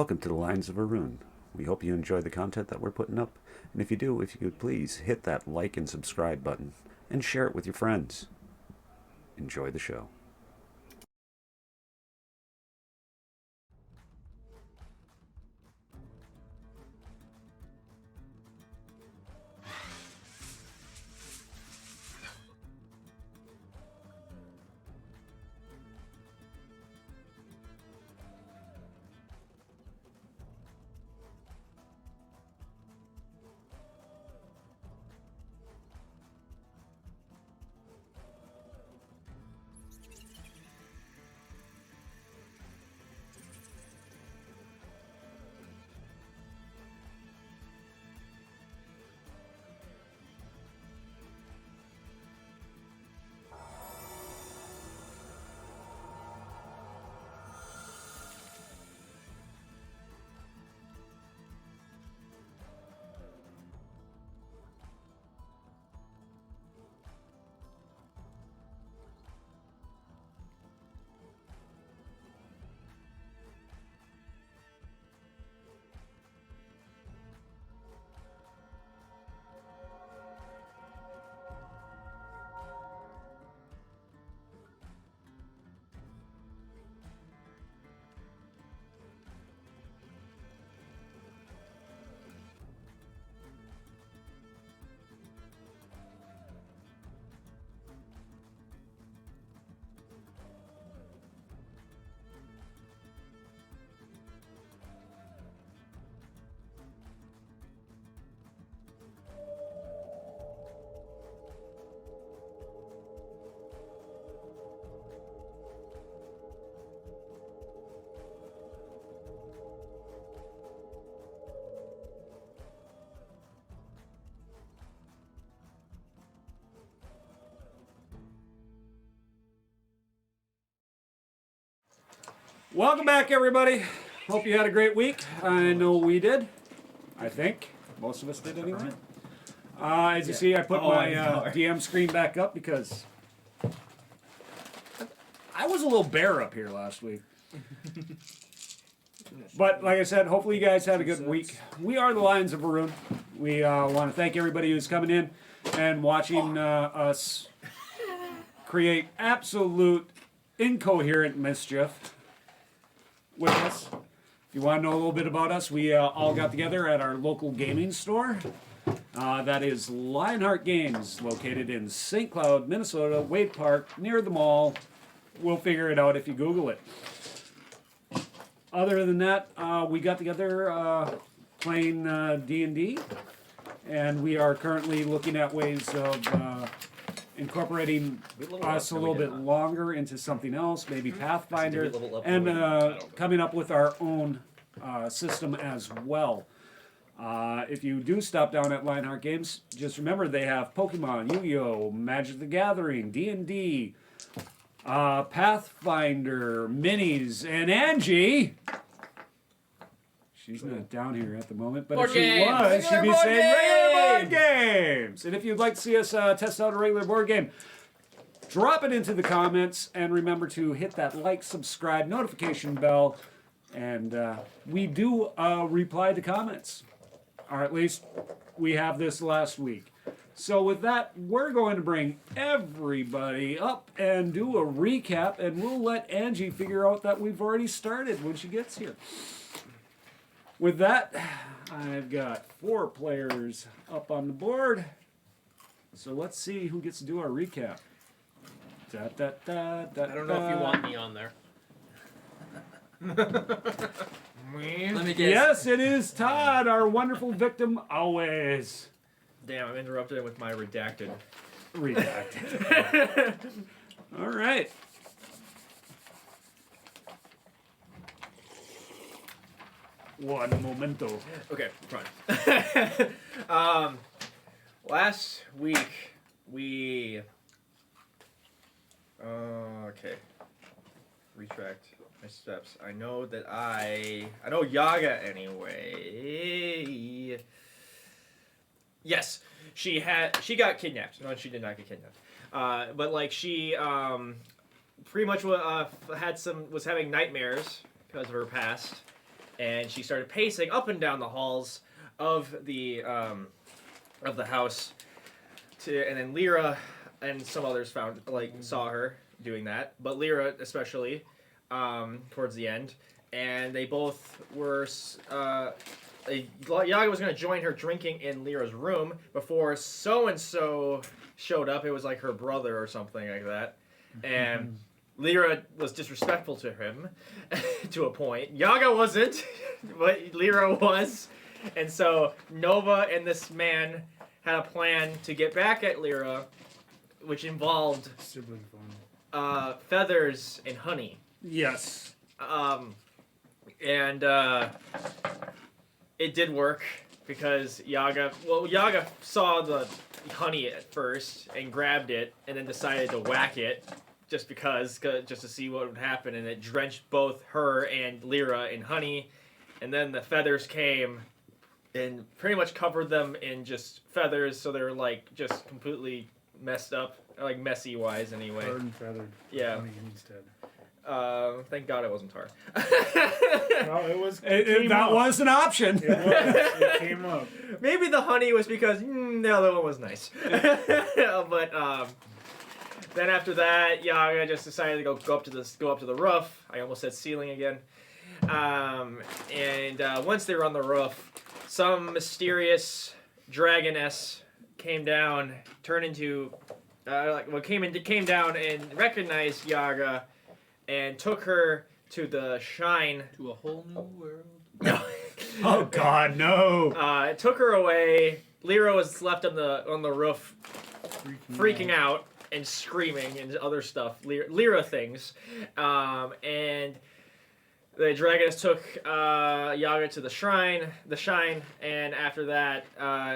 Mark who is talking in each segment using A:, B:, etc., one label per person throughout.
A: Welcome to the Lines of Arun. We hope you enjoy the content that we're putting up, and if you do, if you could please hit that like and subscribe button and share it with your friends. Enjoy the show.
B: Welcome back, everybody. Hope you had a great week. I know we did. I think most of us did anyway. As you see, I put my DM screen back up because I was a little bare up here last week. But like I said, hopefully you guys had a good week. We are the Lions of Arun. We want to thank everybody who's coming in and watching us create absolute incoherent mischief with us. If you want to know a little bit about us, we all got together at our local gaming store. That is Lionheart Games, located in St. Cloud, Minnesota, Wade Park, near the mall. We'll figure it out if you Google it. Other than that, we got together playing D&D, and we are currently looking at ways of incorporating us a little bit longer into something else, maybe Pathfinder, and coming up with our own system as well. If you do stop down at Lionheart Games, just remember they have Pokemon, Yu-Gi-Oh!, Magic the Gathering, D&D, Pathfinder, Minis, and Angie. She's not down here at the moment, but if she was, she'd be saying regular board games. And if you'd like to see us test out a regular board game, drop it into the comments, and remember to hit that like, subscribe, notification bell, and we do reply to comments, or at least we have this last week. So with that, we're going to bring everybody up and do a recap, and we'll let Angie figure out that we've already started when she gets here. With that, I've got 4 players up on the board. So let's see who gets to do our recap.
C: I don't know if you want me on there.
D: Let me guess.
B: Yes, it is Todd, our wonderful victim, always.
C: Damn, I'm interrupted with my redacted.
B: Redacted. All right. One momento.
C: Okay, fine. Last week we. Okay. Retract my steps. I know that I know Yaga anyway. Yes, she got kidnapped. No, she did not get kidnapped. But like she pretty much was having nightmares because of her past. and she started pacing up and down the halls of the house. And then Lyra and some others saw her doing that, but Lyra especially towards the end, and they both were. Yaga was going to join her drinking in Lyra's room before so and so showed up. It was like her brother or something like that, and Lyra was disrespectful to him to a point. Yaga wasn't, but Lyra was, and so Nova and this man had a plan to get back at Lyra, which involved
E: sibling fun.
C: Feathers and honey.
B: Yes.
C: And it did work because Yaga saw the honey at first and grabbed it and then decided to whack it just to see what would happen, and it drenched both her and Lyra in honey, and then the feathers came and pretty much covered them in just feathers, so they're like just completely messed up, like messy wise anyway.
E: Hard and feathered.
C: Yeah.
E: Honey instead.
C: Thank God it wasn't tar.
E: Well, it was.
B: That was an option.
E: It was. It came up.
C: Maybe the honey was because the other one was nice. But then after that, Yaga just decided to go up to the roof. I almost said ceiling again. And once they were on the roof, some mysterious dragoness came down, turned into came down and recognized Yaga, and took her to the shrine.
D: To a whole new world.
C: No.
B: Oh God, no!
C: It took her away. Lyra was left on the roof, freaking out and screaming and other stuff, Lyra things, and the dragoness took Yaga to the shrine, and after that,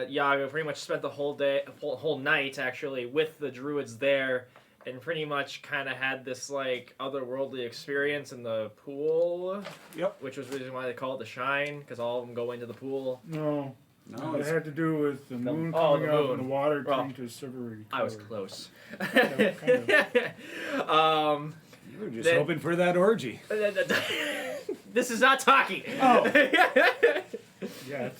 C: Yaga pretty much spent the whole night actually with the druids there, and pretty much kind of had this like otherworldly experience in the pool.
B: Yep.
C: Which was the reason why they call it the Shrine, because all of them go into the pool.
E: No,
B: No,
E: it had to do with the moon
C: oh,
E: coming
C: the
E: up
C: moon.
E: and the water
C: Well,
E: turning to a silvery color.
C: I was close.
E: Yeah, kind
B: you were just hoping for that orgy.
C: This is not talkie.
B: Oh.
E: Yes.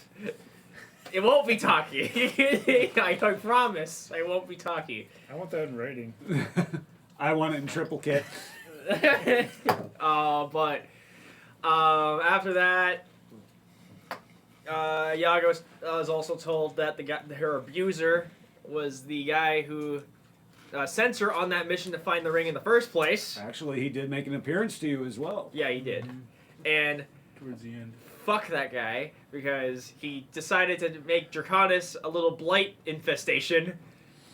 C: It won't be talkie. I promise. I won't be talkie.
E: I want that in writing.
B: I want it in triplicate.
C: But after that, Yaga was also told that her abuser was the guy who sent her on that mission to find the ring in the first place.
B: Actually, he did make an appearance to you as well.
C: Yeah, he did. And
E: Towards the end.
C: fuck that guy, because he decided to make Draconis a little blight infestation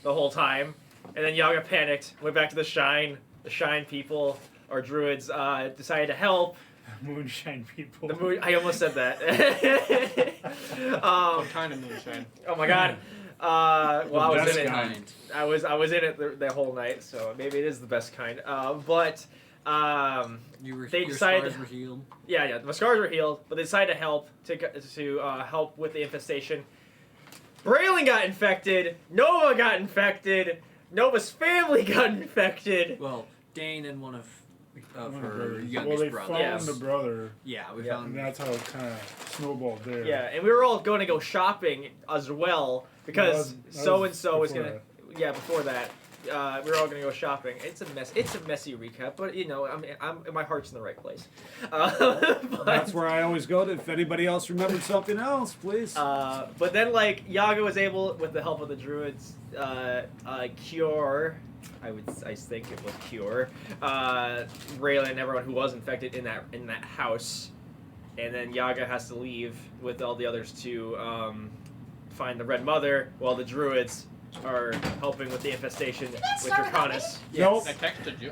C: the whole time. And then Yaga panicked, went back to the Shrine. The Shrine people, or druids, decided to help.
E: Moonshine people.
C: The moon. I almost said that.
D: What kind of moonshine?
C: Oh my god. Well, I was
B: best
C: in it.
B: kind.
C: I was in it the whole night, so maybe it is the best kind. But
D: Your
C: decided-
D: scars were healed.
C: yeah, my scars were healed, but they decided to help help with the infestation. Braylon got infected. Nova got infected. Nova's family got infected.
D: Well, Dane and one of
E: One of the
D: her
E: brothers.
D: youngest
E: Well, they
D: brothers.
E: found
C: Yes.
E: the brother,
D: Yeah, we
C: Yeah.
E: and
D: found.
E: that's how it kind of snowballed there.
C: Yeah, and we were all going to go shopping as well because
E: That
C: so and so was
E: before
C: gonna. Yeah, before that, we were all gonna go shopping. It's a mess. It's a messy recap, but you know, I'm my heart's in the right place. But,
B: That's where I always go to. If anybody else remembered something else, please.
C: but then like Yaga was able, with the help of the druids, cure. I think it was cure. Raylan and everyone who was infected in that house, and then Yaga has to leave with all the others to find the Red Mother, while the druids are helping with the infestation with Draconis.
B: Nope.
D: I texted you.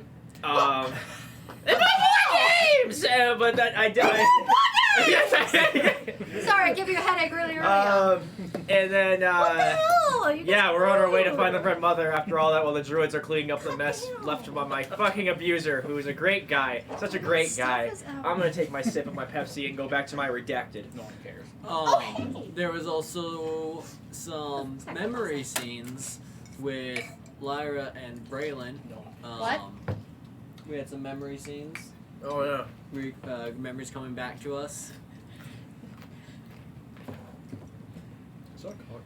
C: In my games, but that I did.
F: Sorry, I gave you a headache really early.
C: And then
F: What the hell? You
C: yeah,
F: guys
C: we're on our way to
F: rude.
C: find the Red Mother after all that, while the druids are cleaning up the mess left by my fucking abuser, who is a great guy, such a great
F: Stuff
C: guy.
F: is out.
C: I'm gonna take my sip of my Pepsi and go back to my redacted.
D: No one cares.
F: Oh,
D: There was also some memory scenes with Lyra and Braylon.
F: What?
D: We had some memory scenes.
C: Oh yeah.
D: Memories coming back to us.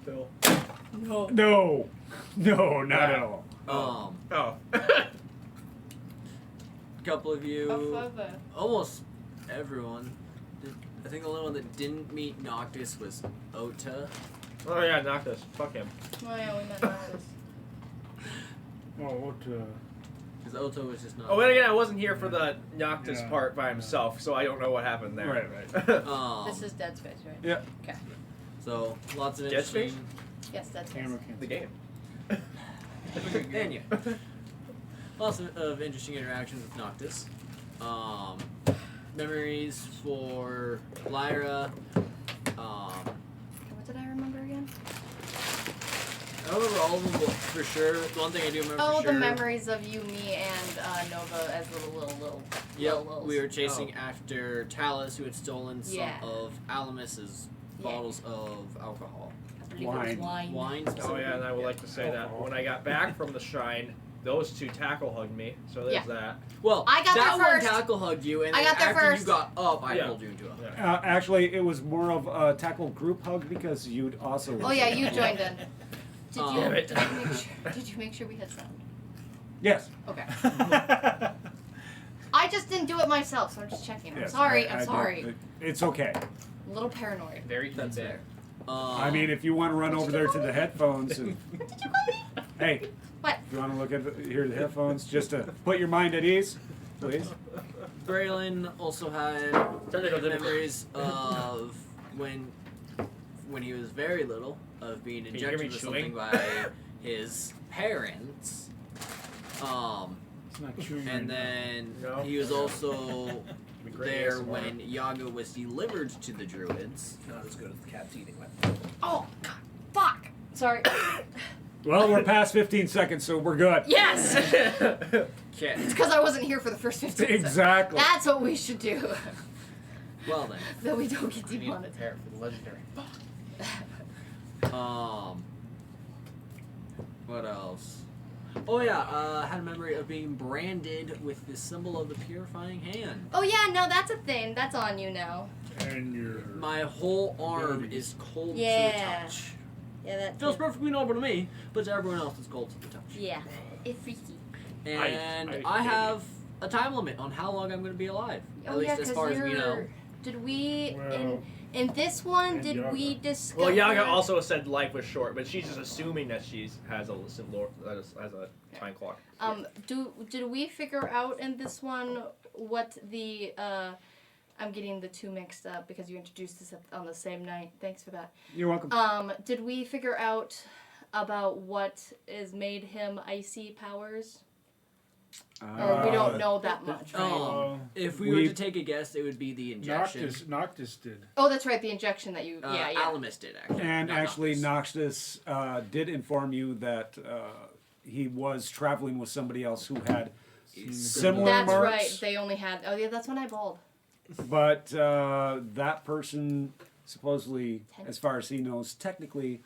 C: Phil.
F: No.
B: No. No, not at all.
C: Oh.
D: A couple of you,
F: However.
D: almost everyone. I think the only one that didn't meet Noctis was Ota.
C: Oh yeah, Noctis. Fuck him.
F: Oh yeah, we met Noctis.
E: Oh, what?
D: Because Ota was just not.
C: Oh, and again, I wasn't here for the Noctis
E: Yeah.
C: part by himself, so I don't know what happened there.
B: Right.
F: This is Dead Space, right?
B: Yeah.
F: Okay.
D: So lots of
C: Dead Space?
D: interesting.
F: Yes, Dead Space.
E: Camera can't.
C: The game.
D: And yeah, lots of interesting interactions with Noctis. Memories for Lyra.
F: What did I remember again?
D: I don't remember all of them, but for sure, the one thing I do remember
F: Oh,
D: for sure.
F: the memories of you, me, and Nova as little.
D: Yep,
F: little
D: we were chasing after Talus, who had stolen some
F: Yeah.
D: of Alamis's bottles of alcohol.
F: I believe it was wine.
D: Wine
C: Oh
D: specifically.
C: yeah, and I would like to say that when I got back from the shrine, those two tackle hugged me. So there's
F: Yeah.
C: that.
D: Well,
F: I got
D: that
F: there
D: one
F: first.
D: tackle hugged you, and
F: I
D: then
F: got there
D: after
F: first.
D: you got up, I
C: Yeah.
D: pulled you into a hug.
C: Yeah.
B: Actually, it was more of a tackle group hug because you'd also.
F: Oh yeah, you joined in. Did you,
D: Damn
C: it.
F: did you make sure we had sound?
B: Yes.
F: Okay. I just didn't do it myself, so I'm just checking. I'm
B: Yes,
F: sorry.
B: I
F: I'm
B: don't-
F: sorry.
B: It's okay.
F: A little paranoid.
C: Very cute
D: That's
C: there.
D: fair.
B: I mean, if you want to run over there to the headphones and
F: What did you call me?
B: hey,
F: What?
B: if you want to look at hear the headphones, just to put your mind at ease, please.
D: Braylon also had
C: Technical difficulty.
D: memories of when he was very little, of being
C: you hear me
D: injected with
C: chewing?
D: something by his parents.
E: It's not chewing.
D: And
E: right
D: then
C: No.
D: he was also
C: Be great
D: there
C: ASMR.
D: when Yaga was delivered to the druids.
C: Not as good as the cat's eating one.
F: Oh, God. Fuck. Sorry.
B: Well, we're past 15 seconds, so we're good.
F: Yes!
D: Okay.
F: It's because I wasn't here for the first 15 seconds.
B: Exactly.
F: That's what we should do.
D: Well then.
F: That we don't get
C: I need to
F: demonetized.
C: prepare for the legendary.
D: What else? Oh yeah, I had a memory of being branded with the symbol of the purifying hand.
F: Oh yeah, no, that's a thing. That's on you now.
E: now. And your.
D: My whole arm
E: Abilities.
D: is cold
F: Yeah.
D: to the touch.
F: Yeah, that
D: Feels perfectly normal to me, but to everyone else it's cold to the touch.
F: Yeah. It's freaky.
D: And
C: I-
D: I have a time limit on how long I'm going to be alive.
F: Oh
D: At least
F: yeah,
D: as
F: because
D: far as we know.
F: you're. Did we
E: Well,
F: in this one?
E: and
F: Did
E: Yaga.
F: we discover?
C: Well, Yaga also said life was short, but she's just assuming that has a time clock.
F: Did we figure out in this one what the I'm getting the two mixed up because you introduced this on the same night. Thanks for that.
B: You're welcome.
F: Did we figure out about what is made him icy powers? Or we don't know that much, right?
D: If we were
B: we-
D: to take a guess, it would be the injection.
E: Noctis did.
F: Oh, that's right, the injection that you. Yeah.
D: Alamis did actually.
B: And
D: not
B: actually,
D: Noctis.
B: Noxus did inform you that he was traveling with somebody else who had similar
F: That's
B: marks.
F: right. They only had. Oh yeah, that's when I bawled.
B: But that person, supposedly,
F: Ten-
B: as far as he knows, technically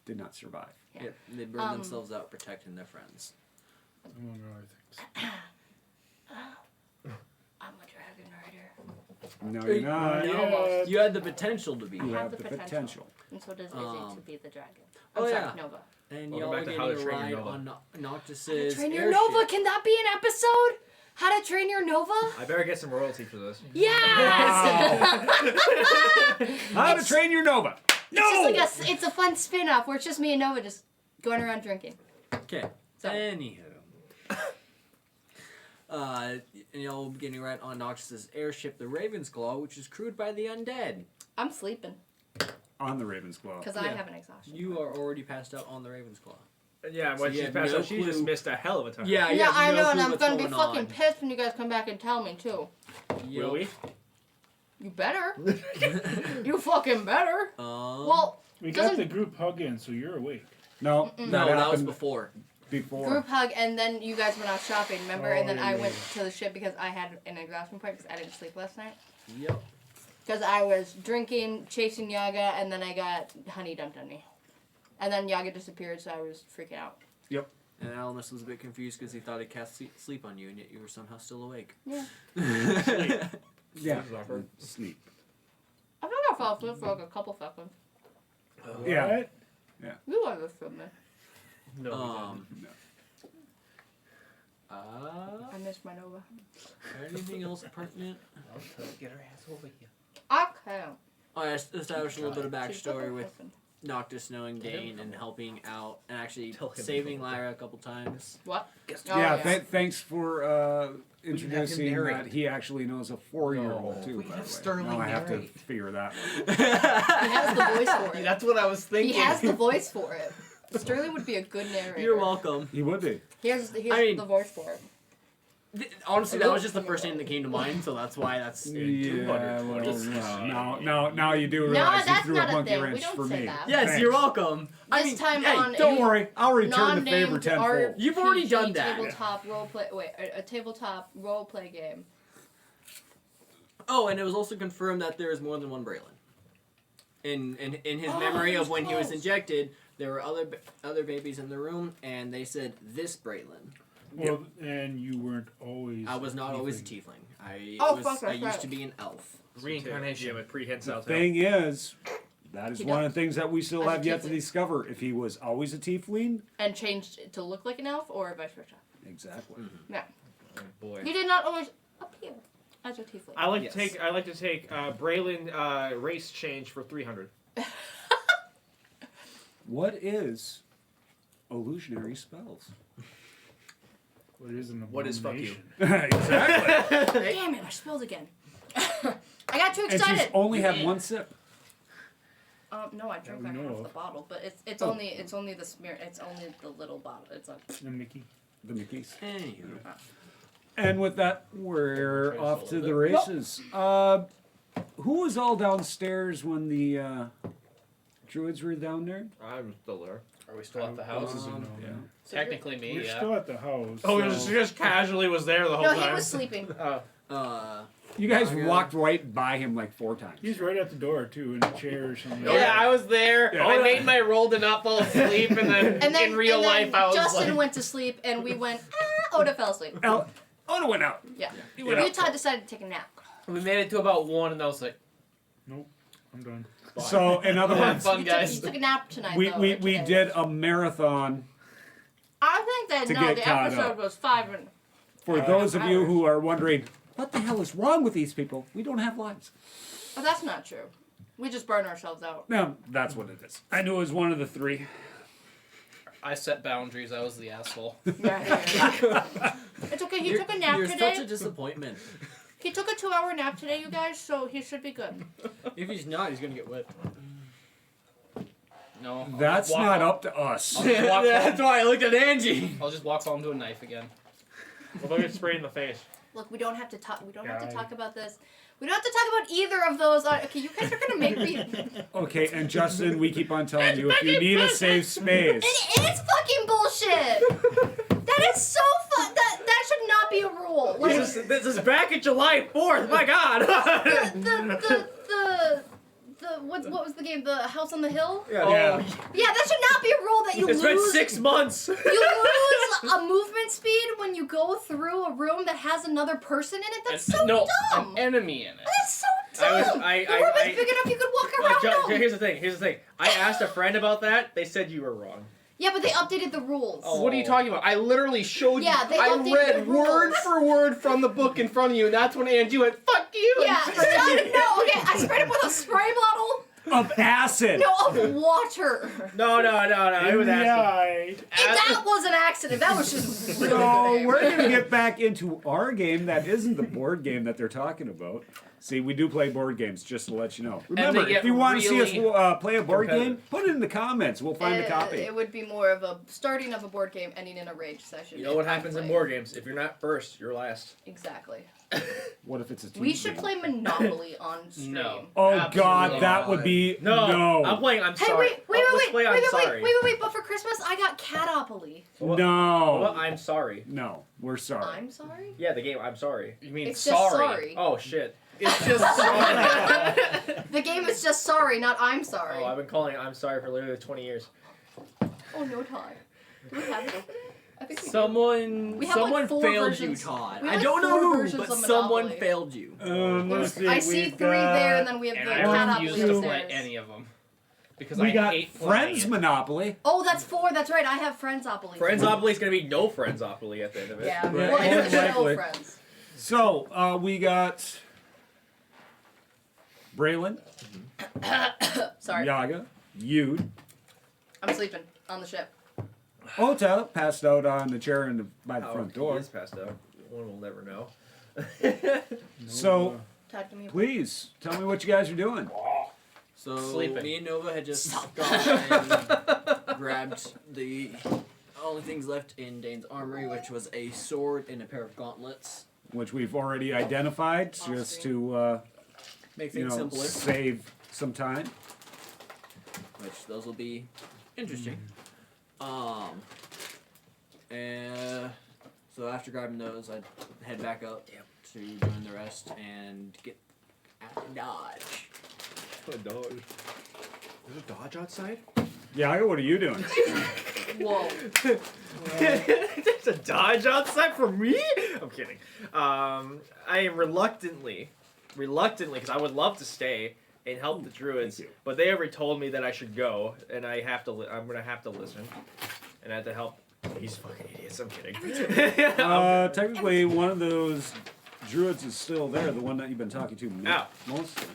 B: did not survive.
F: Yeah.
D: Yep, they burn themselves out protecting their friends.
E: Among other things.
F: I'm a dragon rider.
B: No, you're not.
E: Yeah.
D: You had the potential to be.
B: You
F: have
B: have
F: the
B: the potential.
F: And so does Izzy to be the dragon.
D: oh,
F: I'm sorry,
D: yeah.
F: Nova.
D: And
C: Welcome
D: y'all
C: back
D: are
C: to
D: getting
C: How to
D: a
C: Train Your
D: ride
C: Nova.
D: on
F: How
D: Noctis's
F: to Train Your
D: airship.
F: Nova? Can that be an episode? How to Train Your Nova?
C: I better get some royalty for this.
F: Yes!
B: How to Train Your Nova. No!
F: It's just like it's a fun spin-off where it's just me and Nova just going around drinking.
D: Okay.
F: So-
D: Anywho. And y'all will be getting a ride on Noctis's airship, the Raven's Claw, which is crewed by the undead.
F: I'm sleeping
B: On the Raven's Claw.
F: because I
D: Yeah.
F: have an exhaustion.
D: You are already passed out on the Raven's Claw.
C: Yeah,
D: So
C: when
D: you
C: she's
D: have
C: passed
D: no
C: out, she just
D: clue.
C: missed a hell of a time.
D: Yeah,
F: Yeah, I know, and I'm
D: what's
F: gonna be
D: going
F: fucking
D: on.
F: pissed when you guys come back and tell me too.
C: Will we?
F: You better. You fucking better. Well,
E: We got
F: Doesn't-
E: the group hug in, so you're awake.
B: No,
D: No, that was
B: happened
D: before.
B: before.
F: group hug, and then you guys went out shopping, remember?
E: Oh,
F: And then I
E: yeah,
F: went
E: yeah.
F: to the ship because I had an exhaustion point because I didn't sleep last night.
D: Yep.
F: Because I was drinking, chasing Yaga, and then I got honey dumped on me. And then Yaga disappeared, so I was freaking out.
D: And Alanis was a bit confused because he thought he cast sleep on you, and yet you were somehow still awake.
F: Yeah.
B: Yeah.
C: This is awkward.
B: Sleep.
F: I think I fell asleep for like a couple seconds.
B: Yeah.
E: What?
F: You are this from me.
C: No.
F: I missed my Nova.
D: Anything else pertinent?
C: Get her ass over here.
F: Okay.
D: I established a little bit of
F: She's the
D: backstory with
F: person.
D: Noctis knowing Dane and helping out and actually
C: Tell him.
D: saving Lyra a couple times.
F: What?
B: Yeah,
F: Oh,
B: thanks for introducing that
C: narrate.
B: he actually knows a 4-year-old
C: No.
B: too.
C: We
B: by
C: have
B: the way.
C: Sterling
B: Now I have to
C: narrate.
B: figure that one.
F: He has the voice for it.
C: That's what I was thinking.
F: He has the voice for it. Sterling would be a good narrator.
D: You're welcome.
B: He would be.
F: He has
D: I mean-
F: the voice for it.
D: Honestly, that was just the first name that came to mind, so that's why that's.
B: Yeah, well,
D: Just-
B: now you do
F: No,
B: realize he
F: that's
B: threw
F: not
B: a
F: a
B: monkey
F: thing. We
B: wrench
F: don't
B: for
F: say
B: me.
F: that.
D: Yes,
B: Thanks.
D: you're welcome. I
F: This
D: mean,
F: time
D: hey,
F: on
B: Don't
F: a
B: worry, I'll return the favor
F: non-named
B: tenfold.
D: You've already
F: RPG
D: done that.
F: Tabletop roleplay. Wait, a tabletop roleplay game.
D: Oh, and it was also confirmed that there is more than one Braylon. In his memory of when he was
F: close.
D: injected, there were other babies in the room, and they said this Braylon.
E: Well, and you weren't always.
D: I was not always a
E: tiefling.
D: tiefling.
F: Oh, fuck,
D: I
F: that's
D: used
F: right.
D: to be an elf.
C: Reincarnation. Yeah, with prehensile.
B: The thing is, that is
F: He
B: one
F: does.
B: of the things that we still
F: As a
B: have yet to
F: tiefling.
B: discover. If he was always a tiefling,
F: And changed it to look like an elf, or vice versa.
B: exactly.
F: Yeah.
C: Oh, boy.
F: He did not always appear as a tiefling.
C: I like
D: Yes.
C: to take Braylon race change for 300.
B: What is illusionary spells?
E: What is an
C: What is fuck you?
E: abomination?
B: Exactly.
F: Damn it! I spilled again. I got too
B: And she's
F: excited.
B: only had one sip.
F: No, I drank
E: we
F: like
E: know
F: half
E: of.
F: the bottle, but it's
B: Oh.
F: only the smear. It's only the little bottle. It's like
E: The Mickey.
B: The Mickeys.
D: Anywho.
B: And with that, we're off to the races. Who was all downstairs when the druids were down there?
C: I'm still there.
G: Are we still at the house?
B: Yeah.
G: Technically me,
E: We're
G: yeah.
E: still at the house.
C: Oh,
E: so
C: he just casually was there the whole
F: no,
C: time.
F: he was sleeping.
B: You guys
D: Okay.
B: walked right by him like 4 times.
E: He's right at the door too, in a chair or something.
G: Yeah, I was there.
B: Yeah.
G: I made my roll to not fall asleep, and then,
F: And then
G: in real
F: and then
G: life, I was
F: Justin
G: like,
F: went to sleep, and we went. Oda fell asleep.
B: Oda went out.
F: Yeah.
B: He went out.
F: Utah decided to take a nap.
G: we made it to about 1, and I was like,
E: Nope, I'm done.
B: So, in other
G: have
B: words,
G: fun,
F: You
G: guys.
F: took a nap tonight.
B: we,
F: though,
B: we,
F: or
B: we
F: today.
B: did a marathon.
F: I think that
B: to
F: no,
B: get
F: the
B: caught
F: episode
B: up.
F: was 5 minutes.
B: For those of you who are wondering, what the hell is wrong with these people? We don't have lives.
F: But that's not true. We just burn ourselves out.
B: No, that's what it is. I knew it was one of the 3.
G: I set boundaries. I was the asshole.
F: It's okay. He took a nap
D: You're
F: today.
D: such a disappointment.
F: He took a 2-hour nap today, you guys. So he should be good.
D: If he's not, he's gonna get wet.
G: No. I'll
B: That's
G: just walk
B: not
G: home-
B: up to us.
G: I'll just walk
D: That's
G: home.
D: why I looked at Angie.
G: I'll just walk home to a knife again.
C: What about get sprayed in the face?
F: Look, we don't have to talk. We don't have to
E: Guy.
F: talk about this. We don't have to talk about either of those. Okay, you guys are gonna make me.
B: Okay, and Justin, we keep on telling you, if you need a safe space,
F: It is fucking bullshit. That is so fun. That should not be a rule. Like,
C: This is back at July 4th. My God.
F: what was the game? The House on the Hill?
B: yeah.
F: Yeah, that should not be a rule that you
C: It's
F: lose.
C: been 6 months.
F: You lose a movement speed when you go through a room that has another person in it. That's so
G: no,
F: dumb.
G: an enemy in it.
F: That's so dumb. the room is big enough you could walk around. them.
C: Here's the thing. I asked a friend about that. They said you were wrong.
F: Yeah, but they updated the rules.
C: Oh.
G: What are you talking about? I literally showed
F: Yeah,
G: you.
F: they
G: I
F: updated
G: read
F: the
G: word
F: rules.
G: for word from the book in front of you, and that's when Angie went, "Fuck you!"
F: Yeah, no, okay, I sprayed him with a spray bottle.
B: Of acid.
F: No, of water.
C: No. It was acid.
E: Yeah.
F: That was an accident. That was just really
B: So
F: bad.
B: we're gonna get back into our game. That isn't the board game that they're talking about. See, we do play board games, just to let you know. Remember,
G: they
B: if
G: get
B: you want to see us
G: really
B: play a board game,
G: competitive.
B: put it in the comments. We'll find a copy.
F: It would be more of a starting of a board game, ending in a rage session.
C: You know what
F: if I'm
C: happens in
F: playing.
C: board games? If you're not first, you're last.
F: Exactly.
B: What if it's a team
F: We should
B: game?
F: play Monopoly on stream.
G: No.
B: Oh
G: Absolutely
B: God, that
G: not.
B: would be
C: No. I'm playing. I'm
F: Hey,
C: sorry.
F: wait,
C: Let's play I'm sorry.
F: wait, but for Christmas I got Catopoly.
B: No.
C: Well, I'm sorry.
B: No, we're sorry.
F: I'm sorry?
C: Yeah, the game. I'm sorry.
G: You mean
F: It's just
G: sorry?
F: sorry.
C: Oh shit.
G: It's just sorry.
F: The game is just sorry, not I'm sorry.
C: Oh, I've been calling it I'm sorry for literally 20 years.
F: Oh, no, Todd. Do we have it? I think we do.
D: Someone
F: We have, like,
D: someone
F: 4
D: failed
F: versions.
D: you, Todd.
F: We
D: I
F: have,
D: don't
F: like,
D: know
F: 4
D: who,
F: versions
D: but
F: of
D: someone
F: Monopoly.
D: failed you.
B: Let's see.
F: I see
B: we've
F: 3 there, and
B: got-
F: then we have
G: And
F: the
G: I
F: Catopoly
G: refuse to play
F: upstairs.
G: any of them.
C: because
B: We
C: I
B: got
C: hate playing
B: Friends
C: it.
B: Monopoly.
F: Oh, that's 4. That's right. I have Friendsopoly.
C: Friendsopoly is gonna be no Friendsopoly at the end of it.
F: Yeah.
B: Right.
F: Well, it's
B: More
F: the show
B: likely.
F: Friends.
B: So we got Braylon,
F: Sorry.
B: Yaga, Yude,
F: I'm sleeping on the ship.
B: Ota passed out on the chair by the
C: How
B: front
C: he
B: door.
C: is passed out. One will never know.
B: So
F: Todd, give me a
B: please tell me what you guys are doing.
D: So
C: Sleeping.
D: me and Nova had just gone and grabbed the only things left in Dane's armory, which was a sword and a pair of gauntlets.
B: Which we've already identified, just to
D: Make
B: you
D: things
B: know
D: simpler.
B: save some time.
D: Which those will be interesting. And so after grabbing those, I'd head back up to join the rest and get out of Dodge.
C: A Dodge. There's a Dodge outside?
B: Yaga, what are you doing?
F: Whoa.
C: There's a Dodge outside for me? I'm kidding. I am reluctantly, because I would love to stay and help the druids,
B: thank you.
C: but they already told me that I should go, and I have to. I'm gonna have to listen, and I have to help these fucking idiots. I'm kidding.
B: Technically, one of those druids is still there, the one that you've been talking to
C: Ow.
B: most.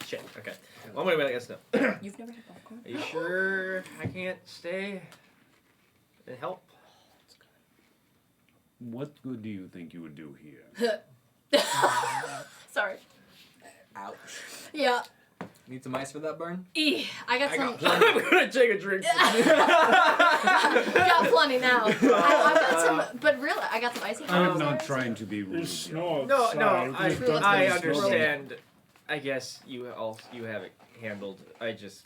C: Shit. Okay. Well, I'm gonna let you know.
F: You've never had popcorn?
C: Are you sure I can't stay and help?
B: What good do you think you would do here?
F: Sorry.
D: Ouch.
F: Yeah.
D: Need some ice for that burn?
F: I got some.
C: I'm gonna take a drink.
F: Got plenty now. I've got some, but really, I got some icy.
B: I'm
F: cold
B: not
F: water.
B: trying to be rude.
E: There's snow
C: No,
E: outside.
C: I
F: True, let's
C: I
F: go.
C: understand. I guess you have it handled. I just,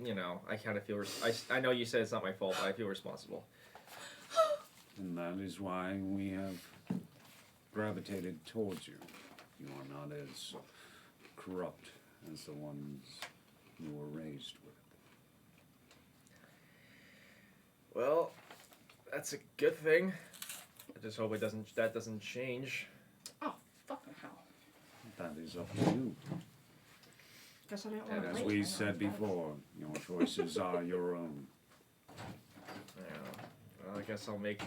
C: I kind of feel. I know you said it's not my fault, but I feel responsible.
B: And that is why we have gravitated towards you. You are not as corrupt as the ones you were raised with.
C: Well, that's a good thing. I just hope that doesn't change.
F: Oh, fucking hell.
B: That is up to you.
F: Guess I didn't
C: And
F: want
B: As
F: to
B: we said before, your choices are your own.
C: Well, I guess I'll make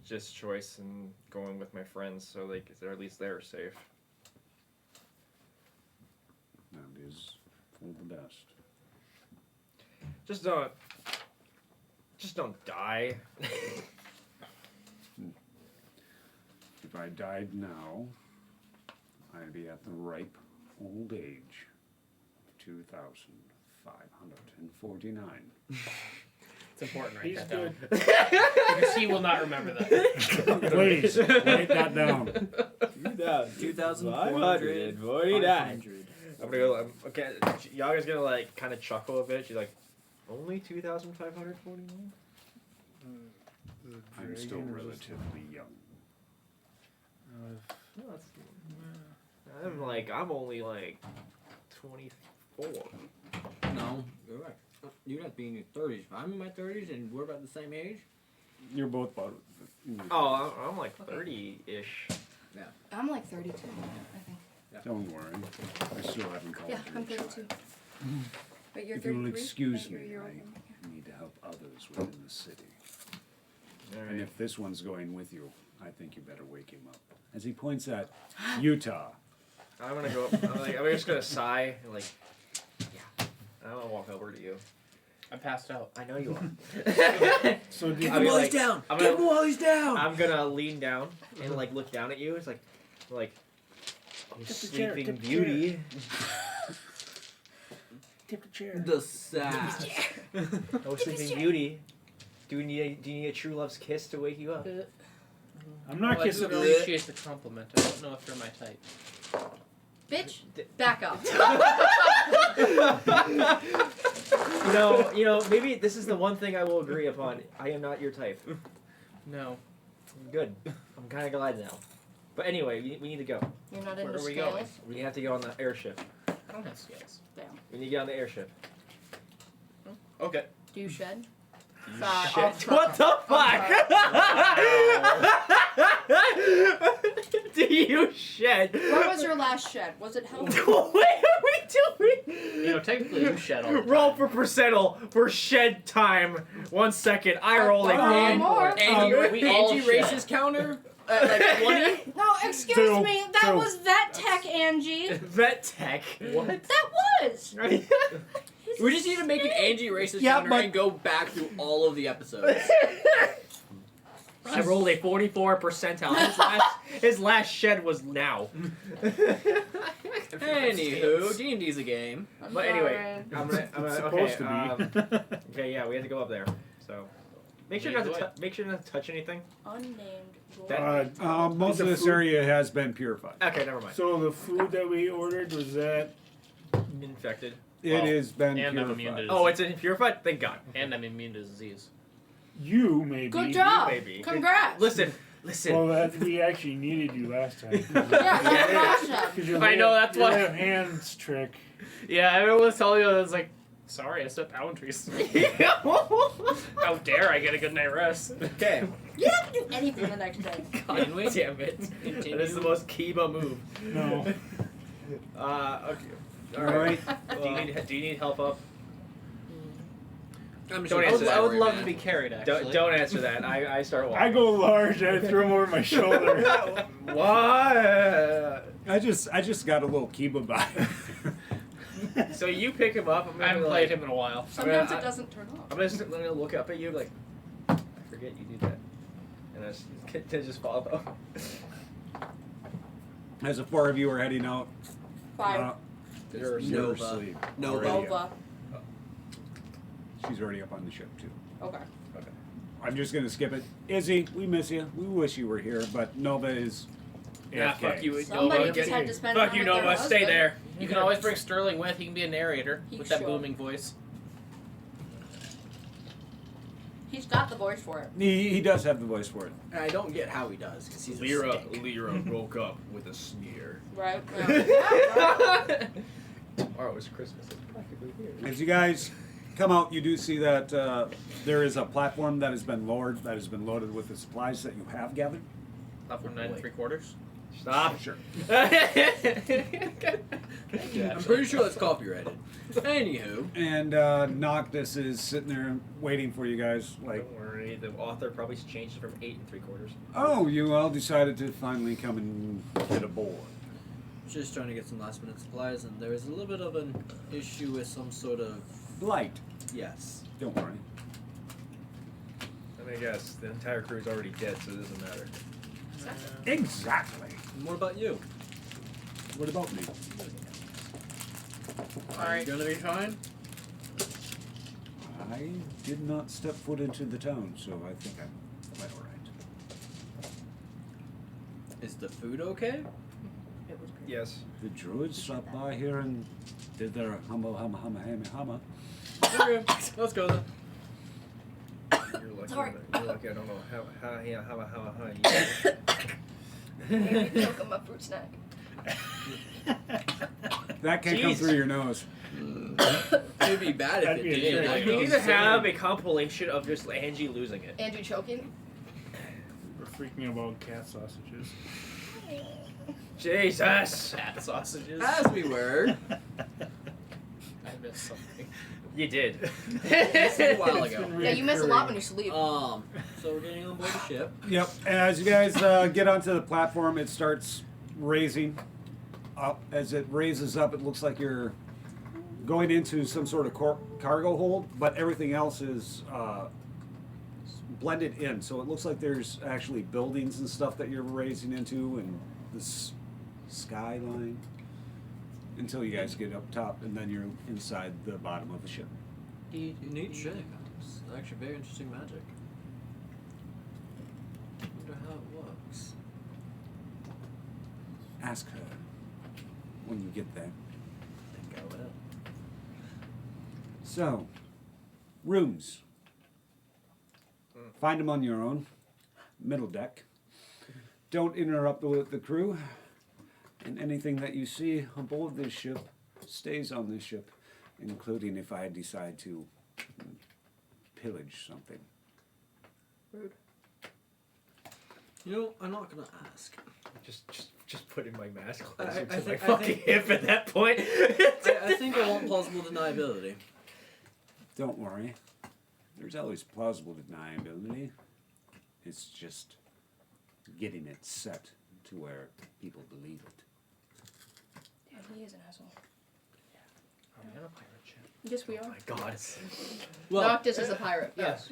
C: this choice and going with my friends, so they're at least they're safe.
B: That is for the best.
C: Just don't die.
B: If I died now, I'd be at the ripe old age of 2,549.
G: It's important, right?
E: He's
G: That down.
E: good.
G: Because he will not remember that.
B: Please, write that down.
D: 2,549.
C: I'm gonna go. Okay, Yaga's gonna kind of chuckle a bit. She's like, only 2,549.
B: I'm still relatively young.
C: No, I'm only 24.
D: No, you're right. You're not being in your 30s. If I'm in my 30s and we're about the same age,
B: You're both about.
C: Oh, I'm 30-ish.
F: I'm like 32, I think.
B: Don't worry. I still haven't called
F: Yeah,
B: you
F: I'm
B: a child.
F: 32. But you're
B: If
F: 33?
B: you'll excuse
F: You're
B: me,
F: a year older
B: I
F: than me.
B: need to help others within the city.
C: All
B: And
C: right.
B: if this one's going with you, I think you better wake him up. As he points at Utah.
C: I'm gonna go. I'm just gonna sigh and yeah. I'm gonna walk over to you.
G: I passed out.
C: I know you are.
E: So did
D: get
C: I'll
D: him
C: be
D: while
C: like-
D: he's down.
C: I'm
D: Get
C: gonna-
D: him while he's down.
C: I'm gonna lean down and look down at you. It's like, oh,
E: Tip the chair,
C: sleeping
E: tip the
C: beauty.
E: tip the chair.
D: The sass.
C: Oh, sleeping beauty. Do you need a true love's kiss to wake you up?
E: I'm not
G: Well, I
E: kissing
G: do
E: her.
G: appreciate the compliment. I don't know if you're my type.
F: Bitch, back up.
C: Maybe this is the one thing I will agree upon. I am not your type.
G: No.
C: Good. I'm kind of glad now. But anyway, we need to go.
F: You're not
G: Where
F: into
G: are we
F: scales?
G: going?
C: We have to go on the airship.
G: I don't have scales.
F: Damn.
C: We need to get on the airship.
G: Okay.
F: Do you shed?
C: Shit. What the fuck? Do you shed.
F: What was your last shed? Was it healthy?
C: What are we doing?
G: You know, technically you shed all the time.
C: Roll for percentile for shed time. 1 second. I rolled a
F: don't know more.
D: Angie races counter at like 20.
F: No, excuse
B: So-
F: me. That
B: so-
F: was vet tech, Angie.
C: Vet tech.
G: What?
F: That was.
D: We just need to make an Angie races
B: Yeah,
D: counter
B: but-
D: and go back through all of the episodes.
C: I rolled a 44 percentile. His last shed was now.
D: Anywho, D&D's a game.
C: But anyway, I'm gonna
B: It's supposed
C: okay,
B: to be.
C: okay, yeah, we have to go up there. So make sure not to make sure not to touch anything.
F: Unnamed.
C: That-
B: Most of this area has been purified.
C: Okay, never mind.
E: So the food that we ordered, was that...
C: Infected.
B: It has been
G: and I'm immune
B: purified.
G: to
C: Oh, it's purified. Thank God.
G: And I'm immune to disease.
E: You, maybe.
F: Good job.
C: Maybe.
F: Congrats.
C: Listen.
E: Well, that, we actually needed you last time.
F: Yeah, awesome.
E: 'Cause your
G: I know, that's
E: your
G: why-
E: left hands trick.
G: Yeah, everyone was telling you, I was like, sorry, I set boundaries. How dare I get a good night rest?
C: Okay.
F: You don't have to do anything the next day.
D: Can we?
C: Damn it. That is the most Kiba move.
E: No.
C: Okay. All
B: All
C: right.
B: right.
C: Do you need help up?
D: I'm
C: Don't
G: I
C: answer
G: would,
C: that.
G: I would love to be carried, actually.
C: Don't answer that. I start walking.
E: I go large, I throw him over my shoulder.
C: What?
B: I just got a little Kiba vibe.
C: So you pick him up.
G: I haven't played him in a while.
F: Sometimes
C: I-
F: it doesn't turn off.
C: I'm gonna look up at you like, I forget you do that, and I just follow.
B: As the four of you are heading out,
F: 5.
B: you're
D: Nova.
B: asleep.
D: Nova.
B: Already.
F: Nova.
B: She's already up on the ship too.
F: Okay.
B: I'm just gonna skip it. Izzy, we miss you. We wish you were here, but Nova is.
C: Nah,
B: AFK.
C: fuck you,
F: Somebody
C: Nova.
F: just had to spend
C: Fuck
F: time
C: you,
F: with their
C: Nova. Stay
F: husband.
C: there.
G: You can always bring Sterling with. He can be a narrator
F: He
G: with that
F: should.
G: booming voice.
F: He's got the voice for it.
B: He does have the voice for it.
D: And I don't get how he does, because he's a stick.
C: Lyra woke up with a sneer.
F: Right? Yeah, right.
C: Tomorrow is Christmas. It's practically here.
B: As you guys come out, you do see that there is a platform that has been lowered, that has been loaded with the supplies that you have gathered.
G: Up from 9 3/4.
C: Stop.
B: Sure.
D: I'm pretty sure that's copyrighted. Anywho.
B: And Noctis is sitting there waiting for you guys. Like,
C: Don't worry, the author probably changed it from 8 3/4.
B: oh, you all decided to finally come and get aboard.
D: Just trying to get some last minute supplies, and there is a little bit of an issue with some sort of.
B: Blight.
D: Yes.
B: Don't worry.
C: I mean, I guess the entire crew's already dead, so it doesn't matter.
B: Exactly.
D: And what about you?
B: What about me?
D: Are you gonna be fine?
B: I did not step foot into the town, so I think I'm quite alright.
D: Is the food okay?
F: It was great.
C: Yes.
B: The druids stopped by here and did their humma humma humma hammy humma.
D: Okay, let's go then.
C: You're lucky.
F: Sorry.
C: You're lucky. I don't know how
F: Maybe choke on my fruit snack.
B: That can't come
C: Jeez.
B: through your nose.
D: It'd be bad if
E: That'd
D: it
E: be a
D: did.
E: shame.
D: Like,
C: We need
D: those
C: to have
D: same-
C: a compilation of just Angie losing it.
F: Andrew choking.
E: We're freaking about cat sausages.
C: Jesus.
G: Fat sausages.
D: As we were.
G: I missed something.
C: You did.
D: This is a while ago.
F: Yeah, you miss a lot when you sleep.
D: So we're getting on board the ship.
B: Yep. And as you guys get onto the platform, it starts raising up. As it raises up, it looks like you're going into some sort of cargo hold, but everything else is blended in. So it looks like there's actually buildings and stuff that you're raising into, and this skyline. Until you guys get up top, and then you're inside the bottom of the ship.
D: Neat ship. It's actually very interesting magic. Wonder how it works.
B: Ask her when you get there.
D: I think I will.
B: So, rooms. Find them on your own. Middle deck. Don't interrupt the crew. And anything that you see aboard this ship stays on this ship, including if I decide to pillage something.
D: You know, I'm not gonna ask.
C: Just just putting my mask closer
D: I
C: to my
D: think- I
C: fucking
D: think-
C: hip at that point.
D: I think I want plausible deniability.
B: Don't worry. There's always plausible deniability. It's just getting it set to where people believe it.
F: Yeah, he is an asshole.
G: I'm on a pirate ship.
F: Yes, we are.
C: Oh my god.
D: Well,
F: Noctis is a pirate.
G: Yes.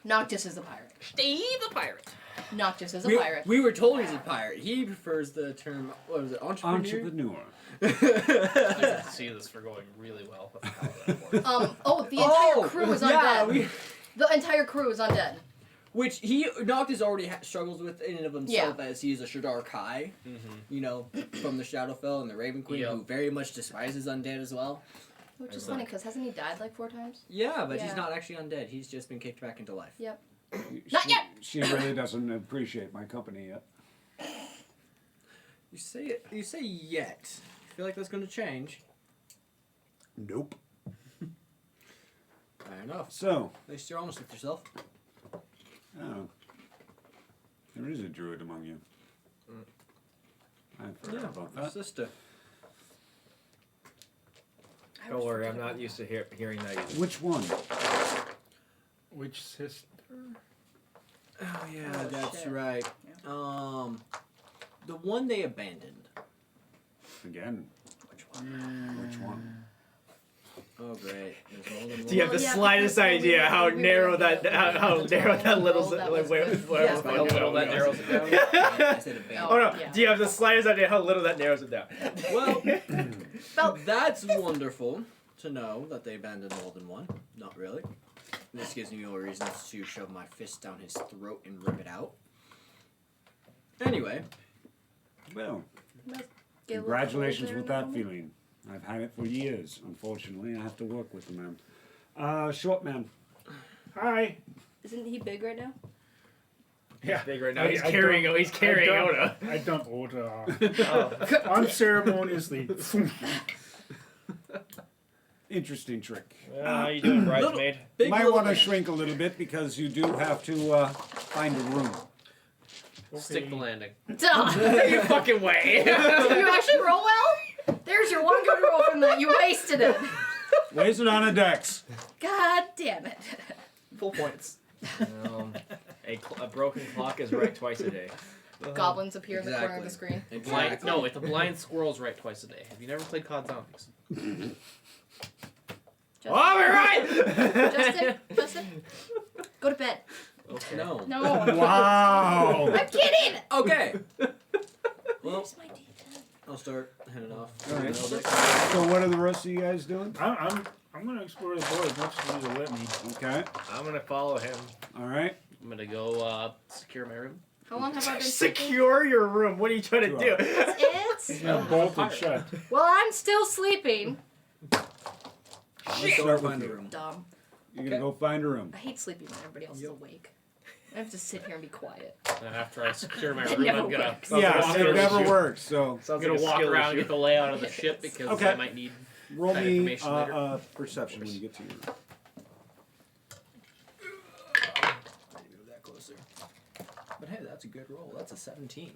F: Noctis is a pirate.
C: Steve the pirate.
F: Noctis is a
D: we,
F: pirate.
D: we were told he's a pirate. He prefers the term, what was it, entrepreneur?
B: Entrepreneur.
G: I can see this for going really well. With how that works.
F: The entire crew is undead.
D: Yeah,
F: The entire crew is undead.
D: which Noctis already struggles with in and of himself as he is a Shadar Kai, you know, from the Shadowfell and the Raven Queen,
G: Yep.
D: who very much despises undead as well.
F: Which is funny, because hasn't he died like 4 times?
D: Yeah, but
F: Yeah.
D: he's not actually undead. He's just been kicked back into life.
F: Yep.
B: Not
F: yet!
B: She really doesn't appreciate my company yet.
D: You say it. You say yet. I feel like that's going to change.
B: Nope.
D: Fair enough.
B: So,
D: At least you're honest with yourself.
B: oh, there is a druid among you. I forgot about that.
D: Sister.
C: Don't worry, I'm not used to hearing that either.
B: Which one?
E: Which sister?
D: Oh yeah,
F: Oh,
D: that's
F: shit.
D: right. The one they abandoned.
B: Again.
F: Which one?
B: Which one?
D: Oh great. There's more than one.
C: Do you have the
F: Well, yeah,
C: slightest
F: because
C: idea
F: we
C: how
F: were
C: narrow
F: gonna
C: that
F: go
C: how
F: with
C: narrow
F: the
C: that little
F: roll that was
C: where
F: good.
C: where
F: Yeah.
G: How little that narrows it down.
D: I said abandoned.
F: Oh,
C: Oh no!
F: yeah.
C: Do you have the slightest idea how little that narrows it down?
D: Well, that's wonderful to know that they abandoned more than one. Not really. This gives me more reasons to shove my fist down his throat and rip it out. Anyway,
B: Well,
F: Get a little
B: congratulations
F: cold
B: with
F: there
B: that
F: in the moment.
B: feeling. I've had it for years. Unfortunately, I have to work with the man. Short man. Hi.
F: Isn't he big right now?
E: Yeah.
C: Big right now.
E: I-
C: He's
E: I
C: carrying.
E: don't-
C: He's carrying
E: I don't-
C: Oda.
E: I dumped Oda
C: Oh.
E: unceremoniously.
B: Interesting trick.
C: How you doing, bridesmaid?
D: big
B: Might
D: little
B: want to
D: man.
B: shrink a little bit because you do have to find a room.
G: Stick the landing.
F: Duh!
C: You fucking way.
F: Did you actually roll well? There's your one good roll from that. You wasted it.
B: Lays it on a dex.
F: God damn it.
C: Full points. A broken clock is right twice a day.
F: Goblins appear in the corner of the
D: Exactly.
F: screen.
G: Blind,
D: Exactly.
G: no, it's a blind squirrel's right twice a day. Have you never played COD Zombies?
F: Justin,
C: Oh, we're right.
F: Justin, go to bed.
C: Okay.
D: No.
F: No.
B: Wow.
F: I'm kidding.
D: Okay. Well,
F: Where's my D10?
D: I'll start heading off.
B: All right.
D: Little bit.
B: So what are the rest of you guys doing?
E: I'm gonna explore the board as much as you'll let me.
B: Okay.
C: I'm gonna follow him.
B: All right.
G: I'm gonna go secure my room.
F: How long have I been sleeping?
C: Secure your room. What are you trying to
B: 2
C: do?
F: That's it?
E: Yeah, bolted shut.
F: Well, I'm still sleeping.
B: Let's start with
D: Find a
B: you.
D: room.
F: Dumb.
B: You're gonna go find a room.
F: I hate sleeping when everybody else is awake. I have to sit here and be quiet.
G: And after I secure my
F: It
G: room,
F: never
G: I'm gonna
F: works.
B: Yes,
G: walk
B: it
G: around-
B: never works. So
C: Sounds
G: I'm gonna
C: like a
G: walk
C: skill
G: around and
C: issue.
G: get the layout of the ship because
B: Okay.
G: I might need.
B: roll
G: That
B: me
G: information later.
B: perception when you get to your room.
D: Move that closer. But hey, that's a good roll. That's a 17.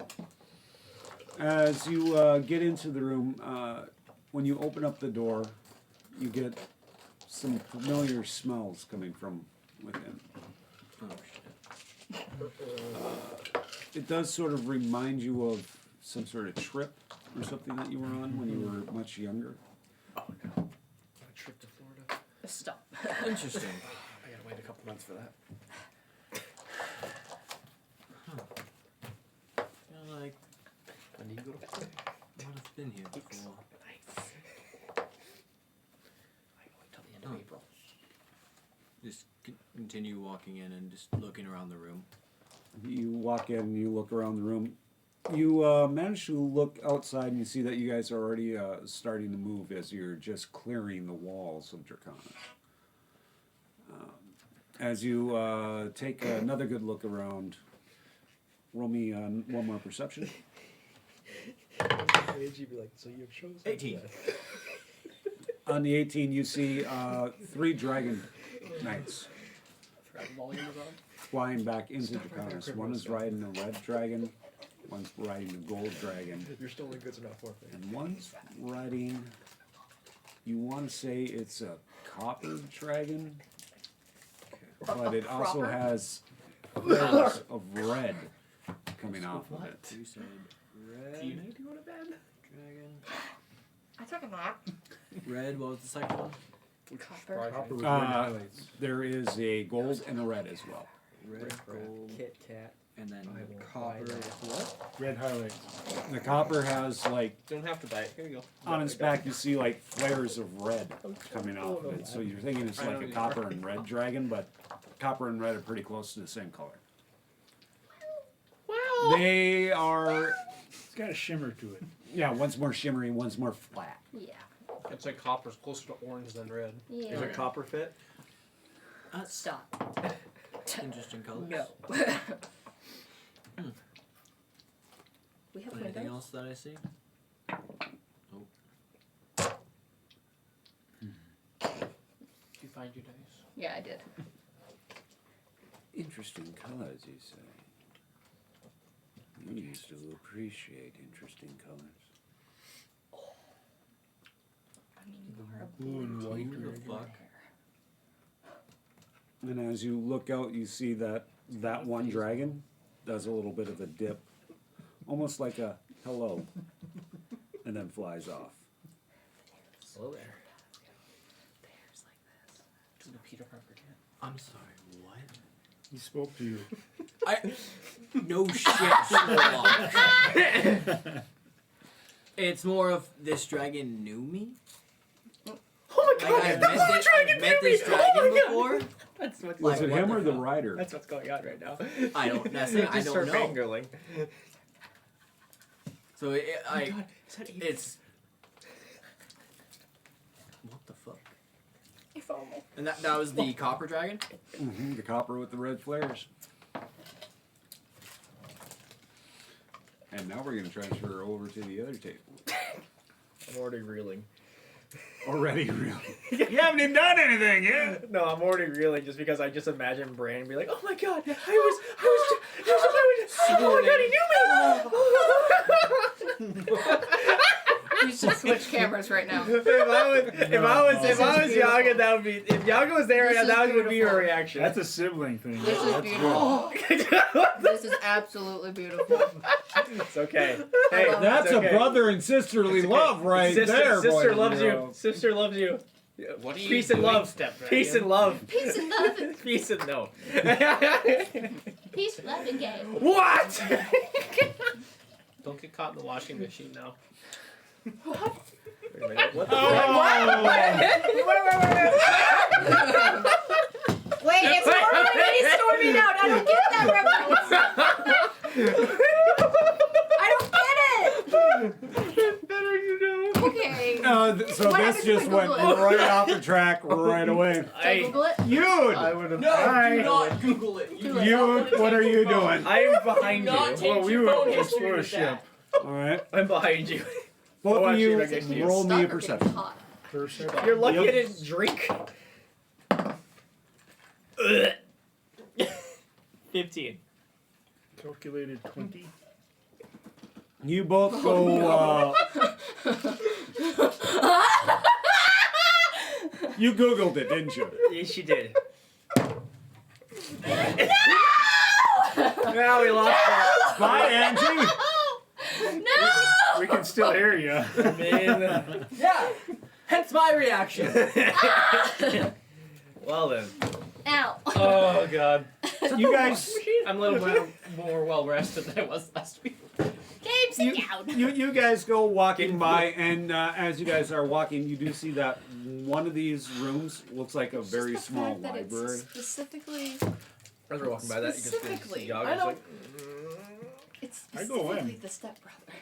B: As you get into the room, when you open up the door, you get some familiar smells coming from within.
D: Oh shit.
B: It does sort of remind you of some sort of trip or something that you were on when you were much younger.
C: A trip to Florida.
F: Stop.
D: Interesting.
G: I gotta wait a couple months for that.
D: Feel like
G: When do you go to Florida?
D: I would have been here before.
G: Nice. I wait till the end of
D: Oh.
G: April.
D: Just continue walking in and just looking around the room.
B: You walk in, you look around the room. You manage to look outside and you see that you guys are already starting to move as you're just clearing the walls of Draconis. As you take another good look around, roll me one more perception.
D: 18.
B: On the 18, you see 3 dragon knights
G: Forgot the volume was on.
B: flying back into Draconis. One is riding a red dragon, One's riding the gold dragon.
C: Your stolen goods are not forfeit.
B: And one's riding, you want to say it's a copper dragon, but it also
F: Cropper?
B: has flares of red coming off of it.
D: You said red.
C: Do you need to go to bed?
D: Dragon.
F: I took a nap.
D: Red. What was the second one?
F: Copper.
E: Copper with red highlights.
B: There is a gold and a red as well.
D: Red, gold,
C: Kit Kat.
D: and then
C: I will
D: copper.
C: buy that.
D: What?
E: Red highlights.
B: The copper has like,
G: You don't have to buy it. Here you go.
B: on its back you see like flares of red coming off of it. So you're thinking it's like a copper and red dragon, but copper and red are pretty close to the same color.
G: Well,
B: They are,
E: It's got a shimmer to it.
B: yeah, one's more shimmery, one's more flat.
F: Yeah.
G: it's like copper's closer to orange than red.
F: Yeah.
C: Is it copper fit?
F: Stop.
D: Interesting colors.
F: No. We have
D: Anything
F: windows.
D: else that I see?
G: Did you find your dice?
F: Yeah, I did.
A: Interesting colors, you say? You used to appreciate interesting colors.
F: I mean, you are a
E: Blue and white
D: Who the
E: dragon.
D: fuck?
B: And as you look out, you see that one dragon does a little bit of a dip, almost like a hello, and then flies off.
C: Hello there.
G: To the Peter Parker kid.
D: I'm sorry. What?
E: He spoke to you.
D: I. No shit, Sherlock. It's more of this dragon knew me.
C: Oh my god,
D: I've
C: that's
D: met
C: the
D: this,
C: dragon
D: I've met this
C: baby! Oh
D: dragon
C: my God.
D: before.
C: That's what's,
B: Was
D: Like,
B: it
D: what
B: him or the
D: fuck?
B: rider?
C: that's what's going on right now.
D: I don't necessarily. I
C: Just
D: don't
C: start
D: know.
C: fangirling.
D: So
C: God, is that evil?
D: it's. What the fuck?
F: If only.
D: And that was the copper dragon.
B: Mm-hmm, the copper with the red flares. And now we're going to transfer over to the other table.
C: I'm already reeling.
B: Already, really? You haven't even done anything yet.
C: No, I'm already reeling just because I just imagine Brandon be like, "Oh my god, I was, oh my god, he knew me."
F: We should switch cameras right now.
C: If I was Yaga, that would be. If Yaga was there,
F: This is
C: that would be her
F: beautiful.
C: reaction.
E: That's a sibling thing.
F: This is
E: That's
F: beautiful. This is absolutely beautiful.
C: It's okay. Hey,
B: That's
C: it's okay.
B: a brother and sisterly love right
C: Sister,
B: there,
C: sister
B: boys
C: loves
B: and
C: you.
B: girls.
C: Sister loves you.
G: What are you
C: Peace and
G: doing,
C: love.
G: stepdragon?
C: Peace and love.
F: Peace and love.
C: Peace and no.
F: Peace, love, and gay.
C: What?
G: Don't get caught in the washing machine now.
F: What?
C: Wait a minute, what the
F: Wait, it's storming out. I don't get that reference. I don't get it.
C: better you know?
F: Okay.
B: So
F: What
B: this
F: happens
B: just
F: if I
B: went
F: Google it?
B: right off the track right away.
F: Did I Google it?
C: I would have.
D: No, do not Google it.
F: Do it.
B: You, what are you doing?
C: I am behind
G: Not
C: you.
E: Well, we would explore a ship.
B: All right,
C: I'm behind you.
B: both
C: Oh,
B: of
C: actually,
B: you
C: right next to you.
B: roll me a
F: Stuck or getting
B: perception.
F: caught?
E: Perception.
C: You're lucky
B: Yep.
C: I didn't drink.
G: 15.
E: Calculated 20.
B: You both go. You Googled it, didn't you?
C: Yes, she did. Now we lost that.
B: Bye, Angie.
F: No!
E: We can still hear you.
C: Man.
D: Yeah. Hence my reaction.
C: Well then.
F: Ow.
G: Oh god.
B: You guys,
G: I'm a little more well rested than I was last week.
F: Gabe, sit down.
B: you guys go walking by, and as you guys are walking, you do see that one of these rooms looks like a very
F: Just the
B: small
F: fact that it's
B: library.
F: Specifically,
C: As we're walking by that, you just
F: Specifically,
C: see Yaga's
D: I don't-
C: like,
F: it's
E: I go in.
F: specifically the stepbrother.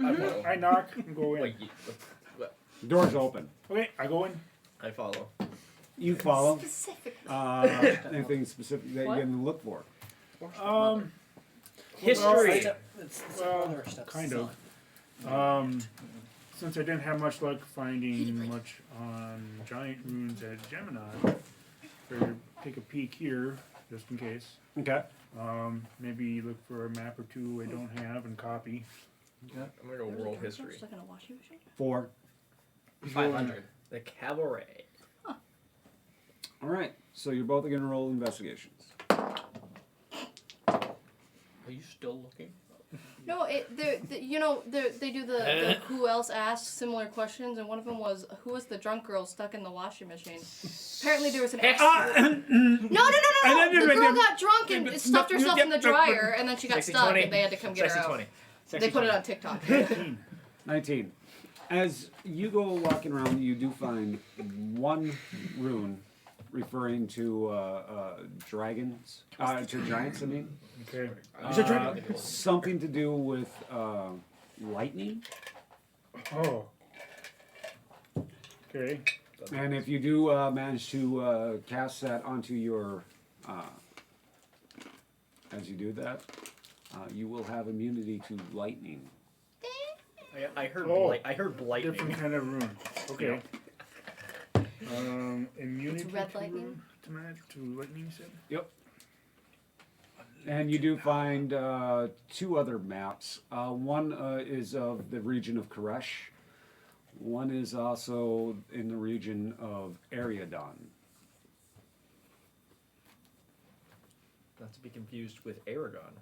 C: I follow.
E: I knock and go in.
C: Wait,
B: Door's open.
E: Okay, I go in.
C: I follow.
B: You follow.
F: Specifically.
B: Anything specific that
F: What?
B: you're gonna look for?
C: History.
E: Well, kind of. Since I didn't have much luck finding much on giant runes at Gemini, figured take a peek here just in case.
B: Okay.
E: Maybe look for a map or two I don't have and copy.
C: I'm gonna go world history.
F: Stuck in a washing machine?
B: 4.
G: 500.
C: The cabaret.
B: All right. So you're both going to roll investigations.
D: Are you still looking?
F: No, they do the who else asked similar questions, and one of them was who was the drunk girl stuck in the washing machine. Apparently there was an ex. No! The girl got drunk and stuffed herself in the dryer, and then she got
C: 60,
F: stuck,
C: 20.
F: and they had to come get her out.
C: 20.
F: They put it on TikTok.
B: 19. As you go walking around, you do find one rune referring to dragons, to giants, I mean.
E: Okay.
B: Something to do with lightning.
E: Oh. Okay.
B: And if you do manage to cast that onto your, as you do that, you will have immunity to lightning.
C: I heard I heard blightning.
E: Different kind of rune. Okay. Immunity
F: It's red
E: to
F: lightning?
E: rune to match to lightning, you said?
B: Yep. And you do find 2 other maps. One is of the region of Koresh. One is also in the region of Ariadon.
C: Not to be confused with Aragon.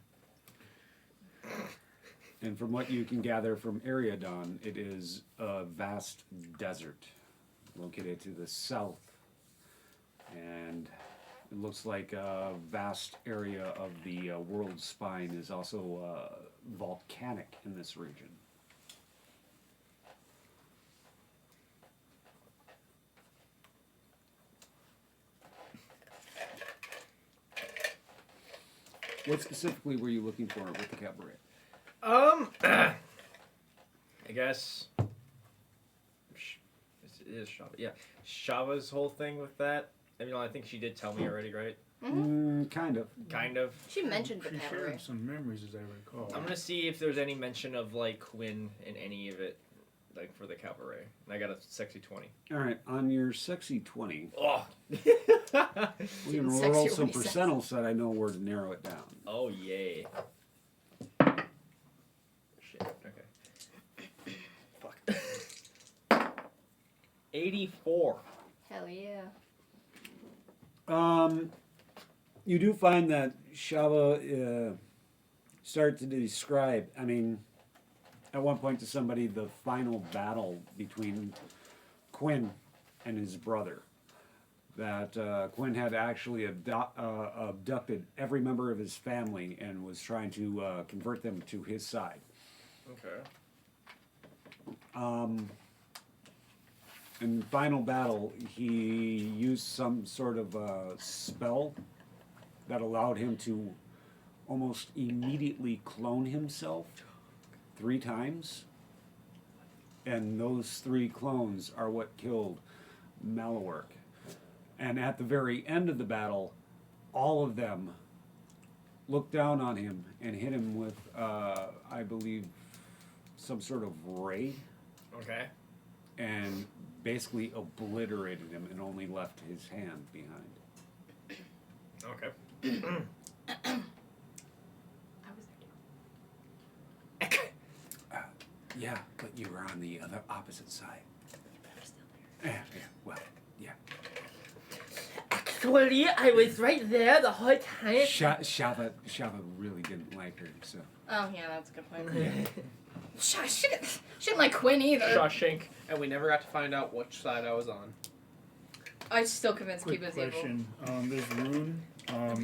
B: And from what you can gather from Ariadon, it is a vast desert located to the south. And it looks like a vast area of the world spine is also volcanic in this region. What specifically were you looking for with the cabaret?
C: I guess it is Shava. Yeah, Shava's whole thing with that. I mean, I think she did tell me already, right?
B: Kind of.
C: Kind of.
F: She mentioned the
E: She
F: cabaret.
E: shared some memories, as I recall.
C: I'm gonna see if there's any mention of like Quinn in any of it, like for the cabaret. And I got a sexy 20.
B: All right, on your sexy 20,
C: Oh.
B: we're going to
F: Sexier
B: roll
F: when
B: some
F: he says
B: percentile so that I know where to narrow it down.
C: Oh yay. Shit. Okay. Fuck. 84.
F: Hell yeah.
B: You do find that Shava started to describe, I mean, at one point to somebody, the final battle between Quinn and his brother. That Quinn had actually abducted every member of his family and was trying to convert them to his side.
C: Okay.
B: In final battle, he used some sort of spell that allowed him to almost immediately clone himself 3 times. And those 3 clones are what killed Malawerk. And at the very end of the battle, all of them looked down on him and hit him with, I believe, some sort of ray.
C: Okay.
B: And basically obliterated him and only left his hand behind.
C: Okay.
F: I was there too.
B: Yeah, but you were on the other opposite side.
F: I was still there.
B: Yeah, well, yeah.
C: Actually, I was right there the whole time.
B: Shava really didn't like her, so.
F: Oh, yeah, that's a good point. She didn't like Quinn either.
G: Shawshank. And we never got to find out which side I was on.
F: I'm still convinced
E: Quick
F: Kiba's evil.
E: question. This rune,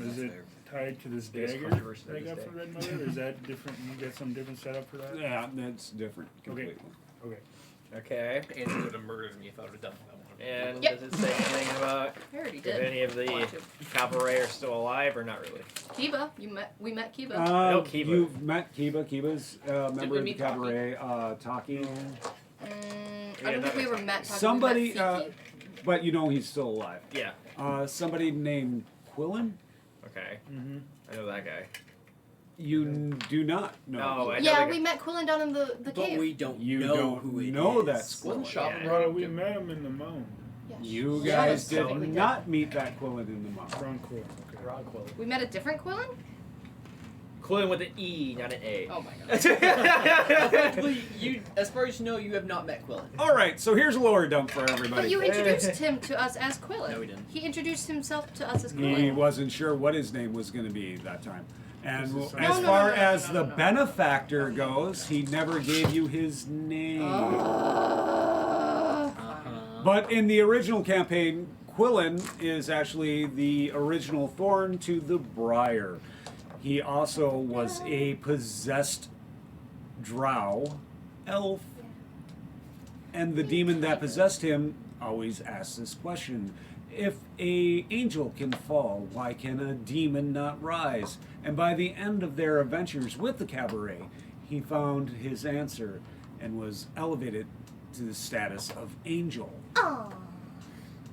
E: is it tied to this
C: Biggest
E: dagger
C: controversy
E: that I
C: of
E: got
C: this
E: from
C: day.
E: Red Mother? Or is that different? You got some different setup for that?
B: Yeah, that's different completely.
E: Okay.
C: Okay.
G: Andrew would have murdered me if I would have done that one.
C: And
F: Yep.
C: does it say anything about
F: I already
C: if
F: did.
C: any of the
F: Want to.
C: cabaret are still alive or not really?
F: Kiba, we met Kiba.
C: know Kiba.
B: You've met Kiba. Kiba's a member
G: we
B: of the
G: meet Taki?
B: cabaret, Taki.
F: I don't think we ever met.
B: Somebody,
F: we met Fiki.
B: but you know he's still alive.
C: Yeah.
B: Somebody named Quillen.
C: Okay.
E: Mm-hmm.
C: I know that guy.
B: You do not know.
C: No, I know
F: Yeah,
C: the
F: we
C: guy.
F: met Quillen down in the
D: But
F: cave.
D: we don't
B: You
D: know
B: don't
D: who it
B: know
D: is.
B: that's
G: Wasn't
B: Quillen.
G: Shava
E: Well, we met him in the mound.
F: Yeah.
B: You
F: Yeah,
B: guys
F: that's
B: did
F: totally
B: not meet that Quillen in the mall.
E: Strong core. Okay.
C: Ron Quill.
F: We met a different Quillen?
C: Quillen with an E, not an A.
F: Oh my god.
D: Effectively, you, as far as you know, you have not met Quillen.
B: All right, so here's a lore dump for everybody.
F: But you introduced him to us as Quillen.
D: No, he didn't.
F: He introduced himself to us as
B: He
F: Quillen.
B: wasn't sure what his name was going to be that time. And
E: This is
B: as
E: some-
B: far as the benefactor goes, he never gave you his name. But in the original campaign, Quillen is actually the original thorn to the briar. He also was a possessed drow elf. And the demon that possessed him always asks this question: if a angel can fall, why can a demon not rise? And by the end of their adventures with the cabaret, he found his answer and was elevated to the status of angel.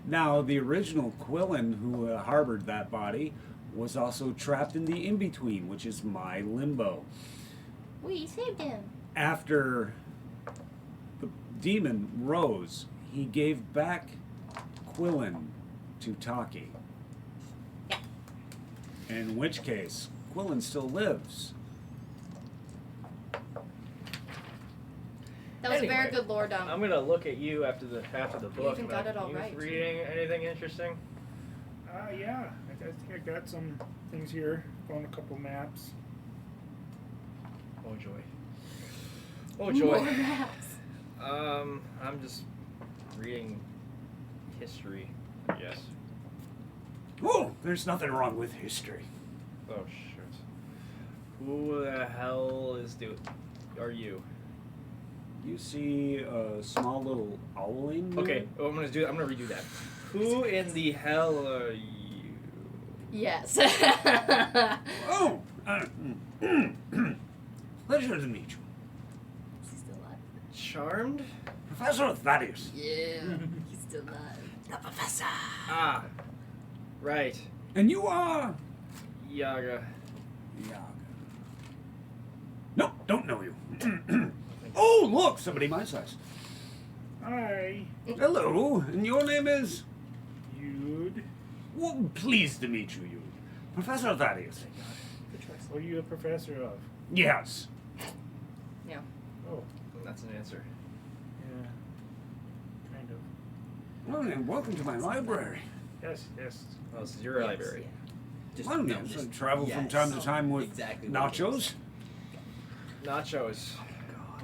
B: Now, the original Quillen who harbored that body was also trapped in the in-between, which is my limbo.
F: We saved him.
B: After the demon rose, he gave back Quillen to Taki.
F: Yeah.
B: In which case, Quillen still lives.
F: That was a very
C: Anyway,
F: good lore dump.
C: I'm gonna look at you after the book.
F: even got it all
C: You
F: right.
C: reading anything interesting?
E: Yeah. I think I got some things here. Found a couple maps.
C: Oh joy. Oh
F: More
C: joy.
F: maps.
C: I'm just reading history, I guess.
B: Oh, there's nothing wrong with history.
C: Oh shit. Who the hell are you?
B: You see a small little owling?
C: Okay, I'm gonna redo that. Who in the hell are you?
F: Yes.
B: Oh! Pleasure to meet you.
F: He's still alive.
C: Charmed?
B: Professor Thaddeus.
F: Yeah. He's still alive. The professor.
C: Ah. Right.
B: And you are?
C: Yaga.
B: Yaga. No, don't know you. Oh, look, somebody my size.
E: Hi.
B: Hello, and your name is?
E: Yud.
B: Well, pleased to meet you, Professor Thaddeus.
E: What are you a professor of?
B: Yes.
F: Yeah.
E: Oh,
C: That's an answer.
E: yeah. Kind of.
B: Well, then, welcome to my library.
E: Yes, yes.
C: Oh, this is your library.
D: Just,
B: Well,
D: no,
B: yes, I
D: just-
B: travel from
D: yes.
B: time to time with
D: Exactly what it
B: nachos.
D: is.
C: Nachos.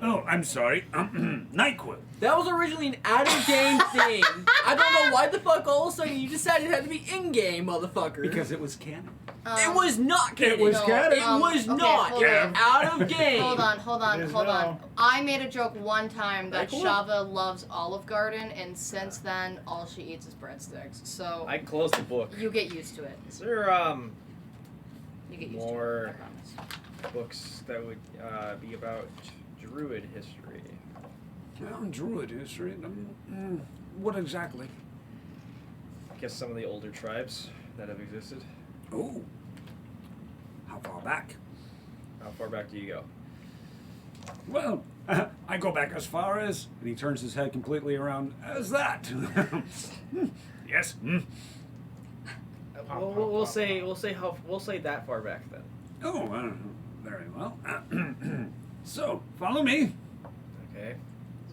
B: Oh, I'm sorry. NyQuil.
D: That was originally an out-of-game thing. I don't know why the fuck all of a sudden you decided it had to be in-game, motherfucker.
B: Because it was canon.
D: it was not canon.
B: It was canon.
D: It was
F: okay,
D: not.
F: hold
D: It
B: on.
D: was out of game.
F: Hold on,
E: It is
F: hold on.
E: now.
F: I made a joke one time that
D: Cool.
F: Shava loves Olive Garden, and since then, all she eats is breadsticks. So
C: I closed the book.
F: you get used to it.
C: Is there
F: You get used
C: More-
F: to it. I promise.
C: books that would be about Druid history?
B: Well, Druid history. What exactly?
C: I guess some of the older tribes that have existed.
B: Oh. How far back?
C: How far back do you go?
B: Well, I go back as far as, and he turns his head completely around, as that. Yes.
C: We'll say that far back then.
B: Oh, very well. So, follow me.
C: Okay.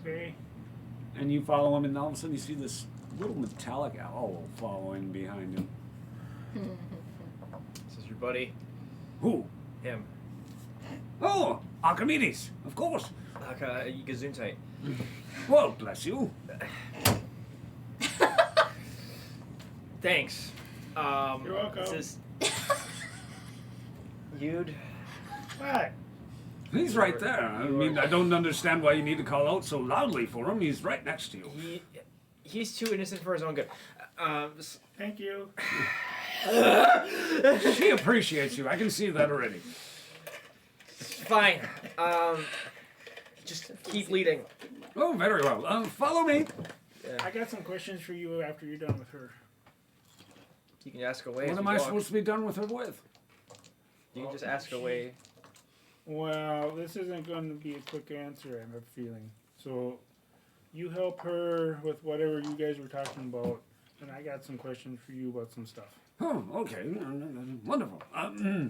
E: Okay.
B: And you follow him, and all of a sudden you see this little metallic owl following behind him.
C: This is your buddy.
B: Who?
C: Him.
B: Oh, Archimedes, of course.
C: Gesundheit.
B: Well, bless you.
C: Thanks.
E: You're welcome.
C: This is Yud.
E: What?
B: He's right there. I mean, I don't understand why you need to call out so loudly for him. He's right next to you.
C: He's too innocent for his own good.
E: Thank you.
B: She appreciates you. I can see that already.
C: Fine. Just keep leading.
B: Oh, very well. Follow me.
E: I got some questions for you after you're done with her.
C: You can ask away.
B: What
C: as
B: am
C: we
B: I
C: walk.
B: supposed to be done with her with?
C: You can just ask away.
E: Well, this isn't going to be a quick answer, I have a feeling. So, you help her with whatever you guys were talking about, and I got some questions for you about some stuff.
B: Oh, okay. Wonderful.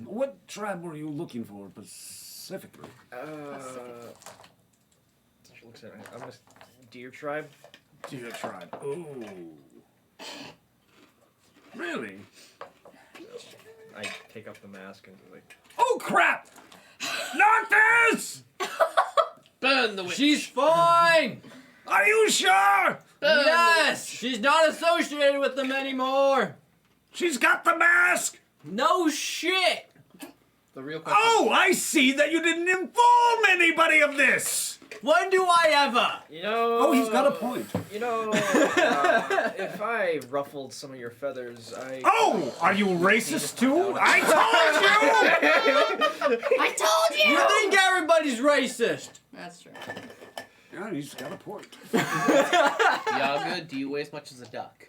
B: What tribe were you looking for specifically?
C: She looks at it. I'm just deer tribe.
B: Deer tribe. Oh. Really?
C: I take up the mask and like.
B: Oh, crap! Not this!
G: Burn the witch.
D: She's fine!
B: Are you sure?
G: Burn the
D: Yes!
G: witch.
D: She's not associated with them anymore!
B: She's got the mask!
D: No shit!
G: The real question.
B: Oh, I see that you didn't inform anybody of this!
D: When do I ever?
C: You know.
B: Oh, he's got a point.
C: You know, if I ruffled some of your feathers, I.
B: Oh, are you racist too? I told you!
F: I told you!
D: You think everybody's racist?
F: That's true.
B: Yeah, he's got a point.
G: Yaga, do you weigh as much as a duck?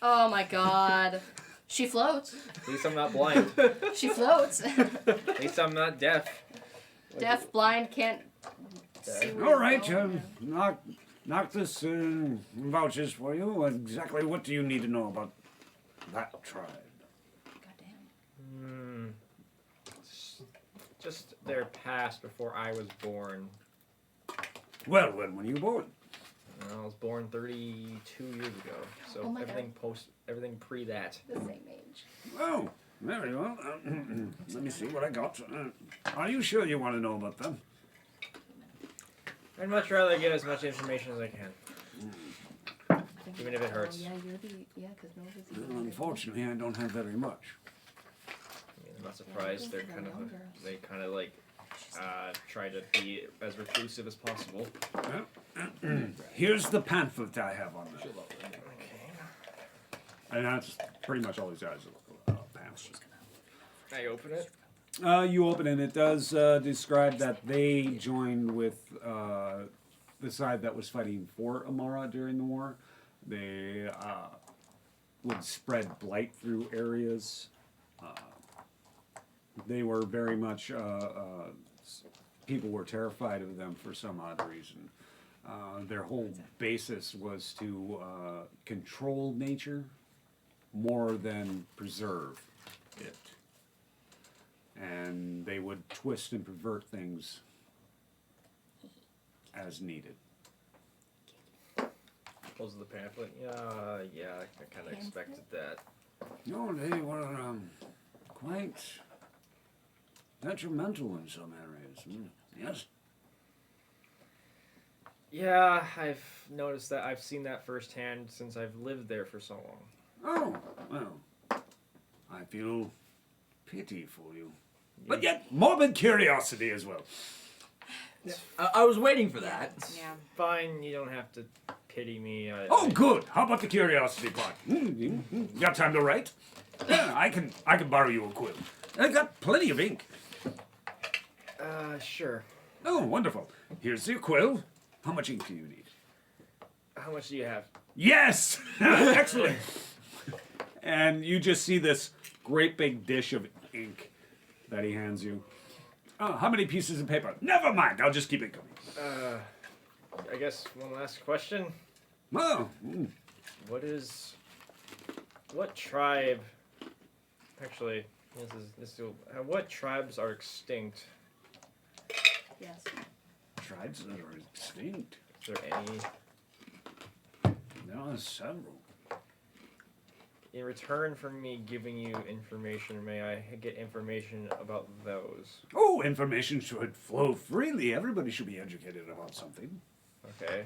F: Oh my god. She floats.
C: At least I'm not blind.
F: She floats.
C: At least I'm not deaf.
F: Deaf, blind, can't see where
B: All right,
F: you're going.
B: knock this vouchers for you. Exactly what do you need to know about that tribe?
F: Goddamn.
C: Just their past before I was born.
B: Well, when were you born?
C: I was born 32 years ago, so
F: Oh my
C: everything pre that.
F: The same age.
B: Oh, very well. Let me see what I got. Are you sure you want to know about them?
C: I'd much rather get as much information as I can. Even if it hurts.
F: Yeah, you're the because
B: Well, unfortunately, I don't have very much.
C: I mean, I'm not surprised. They're kind of they kind of like try to be as reclusive as possible.
B: Here's the pamphlet I have on that.
C: Okay.
B: And that's pretty much all these guys pamphlet.
C: I open it.
B: You open it. It does describe that they joined with the side that was fighting for Amara during the war. They would spread blight through areas. They were very much people were terrified of them for some odd reason. Their whole basis was to control nature more than preserve it. And they would twist and pervert things as needed.
C: Close the pamphlet. Yeah, I kind of expected that.
B: No, they were quite detrimental in some areas. Yes.
C: Yeah, I've noticed that. I've seen that firsthand since I've lived there for so long.
B: Oh, well, I feel pity for you. But yet, morbid curiosity as well.
D: I was waiting for that.
F: Yeah.
C: Fine, you don't have to pity me.
B: Oh, good. How about the curiosity part? Got time to write? Yeah, I can borrow you a quill. I got plenty of ink.
C: Sure.
B: Oh, wonderful. Here's your quill. How much ink do you need?
C: How much do you have?
B: Yes! Excellent. And you just see this great big dish of ink that he hands you. Oh, how many pieces of paper? Never mind. I'll just keep it coming.
C: I guess one last question.
B: Oh,
C: What tribe? Actually, what tribes are extinct?
F: Yes.
B: tribes that are extinct.
C: Is there any?
B: There are several.
C: In return for me giving you information, may I get information about those?
B: Oh, information should flow freely. Everybody should be educated about something.
C: Okay.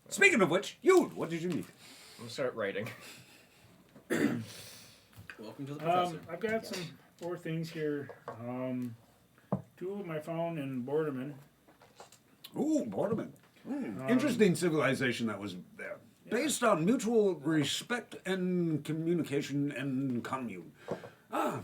B: Speaking of which, you, what did you need?
C: I'm gonna start writing.
D: Welcome to the professor.
E: I've got some 4 things here. 2 of my phone and Boradmen.
B: Ooh, Boradmen. Interesting civilization that was there. Based on mutual respect and communication and commune. A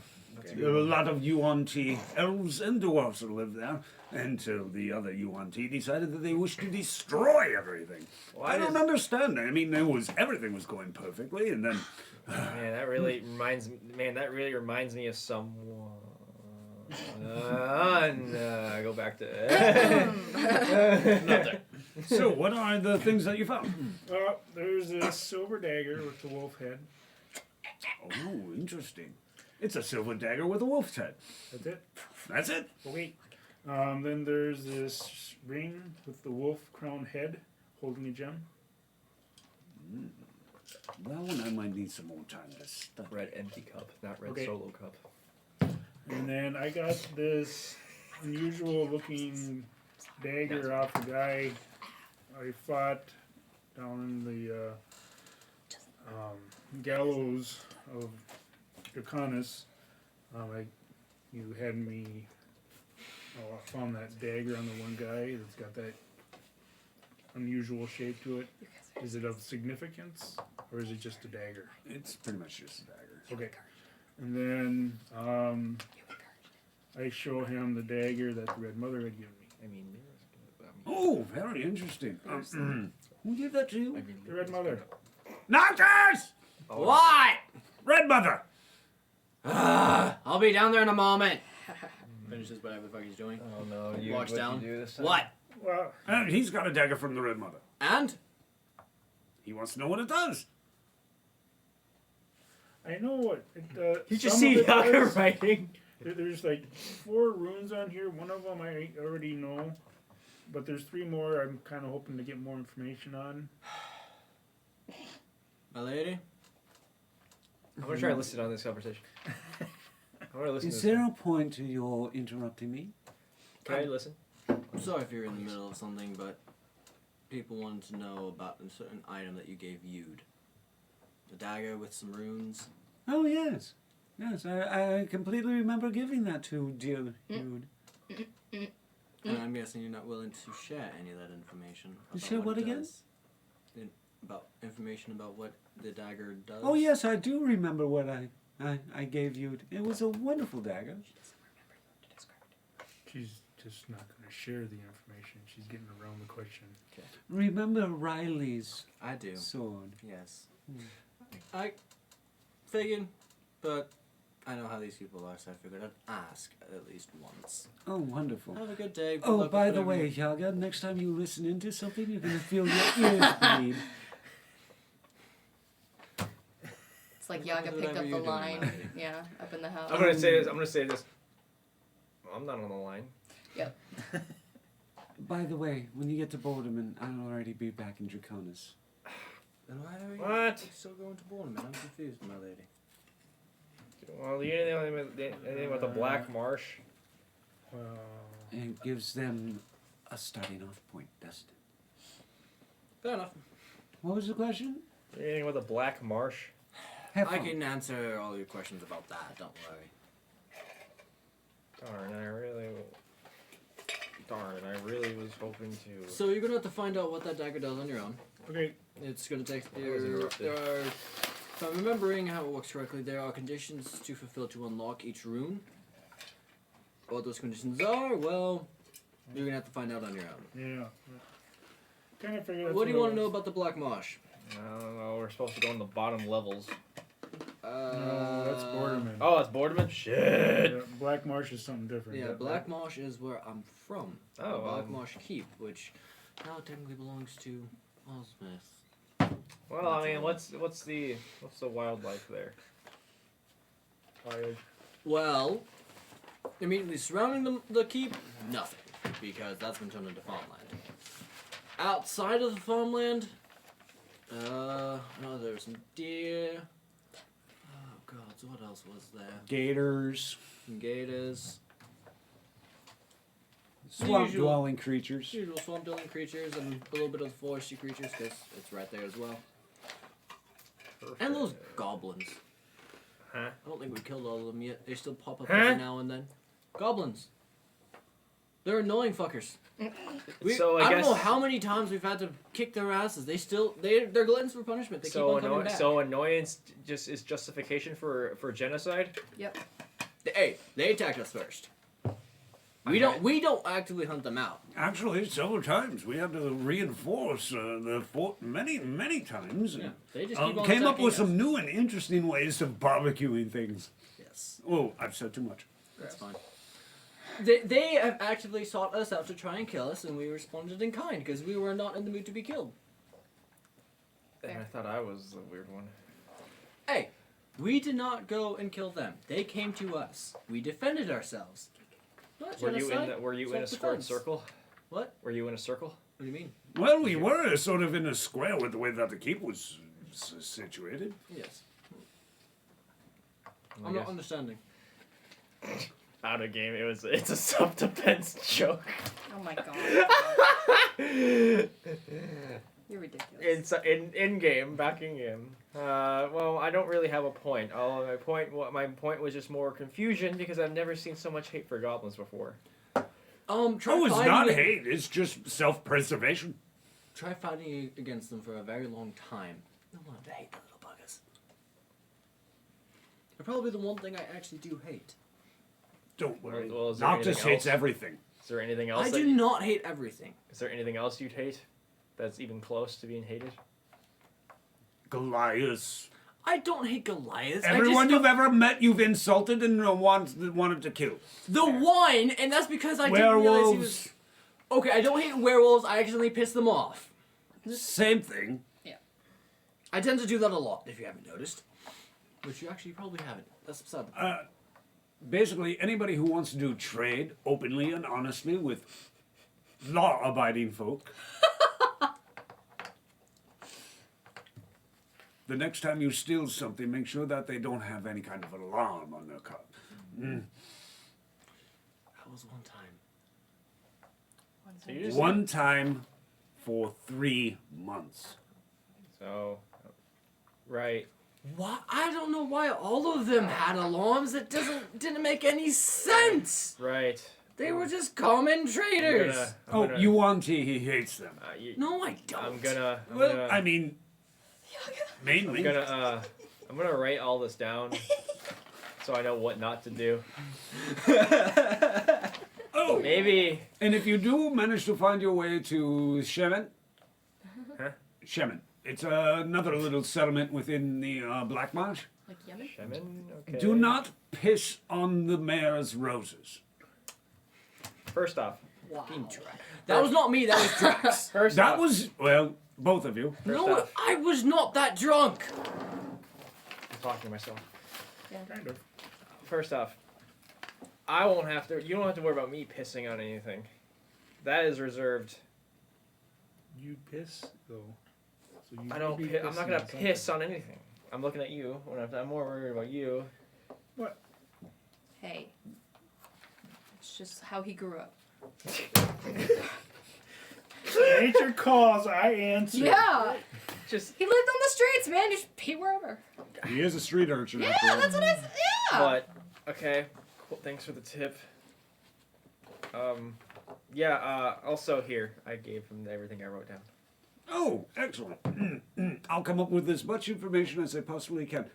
B: lot of UNT elves and dwarves that lived there until the other UNT decided that they wished to destroy everything.
C: Why
B: I don't understand. I mean, everything was going perfectly, and then
C: Man, that really reminds me of someone. I go back to.
B: So, what are the things that you found?
E: There's a silver dagger with the wolf head.
B: Oh, interesting. It's a silver dagger with a wolf's head.
E: That's it.
B: That's it.
E: Oh, wait. Then there's this ring with the wolf crown head holding a gem.
B: That one I might need some more time to study.
C: Red empty cup, not red
E: Okay.
C: solo cup.
E: And then I got this unusual looking dagger off a guy I fought down in the gallows of Draconis. You had me I found that dagger on the one guy that's got that unusual shape to it. Is it of significance or is it just a dagger?
B: It's pretty much just a dagger.
E: Okay. And then I show him the dagger that the Red Mother had given me.
C: I mean,
B: Oh, very interesting. Who gave that to you?
E: The Red Mother.
B: Noctis!
D: What?
B: Red Mother!
D: I'll be down there in a moment. Finishes whatever the fuck he's doing.
C: Oh no,
D: Walks down.
C: You do this time?
D: What?
E: Well,
B: And he's got a dagger from the Red Mother.
D: And?
B: He wants to know what it does.
E: I know what it,
C: You just
E: some of
C: see
E: it
C: Yaga
E: does.
C: writing.
E: There's like 4 runes on here. One of them I already know, but there's 3 more I'm kind of hoping to get more information on.
D: My lady?
C: I'm gonna try to listen on this conversation. I'm gonna listen
B: Is
C: to this.
B: there a point to your interrupting me?
C: Can I listen?
D: I'm sorry if you're in the middle of something, but people wanted to know about a certain item that you gave Yude. The dagger with some runes.
B: Oh, yes. Yes, I completely remember giving that to dear dude.
D: And I'm guessing you're not willing to share any of that information. about
B: Share what
D: it
B: again?
D: does. About information about what the dagger does.
B: Oh, yes, I do remember what I gave you. It was a wonderful dagger.
E: She's just not going to share the information. She's getting around the question.
B: Remember Riley's
D: I do.
B: sword?
D: Yes. I figured, but I know how these people are, so I figured I'd ask at least once.
B: Oh, wonderful.
D: Have a good day. Good
B: Oh,
D: luck
B: by
D: with
B: the
D: whatever
B: way,
D: you-
B: Yaga, next time you listen into something, you're going to feel your ears bleed.
F: It's like Yaga
D: Whatever
F: picked up the
D: you're doing,
F: line.
D: lady.
F: Yeah, up in the house.
C: I'm gonna say this. I'm gonna say this. I'm not on the line.
F: Yep.
B: By the way, when you get to Boradmen, I'll already be back in Draconis.
D: Then why are you
C: What?
D: still going to Bournemouth? I'm confused, my lady.
C: Well, you didn't know anything about the Black Marsh.
E: Well,
B: And it gives them a starting off point, doesn't it?
D: Fair enough.
B: What was the question?
C: Anything about the Black Marsh?
B: Have
D: I
B: fun.
D: can answer all your questions about that. Don't worry.
C: Darn, I really was hoping to.
D: So you're gonna have to find out what that dagger does on your own.
E: okay.
D: It's gonna take.
C: I was interrupted.
D: There are, if I'm remembering how it works correctly, there are conditions to fulfill to unlock each rune. What those conditions are, well, you're gonna have to find out on your own.
E: Yeah. Kind of figured.
D: What do you want to know about the Black Marsh?
C: I don't know. We're supposed to go in the bottom levels.
E: No, that's Boardman.
C: Oh, it's Boardman. Shit.
E: Yeah, Black Marsh is something different.
D: Yeah, Black Marsh is where I'm from.
C: Oh,
D: Black Marsh Keep, which now technically belongs to Osmith.
C: Well, I mean, what's the wildlife there?
E: Wild.
D: Well, immediately surrounding the keep, nothing, because that's been turned into farmland. Outside of the farmland, no, there's some deer. Oh god, so what else was there?
B: Gators,
D: Some gators,
B: swamp
D: usual.
B: dwelling creatures.
D: usual swamp-dwelling creatures, and a little bit of foresty creatures, because it's right there as well. And those goblins.
C: Huh?
D: I don't think we killed all of them yet. They still pop up
C: Huh?
D: every now and then. Goblins. They're annoying fuckers.
C: So I
D: I don't
C: guess-
D: know how many times we've had to kick their asses. They're gluttons for punishment. They keep on coming back.
C: So annoyance just is justification for genocide.
F: Yep.
D: Hey, they attacked us first. We don't actively hunt them out.
B: Actually, several times we had to reinforce the fort many times.
D: Yeah, they just keep on
B: Came up
D: attacking
B: with
D: us.
B: some new and interesting ways of barbecuing things.
D: Yes,
B: Oh, I've said too much.
D: that's fine. They have actively sought us out to try and kill us, and we responded in kind because we were not in the mood to be killed.
C: And I thought I was the weird one.
D: Hey, We did not go and kill them. They came to us. We defended ourselves. Not
C: Were you
D: genocide,
C: were you in a squared
D: self-defense.
C: circle?
D: What?
C: Were you in a circle?
D: What do you mean?
B: Well, we were sort of in a square with the way that the keep was situated.
D: Yes.
C: I
D: I'm not
C: guess.
D: understanding.
C: Out of game. It's a self-defense joke.
F: Oh my god. You're ridiculous.
C: It's in game, back in game. Well, I don't really have a point. My point was just more confusion because I've never seen so much hate for goblins before.
D: Try
B: Oh, it's
D: fighting
B: not
D: it-
B: hate. It's just self-preservation.
D: Try fighting against them for a very long time. You'll learn to hate the little buggers. They're probably the one thing I actually do hate.
B: Don't worry.
C: Well, is there
B: Noctis
C: anything
B: hates
C: else?
B: everything.
C: Is there anything else?
D: I do not hate everything.
C: Is there anything else you'd hate that's even close to being hated?
B: Goliath.
D: I don't hate Goliath.
B: Everyone
D: I just
B: you've ever met, you've insulted and wanted to kill.
D: the one, and that's because I didn't realize he
B: Werewolves.
D: was. Okay, I don't hate werewolves. I accidentally piss them off.
B: Same thing.
D: I tend to do that a lot, if you haven't noticed. Which you actually probably haven't. That's beside the point.
B: Basically, anybody who wants to do trade openly and honestly with law-abiding folk. The next time you steal something, make sure that they don't have any kind of alarm on their car.
D: That was one time.
C: So you just
B: One time for 3 months.
C: So, right.
D: Why? I don't know why all of them had alarms. It didn't make any sense.
C: Right.
D: They were just common traders.
C: I'm gonna,
B: You want he hates them.
D: No, I don't.
C: I'm gonna.
B: Well, I mean, mainly.
C: I'm gonna write all this down, so I know what not to do.
B: Oh,
C: Maybe.
B: and if you do manage to find your way to Shemin,
C: Huh?
B: Shemin, it's another little settlement within the Black Marsh.
F: Like Yemen?
C: Shaman. Okay.
B: Do not piss on the mayor's roses.
C: First off.
D: Fucking Drax. That was not me. That was Drax.
C: First
B: That
C: off.
B: was, well, both of you.
D: No,
C: off.
D: I was not that drunk.
C: I'm talking to myself.
E: Kind of.
C: First off, I won't have to. You don't have to worry about me pissing on anything. That is reserved.
E: You piss though. So you
C: I don't.
E: may be
C: I'm not
E: pissing
C: gonna
E: on
C: piss
E: something.
C: on anything. I'm looking at you. I'm more worried about you.
E: What?
F: Hey. It's just how he grew up.
E: Ain't your calls, I answer.
F: Yeah!
C: Just.
F: He lived on the streets, man. You should pee wherever.
B: He is a street urchin.
F: Yeah,
B: after all.
F: that's what I said. Yeah!
C: But okay. Cool. Thanks for the tip. Yeah. Also here, I gave him everything I wrote down.
B: Oh, excellent. I'll come up with as much information as I possibly can.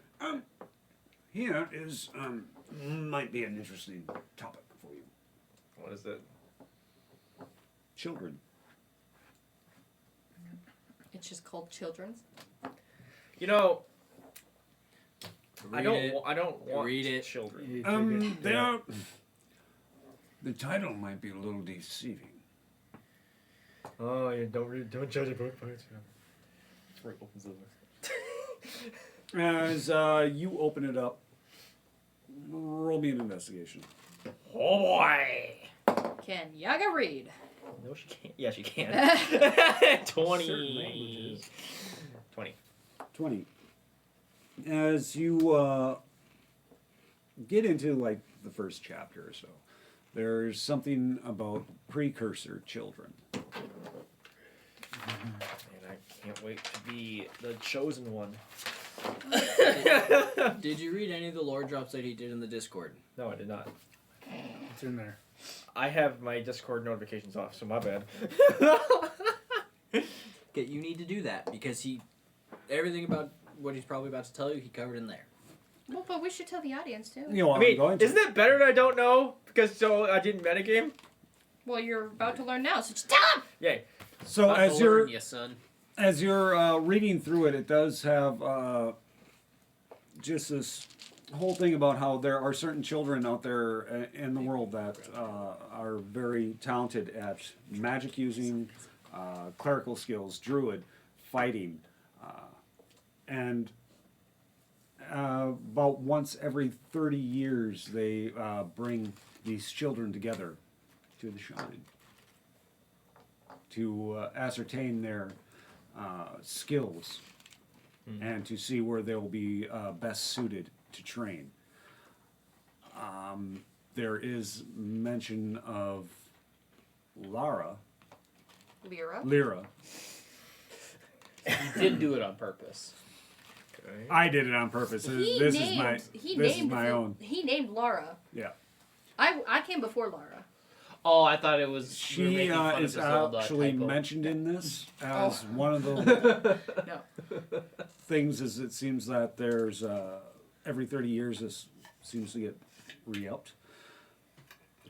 B: Here is, might be an interesting topic for you.
C: What is it?
B: Children.
F: It's just called Children's.
C: You know,
D: Read
C: I don't want
D: Read it.
C: children.
B: They are. The title might be a little deceiving.
C: Oh, yeah, don't judge a book by its cover. That's where it opens the book.
B: As you open it up, roll me an investigation.
C: Oh boy!
F: Can Yaga read?
C: No, she can't. Yeah, she can.
E: Certain
C: 20.
E: languages.
C: 20.
B: 20. As you get into like the first chapter or so, there's something about precursor children.
C: And I can't wait to be the chosen one.
D: Did you read any of the lore drops that he did in the Discord?
C: No, I did not.
E: It's in there.
C: I have my Discord notifications off, so my bad.
D: Okay, you need to do that because everything about what he's probably about to tell you, he covered in there.
F: Well, but we should tell the audience too.
B: You know,
C: I mean,
B: I'm going to.
C: isn't it better that I don't know? Because so I didn't metagame?
F: Well, you're about to learn now, so just tell them!
C: Yay.
B: So as you're
D: yes, son.
B: as you're reading through it, it does have just this whole thing about how there are certain children out there in the world that are very talented at magic using, clerical skills, druid, fighting, and about once every 30 years, they bring these children together to the shrine to ascertain their skills and to see where they'll be best suited to train. There is mention of Lyra.
F: Lyra.
G: He did do it on purpose.
B: I did it on purpose. This is my own.
F: He named Lara.
B: Yeah.
F: I came before Lara.
G: Oh, I thought it was. we were
B: She
G: making fun of
B: is
G: his old,
B: actually
G: typo.
B: mentioned in this as one of the
F: No.
B: things. Is it seems that there's every 30 years this seems to get re-upped.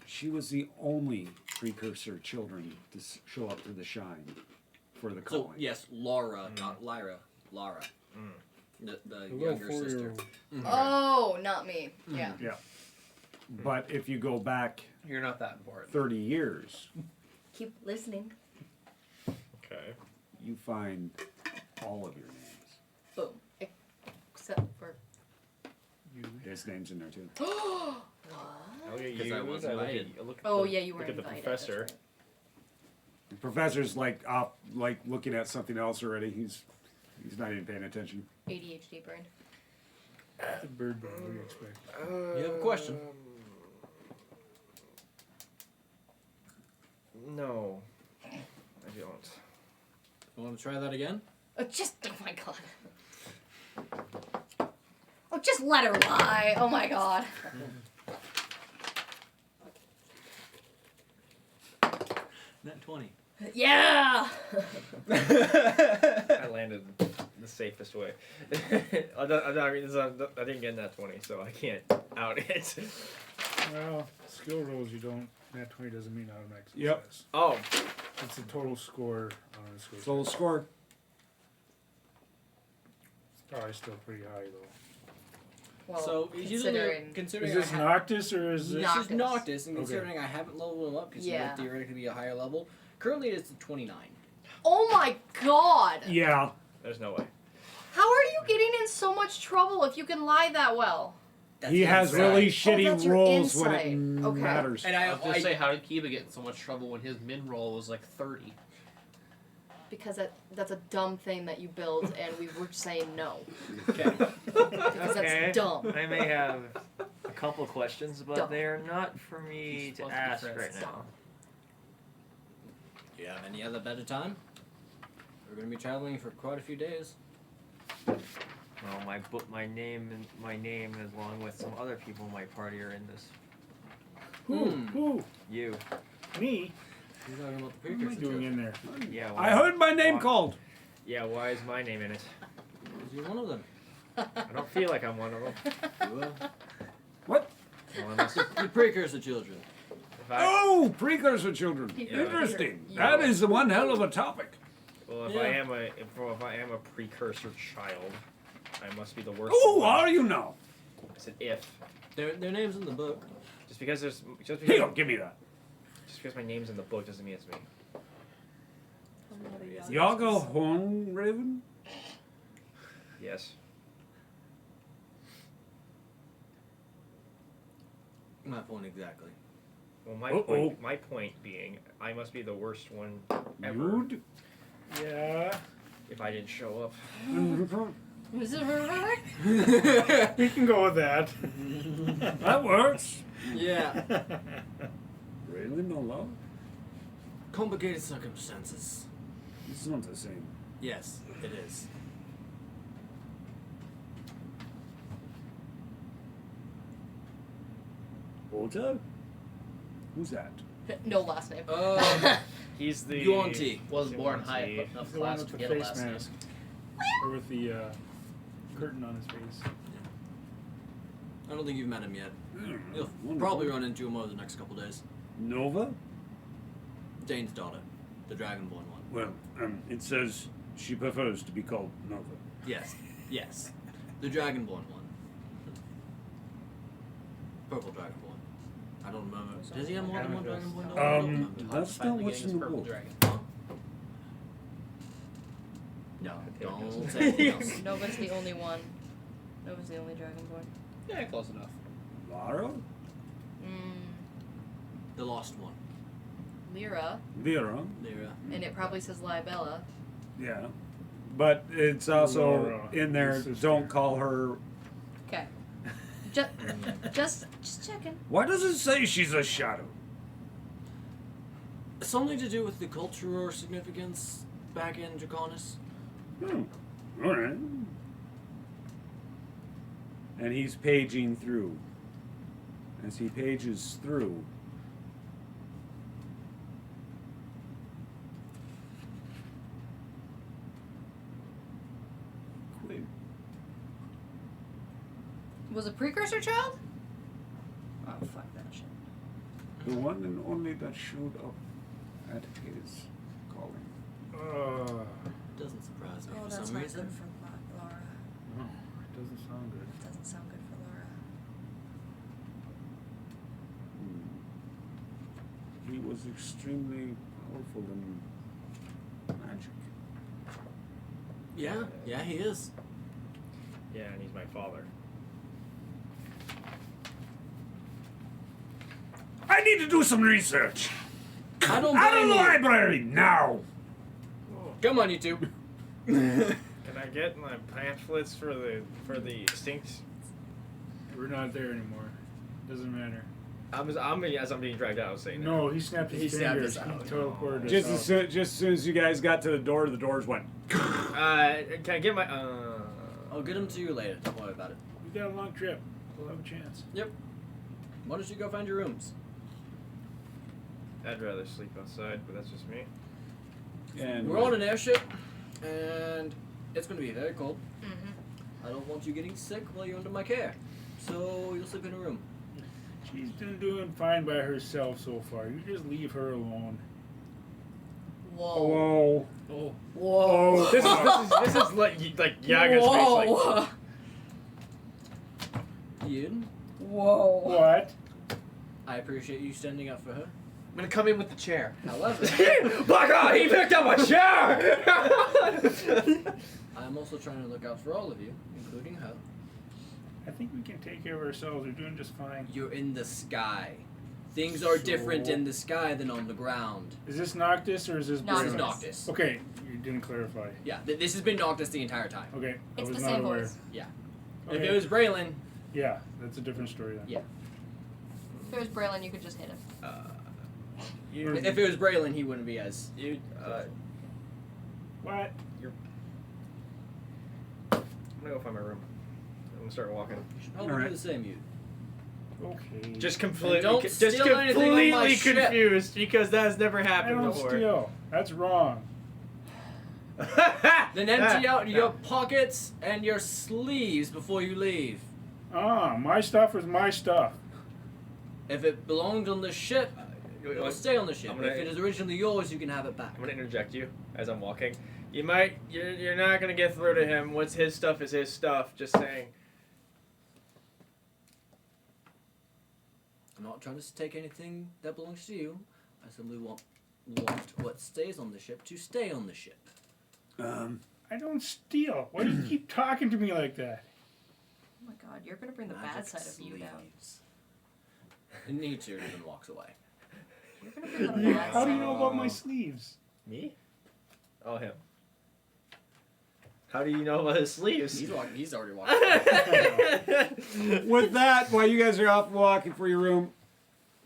B: She was the only precursor children to show up to the shrine for the
D: So,
B: calling.
D: yes, Laura, not Lyra. Lara. The
E: little
D: younger sister.
E: 4-year-old.
F: Oh, not me. Yeah.
B: Yeah. But if you go back
G: You're not that important.
B: 30 years,
F: Keep listening.
C: Okay.
B: you find all of your names.
F: Boom. Except for.
B: His name's in there too.
C: Oh, yeah,
D: Because I was invited.
F: Oh yeah, you were
C: Look at the
F: invited.
C: professor.
F: That's right.
B: The professor's like off, like looking at something else already. He's not even paying attention.
F: ADHD brain.
E: The bird brain, what do you expect?
D: You have a question?
C: No, I don't.
D: You want to try that again?
F: Oh my god. Oh, just let her lie. Oh my god.
D: Net 20.
F: Yeah.
C: I landed the safest way. I didn't get that 20, so I can't out it.
E: Well, skill rolls you don't. Nat 20 doesn't mean automatic success.
B: Yep.
C: Oh,
E: It's a total score on a score.
B: Total score.
E: It's probably still pretty high though.
F: Well,
D: So,
F: considering.
D: considering
E: Is this
D: I ha-
E: Noctis or is this?
D: This is
F: Noctis.
D: Noctis, and
E: Okay.
D: considering I haven't leveled him up, because he
F: Yeah.
D: would theoretically be a higher level. Currently, it's a 29.
F: Oh my god.
B: Yeah.
C: there's no way.
F: How are you getting in so much trouble if you can lie that well?
D: That's
B: He has
D: inside.
B: really
F: that's
B: shitty
F: your
B: rolls when it
F: insight. Okay.
B: matters.
D: And
G: I was gonna say, how did Kiba get in so much trouble when his min roll was like 30?
F: Because that's a dumb thing that you build, and we were saying no.
D: Okay.
F: Because that's dumb.
C: I may have a couple questions, but
F: Dumb.
C: they're not for me
G: You're
C: to
G: supposed to
C: ask
G: press
C: right now.
F: stop.
D: Do you have any other better time? We're going to be traveling for quite a few days.
C: Well, my name, is along with some other people in my party are in this.
E: Who?
C: You.
E: Me?
D: You're talking about the
E: What am I
D: precursor
E: doing
D: children.
E: in there?
C: Yeah.
B: I heard my name
C: why-
B: called.
C: Yeah. Why is my name in it?
D: Because you're one of them.
C: I don't feel like I'm one of them.
D: You will.
B: What?
C: Well, unless,
D: The precursor children.
C: if I,
B: Oh, precursor children.
F: Yeah.
B: Interesting.
F: You-
B: That is the one hell of a topic.
C: well, if
D: Yeah.
C: I am a precursor child, I must be the worst.
B: Who
C: one.
B: are you now?
C: I said if.
D: Their name's in the book.
C: Just because
B: Here, give me that.
C: just because my name's in the book doesn't mean it's me.
B: Yaga Horn Raven?
C: Yes.
D: My point exactly.
C: Well,
B: Uh-oh.
C: my point being, I must be the worst one ever
B: Rude.
E: Yeah.
C: if I didn't show up.
E: We can go with that.
B: That works.
D: Yeah.
B: Really? No love?
D: Complicated circumstances.
B: It's not the same.
D: Yes, it is.
B: Otto? Who's that?
F: No last name.
C: He's the
D: Yuan-Ti.
G: Was born high
C: Yuan-Ti.
G: enough
E: The one
G: class
E: with
G: to
E: the
G: get a
E: face
G: last name.
E: mask. Or with the curtain on his face.
D: I don't think you've met him yet. You'll
B: Wonderful.
D: probably run into him over the next couple days.
B: Nova?
D: Dane's daughter, the Dragonborn one.
B: Well, it says she prefers to be called Nova.
D: Yes, yes, the Dragonborn one. Purple Dragonborn. I don't remember. Does he have more than one Dragonborn? daughter? I don't remember.
B: That's not
G: Finally
B: what's
G: getting
B: in
G: his
B: the
G: purple
B: book.
G: dragon.
D: No,
C: Okay.
D: don't say anything else.
F: Nova's the only one. That was the only dragonborn.
G: Yeah, close enough.
B: Lara?
D: The lost one.
F: Lyra,
B: Vera.
D: Lyra.
F: and it probably says Libella.
B: Yeah. But it's also
E: Laura,
B: in there,
E: his sister.
B: don't call her.
F: Okay. Just checking.
B: Why does it say she's a shadow?
D: Something to do with the culture or significance back in Draconis.
B: Alright. And he's paging through. As he pages through. Wait.
F: Was a precursor child? Oh, fuck that shit.
B: The one and only that showed up at his calling.
D: Doesn't surprise me
F: Oh,
D: for
F: that's
D: some
F: not
D: reason.
F: good for Laura.
E: No, it doesn't sound good.
F: That doesn't sound good for Laura.
B: He was extremely powerful in magic.
D: Yeah, he is.
C: Yeah, and he's my father.
B: I need to do some research.
D: I don't
B: Out of
D: blame
B: the
D: you.
B: library now.
D: Come on, you two.
C: Can I get my pamphlets for the extinct?
E: We're not there anymore. Doesn't matter.
C: As I'm being dragged out, I was saying.
E: No, he snapped his
D: He snapped
E: fingers.
D: his
E: He
D: out.
E: teleported us
B: Just
E: out.
B: as soon as you guys got to the doors went.
C: Can I get my?
D: I'll get him to you later. Don't worry about it.
E: We got a long trip. We'll have a chance.
D: Yep. Why don't you go find your rooms?
C: I'd rather sleep outside, but that's just me.
B: And
D: We're on an airship, and it's going to be very cold.
F: Mm-hmm.
D: I don't want you getting sick while you're under my care. So you'll sleep in a room.
E: She's been doing fine by herself so far. You just leave her alone.
F: Whoa.
B: Whoa.
F: Whoa.
C: This is like Yaga's face. Like,
F: Whoa.
D: Ian,
F: Whoa.
E: What?
D: I appreciate you standing up for her.
G: I'm gonna come in with the chair.
D: However,
C: fuck off! He picked up my chair.
D: I'm also trying to look out for all of you, including her.
E: I think we can take care of ourselves. We're doing just fine.
D: You're in the sky. Things are different
E: So-
D: in the sky than on the ground.
E: Is this Noctis or is this
F: Noctis.
D: This is
E: Braylon?
D: Noctis.
E: Okay, you didn't clarify.
D: Yeah, this has been Noctis the entire time.
E: Okay, I
F: It's
E: was
F: the
E: not
F: same
E: aware.
F: voice.
D: Yeah.
E: Okay.
D: If it was Braylon,
E: Yeah, that's a different story then.
D: Yeah.
F: If it was Braylon, you could just hit him.
D: if it was Braylon, he wouldn't be as.
E: What?
C: I'm gonna go find my room. I'm gonna start walking.
D: You should probably
B: Alright.
D: do the same, you.
E: Okay.
C: Just completely,
D: don't steal anything on my ship.
C: confused because that's never
E: I
C: happened
E: don't
C: before.
E: steal. That's wrong.
D: Then empty out your pockets and your sleeves before you leave.
E: My stuff is my stuff.
D: If it belonged on the ship, it'll stay on the ship.
C: I'm gonna-
D: If it is originally yours, you can have it back.
C: I'm gonna interject you as I'm walking. You're not gonna get through to him. What's his stuff is his stuff. Just saying.
D: I'm not trying to take anything that belongs to you. I simply want what stays on the ship to stay on the ship.
E: I don't steal. Why do you keep talking to me like that?
F: Oh my god, you're gonna bring the bad side of you down.
D: Nature even walks away.
F: You're gonna bring the bad
E: How do you
F: side.
E: know about my sleeves?
C: Me? Oh, him. How do you know about his sleeves?
D: He's already walking away.
B: With that, while you guys are off walking for your room,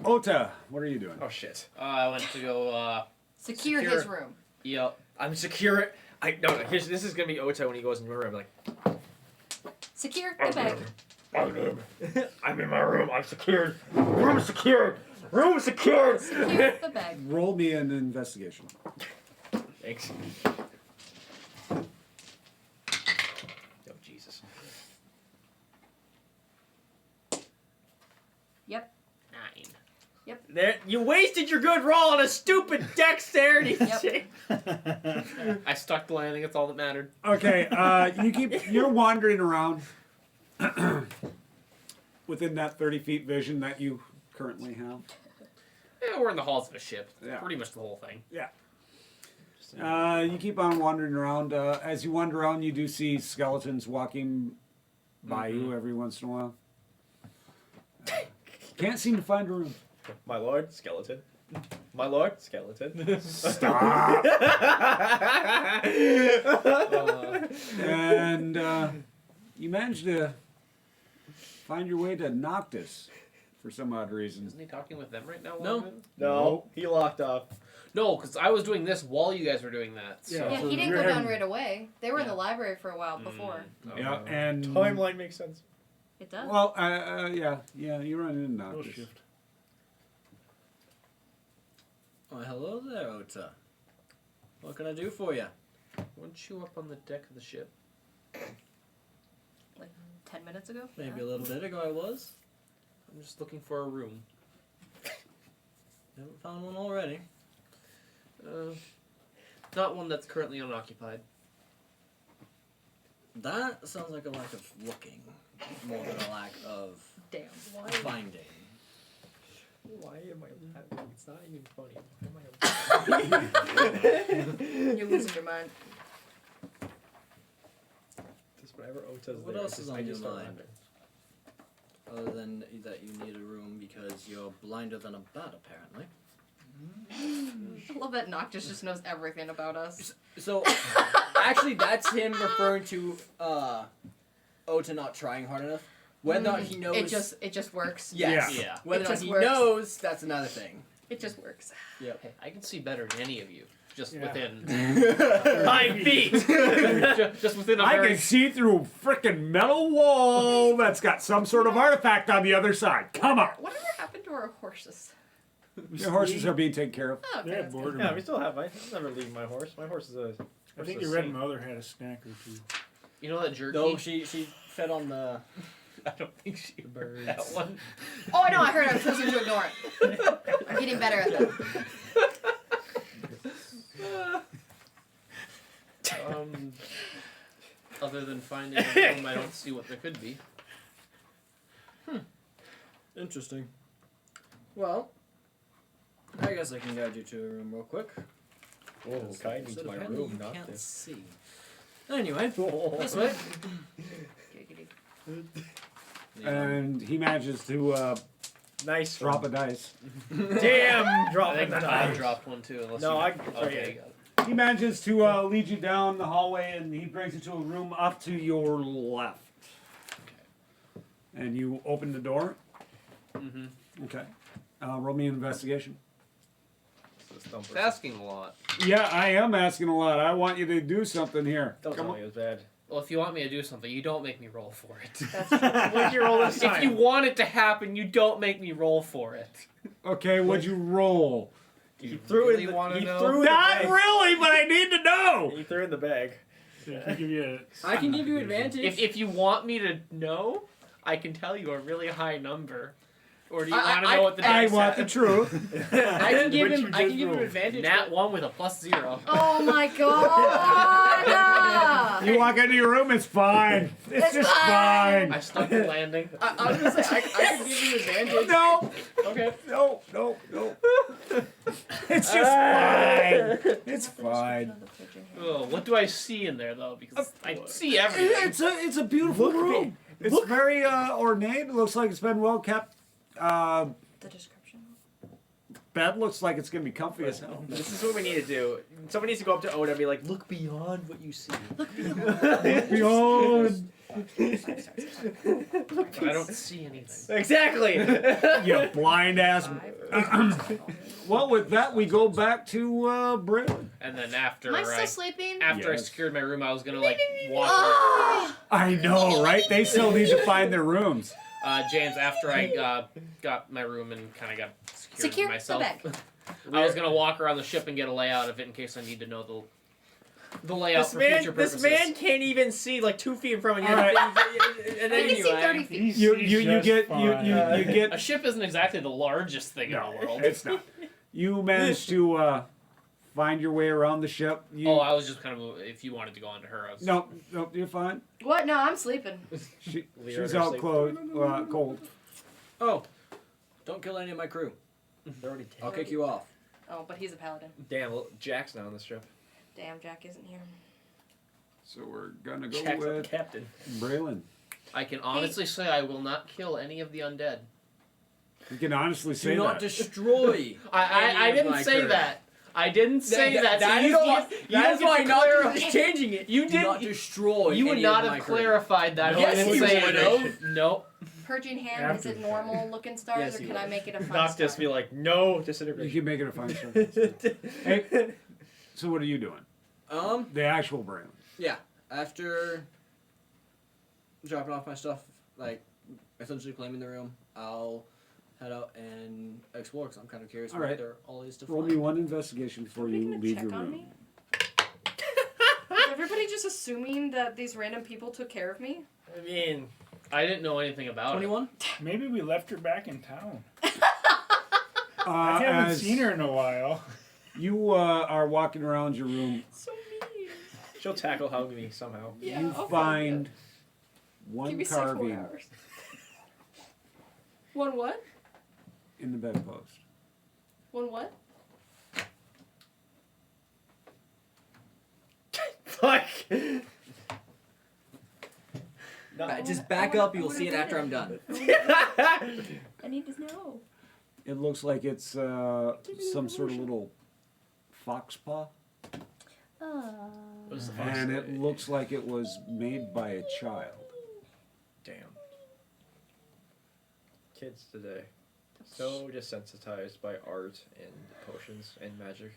B: Ota, what are you doing?
C: Oh shit.
G: I went to go.
F: Secure his room.
G: Yep.
C: I'm secure. This is gonna be Ota when he goes in your room. Like,
F: Secure the bag.
C: I'm in my room. I'm secured. Room secured. Room secured.
F: Secure the bag.
B: Roll me an investigation.
C: Thanks. Oh Jesus.
F: Yep.
G: 9.
C: There, you wasted your good roll on a stupid dexterity
F: Yep.
C: check.
G: I stuck the landing. That's all that mattered.
B: Okay, you're wandering around within that 30 feet vision that you currently have.
G: Yeah, we're in the halls of a ship.
B: Yeah.
G: Pretty much the whole thing.
B: Yeah. You keep on wandering around. As you wander around, you do see skeletons walking by you every once in a while. Can't seem to find a room.
C: My lord, skeleton. My lord, skeleton.
B: Stop. And you managed to find your way to Noctis for some odd reason.
G: Isn't he talking with them right now?
D: No.
G: Logan?
C: No, he locked up.
G: No, because I was doing this while you guys were doing that. So.
E: Yeah.
F: Yeah,
E: So
F: he didn't
E: you're
F: go down
E: having-
F: right away. They were in the
G: Yeah.
F: library for a while before.
B: Yeah, and
C: Timeline makes sense.
F: It does.
B: well, yeah, you run into
E: Go
B: Noctis.
E: shift.
D: Oh, hello there, Ota. What can I do for you?
G: Weren't you up on the deck of the ship?
F: Like 10 minutes ago?
D: Maybe a little bit ago I was.
G: I'm just looking for a room.
D: Haven't found one already.
G: Not one that's currently unoccupied.
D: That sounds like a lack of looking, more than a lack of
F: Damn. Why?
D: finding.
C: Why am I laughing? It's not even funny. Why am I
F: You're losing your mind.
C: Just whenever Ota's
D: What
C: there,
D: else
C: it's
D: is
C: just-
D: on
C: I
D: your
C: just start
D: mind?
C: laughing.
D: Other than that you need a room because you're blinder than a bat, apparently.
F: I love that Noctis just knows everything about us.
D: So, actually, that's him referring to Ota not trying hard enough. Whether or not he knows.
F: It just works.
D: Yes.
G: Yeah.
D: Whether
F: It
D: or not
F: just
D: he
F: works.
D: knows, that's another thing.
F: It just works.
D: Yep.
G: Hey, I can see better than any of you. Just
E: Yeah.
G: within
C: 5 feet!
G: just within a
B: I
G: very
B: can see through a frickin' metal wall that's got some sort of artifact on the other side. Come on.
F: Whatever happened to our horses?
B: Your horses are being taken care of.
F: Oh, okay,
E: Yeah,
F: that's good.
E: boredom.
C: Yeah, we still have. I'll never leave my horse. My horse is a.
E: I think your red mother had a snack or two.
G: You know that jerky?
D: No, she fed on the.
G: I don't think she
D: birds.
G: that one.
F: Oh, I know. I heard. I was choosing to ignore it. I'm getting better at that.
G: Other than finding a room, I don't see what there could be.
D: Interesting. Well, I guess I can guide you to a room real quick.
C: Whoa, Kai
D: So
C: needs my
D: apparently
C: room,
D: you
C: not
D: can't
C: this.
D: see. Anyway,
C: Oh.
D: this way.
F: Giggity.
B: And he manages to
C: Nice.
B: drop a dice.
C: Damn!
G: I
C: Dropping
G: think
C: the
G: I
C: dice.
G: dropped one too. Unless
C: No,
G: you...
C: I- it's right
G: Okay.
C: here.
B: He manages to lead you down the hallway, and he brings you to a room up to your left. And you open the door.
G: Mm-hmm.
B: Okay. Roll me an investigation.
G: It's asking a lot.
B: Yeah, I am asking a lot. I want you to do something here.
C: Don't
B: Come
C: tell
B: on.
C: me it was bad.
G: Well, if you want me to do something, you don't make me roll for it.
F: That's true.
C: What'd you roll this time?
G: If you want it to happen, you don't make me roll for it.
B: Okay, what'd you roll?
C: He threw
G: really
C: in the,
G: wanna
C: he
G: know?
C: threw in
B: Not
C: the bag.
B: really, but I need to know.
C: He threw in the bag.
E: So if we give you
D: I can give you advantage.
G: If you want me to know, I can tell you a really high number. Or do you
D: I-
G: want to
D: I-
G: know what the
B: I
G: deck
B: want the
G: said?
B: truth.
D: I can give
E: Which
D: him.
E: you
D: I can
E: just
D: give him
E: rolled.
D: advantage.
G: Nat 1 with a +0.
F: Oh my god!
B: You walk into your room, it's fine. It's
F: It's
B: just
F: fine.
B: fine.
G: I stuck the landing.
D: I was gonna say I can give you advantage.
B: No,
G: Okay.
B: no. It's just fine. It's fine.
G: Oh, what do I see in there though? Because I see everything.
B: It's a beautiful room. It's very ornate. It looks like it's been well kept.
F: The description.
B: Bed looks like it's gonna be comfy as hell.
C: This is what we need to do. Someone needs to go up to Oda and be like, look beyond what you see.
B: Beyond.
G: But I don't see anything.
C: Exactly!
B: You blind ass. Well, with that, we go back to Braylon.
G: And then after
F: Am I still sleeping?
G: after I
B: Yes.
G: secured my room, I was gonna like walk.
F: Ah!
B: I know, right? They still need to find their rooms.
G: James, after I got my room and kind of got secured
F: Secure
G: myself,
F: the bag.
G: I was gonna walk around the ship and get a layout of it in case I need to know the layout for future
C: This
G: purposes.
C: man can't even see like 2 feet in front of you.
B: All right.
C: And
F: I can see 30
C: anyway,
F: feet.
B: You get you get.
G: A ship isn't exactly the largest thing
B: No,
G: in the world.
B: it's not. You managed to find your way around the ship. You,
G: Oh, I was just kind of if you wanted to go on to her. I was,
B: no, you're fine.
F: What? No, I'm sleeping.
C: Lear
B: She's
C: under
B: out
C: sleep.
B: cold.
D: Oh, don't kill any of my crew.
C: They're already dead.
D: I'll kick you off.
F: Oh, but he's a paladin.
C: Damn, well, Jack's not on the strip.
F: Damn, Jack isn't here.
B: So we're gonna go
C: Jack's not the
B: with
C: captain.
B: Braylon.
G: I can honestly say I will not kill any of the undead.
B: You can honestly say
D: Do not
B: that.
D: destroy.
G: I
D: any of
G: didn't
D: my
G: say
D: curse.
G: that. I didn't say that. So
D: That
G: you
D: is
G: don't
D: why.
G: get- you
D: That
G: don't
D: is
G: get
D: why
G: to
D: not
G: clarify-
D: just changing it.
G: You
D: Do not
G: didn't-
D: destroy.
G: You would
D: any
G: not
D: of my
G: have
D: curse.
G: clarified that.
D: Yes,
G: I didn't
D: you
G: say
D: would
G: it.
D: have.
G: Nope.
F: Purging hand,
B: After
F: is it
B: the
F: normal looking stars,
D: Yes,
F: or
D: you
F: can I
D: would.
F: make it a fun
C: Not
F: star?
C: just be like, no,
B: You
C: disintegration.
B: keep making a fine star. Hey, so what are you doing? The actual Braylon.
D: Yeah. After dropping off my stuff, like essentially claiming the room, I'll head out and explore. Cause I'm kind of curious
B: All
D: what
B: right.
D: there all is to
B: Roll
D: find.
B: me one investigation before
F: Somebody
B: you
F: gonna
B: leave
F: check
B: your
F: on
B: room.
F: me? Is everybody just assuming that these random people took care of me?
C: I mean,
G: I didn't know anything about
D: 21.
E: Maybe we left her back in town.
B: Uh,
E: I haven't
B: as
E: seen her in a while.
B: You are walking around your room.
F: So mean.
C: she'll tackle hug me somehow.
F: Yeah,
B: You
F: I'll
B: find
F: Give
B: one
F: me 6 more
B: carving
F: hours. One what?
B: in the bedpost.
F: One what?
C: Fuck.
D: Just back up. You'll see it after I'm done.
F: I need to know.
B: It looks like it's some sort of little fox paw,
G: What does the fox
B: and
G: say?
B: it looks like it was made by a child.
C: Damn. Kids today. So desensitized by art and potions and magic.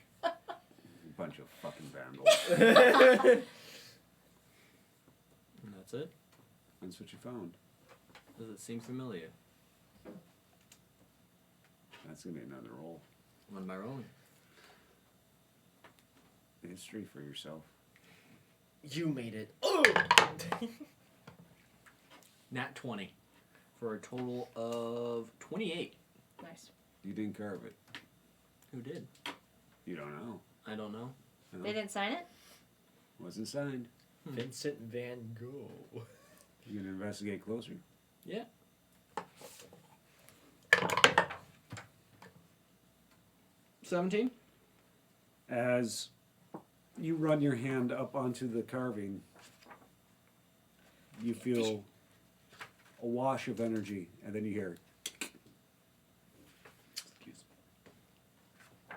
B: Bunch of fucking vandals.
D: And that's it.
B: That's what you found.
D: Does it seem familiar?
B: That's gonna be another roll.
D: What am I rolling?
B: History for yourself.
C: You made it.
D: Nat 20. For a total of 28.
F: Nice.
B: You didn't carve it.
D: Who did?
B: You don't know.
D: I don't know.
B: No.
F: They didn't sign it?
B: Wasn't signed.
C: Vincent Van Gogh.
B: You gonna investigate closer?
D: Yeah. $17.
B: As you run your hand up onto the carving, you feel a wash of energy, and then you hear.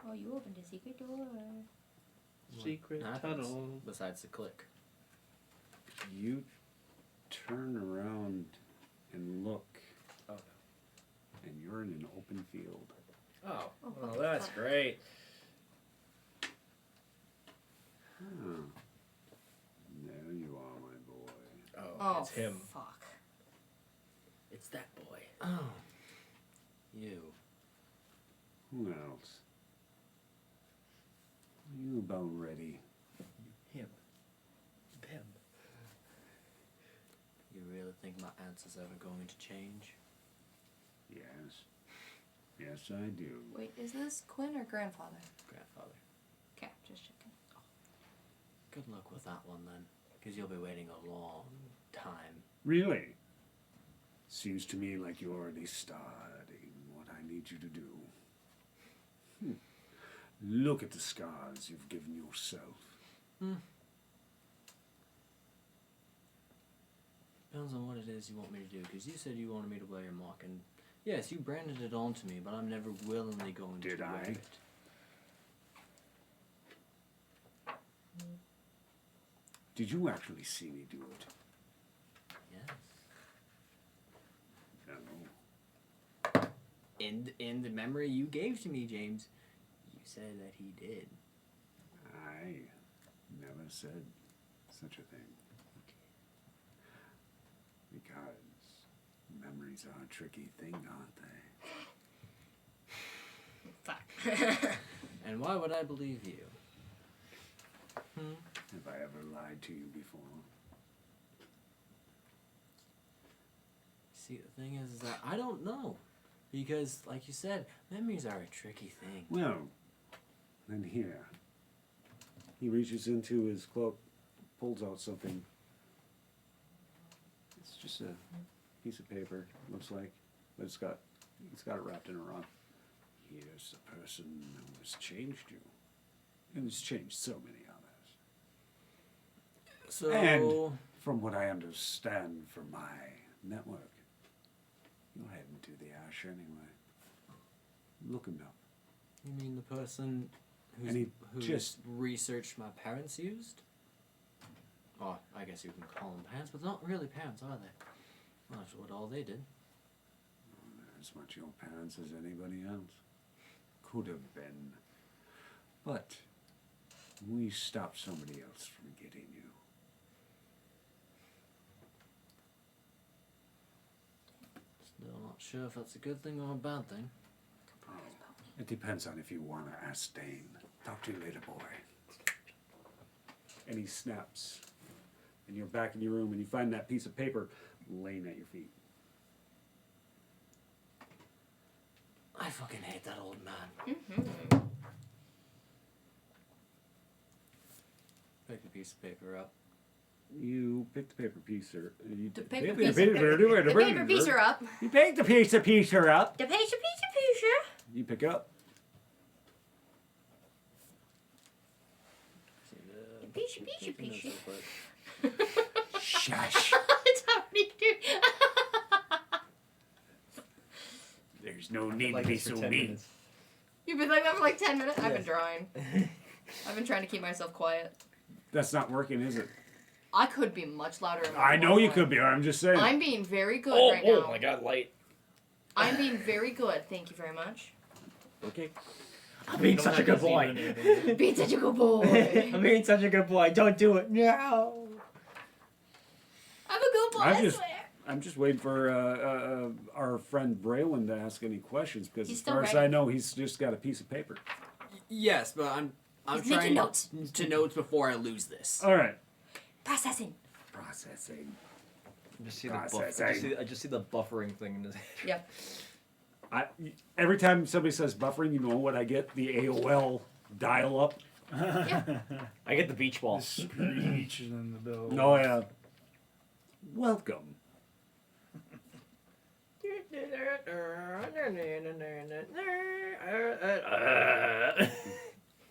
F: Oh, you opened a secret door.
C: Secret
D: Happens
C: tunnel.
D: Besides the click.
B: You turn around and look,
C: Oh.
B: and you're in an open field.
C: Oh, well, that's great.
B: Huh. There you are, my boy.
C: Oh, it's him.
F: Fuck.
C: It's that boy.
D: Oh. You.
B: Who else? Are you about ready?
C: Him. Him.
D: You really think my answer's ever going to change?
B: Yes. Yes, I do.
F: Wait, is this Quinn or grandfather?
D: Grandfather.
F: Okay, just checking.
D: Good luck with that one then. Because you'll be waiting a long time.
B: Really? Seems to me like you're already starting what I need you to do. Look at the scars you've given yourself.
D: Depends on what it is you want me to do. Because you said you wanted me to wear your mark. And yes, you branded it onto me. But I'm never willingly going
B: Did
D: to
B: I?
D: wear it.
B: Did you actually see me do it?
D: Yes.
B: No.
D: In the memory you gave to me, James, you said that he did.
B: I never said such a thing. Because memories are a tricky thing, aren't they?
F: Fuck.
D: And why would I believe you?
B: Have I ever lied to you before?
D: See, the thing is that I don't know. Because, like you said, memories are a tricky thing.
B: Well, then here. He reaches into his cloak, pulls out something. It's just a piece of paper, looks like, but he's got it wrapped in a rock. Here's the person who has changed you, and has changed so many others.
D: So,
B: And from what I understand from my network. Go ahead and do the Ash anyway. Look him up.
D: You mean the person
B: And he
D: who
B: just-
D: researched my parents used? Oh, I guess you can call them parents, but not really parents, are they? Well, that's what all they did.
B: They're as much your parents as anybody else. Could have been. But we stopped somebody else from getting you.
D: Still not sure if that's a good thing or a bad thing.
B: Oh, it depends on if you want to ask Dane. Talk to you later, boy. And he snaps. And you're back in your room and you find that piece of paper laying at your feet.
D: I fucking hate that old man.
F: Mm-hmm.
D: Pick the piece of paper up.
B: You pick the paper piece or you
F: The paper
B: pick
F: piece.
B: the paper,
F: The paper piece are up.
B: You pick the piece of piecer up.
F: The piece.
B: You pick it up.
F: Piece.
B: Shush.
F: That's how we do.
B: There's no need
C: Like
B: to be
C: this for
B: so
C: 10
B: mean.
C: minutes.
F: You've been like that for like 10 minutes? I've been
C: Yes.
F: drawing. I've been trying to keep myself quiet.
B: That's not working, is it?
F: I could be much louder. and
B: I
F: more
B: know you
F: quiet.
B: could be. I'm just saying.
F: I'm being very good
C: Oh,
F: right now.
C: oh my god, light.
F: I'm being very good. Thank you very much.
B: Okay.
C: I'm being such a good boy.
F: Being such a good boy.
C: I'm being such a good boy. Don't do it. No.
F: I'm a good boy, I
B: just-
F: swear.
B: I'm just waiting for our friend Braylon to ask any questions because
F: He's
B: as
F: still
B: far as
F: ready.
B: I know, he's just got a piece of paper.
D: Yes, but I'm
F: He's making
D: trying
F: notes.
D: to notes before I lose this.
B: All right.
F: Processing.
B: Processing.
C: I just see
B: Processing.
C: I just see the buffering thing in his head.
F: Yep.
B: Every time somebody says buffering, you know what I get? The AOL dial-up.
C: I get the beach ball.
E: The screech and the bell.
B: Oh, yeah. Welcome.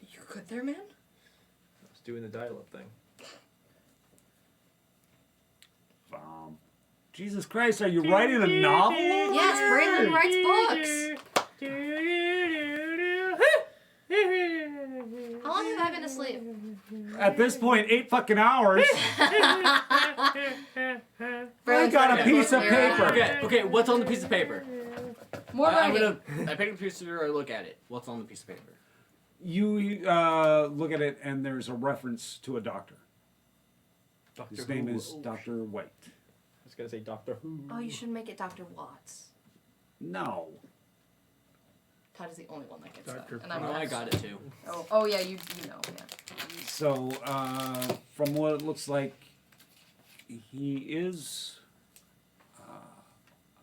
F: You good there, man?
C: I was doing the dial-up thing.
B: Jesus Christ, are you writing a novel?
F: Yes, Braylon writes books. How long have I been asleep?
B: At this point, 8 fucking hours.
F: Braylon's
B: got a
F: writing
B: piece of
F: book, Lyra.
B: paper.
D: Okay, what's on the piece of paper?
F: More
D: I'm
F: writing.
D: I pick up the piece of paper, I look at it. What's on the piece of paper?
B: You look at it, and there's a reference to a doctor. His name is Dr. White.
C: I was gonna say Doctor Who.
F: Oh, you should make it Dr. Watts.
B: No.
F: Todd is the only one that gets
E: Dr.
F: that. And I'm
D: Oh, I
F: next.
D: got it too.
F: Oh yeah, you know, yeah.
B: So, from what it looks like, he is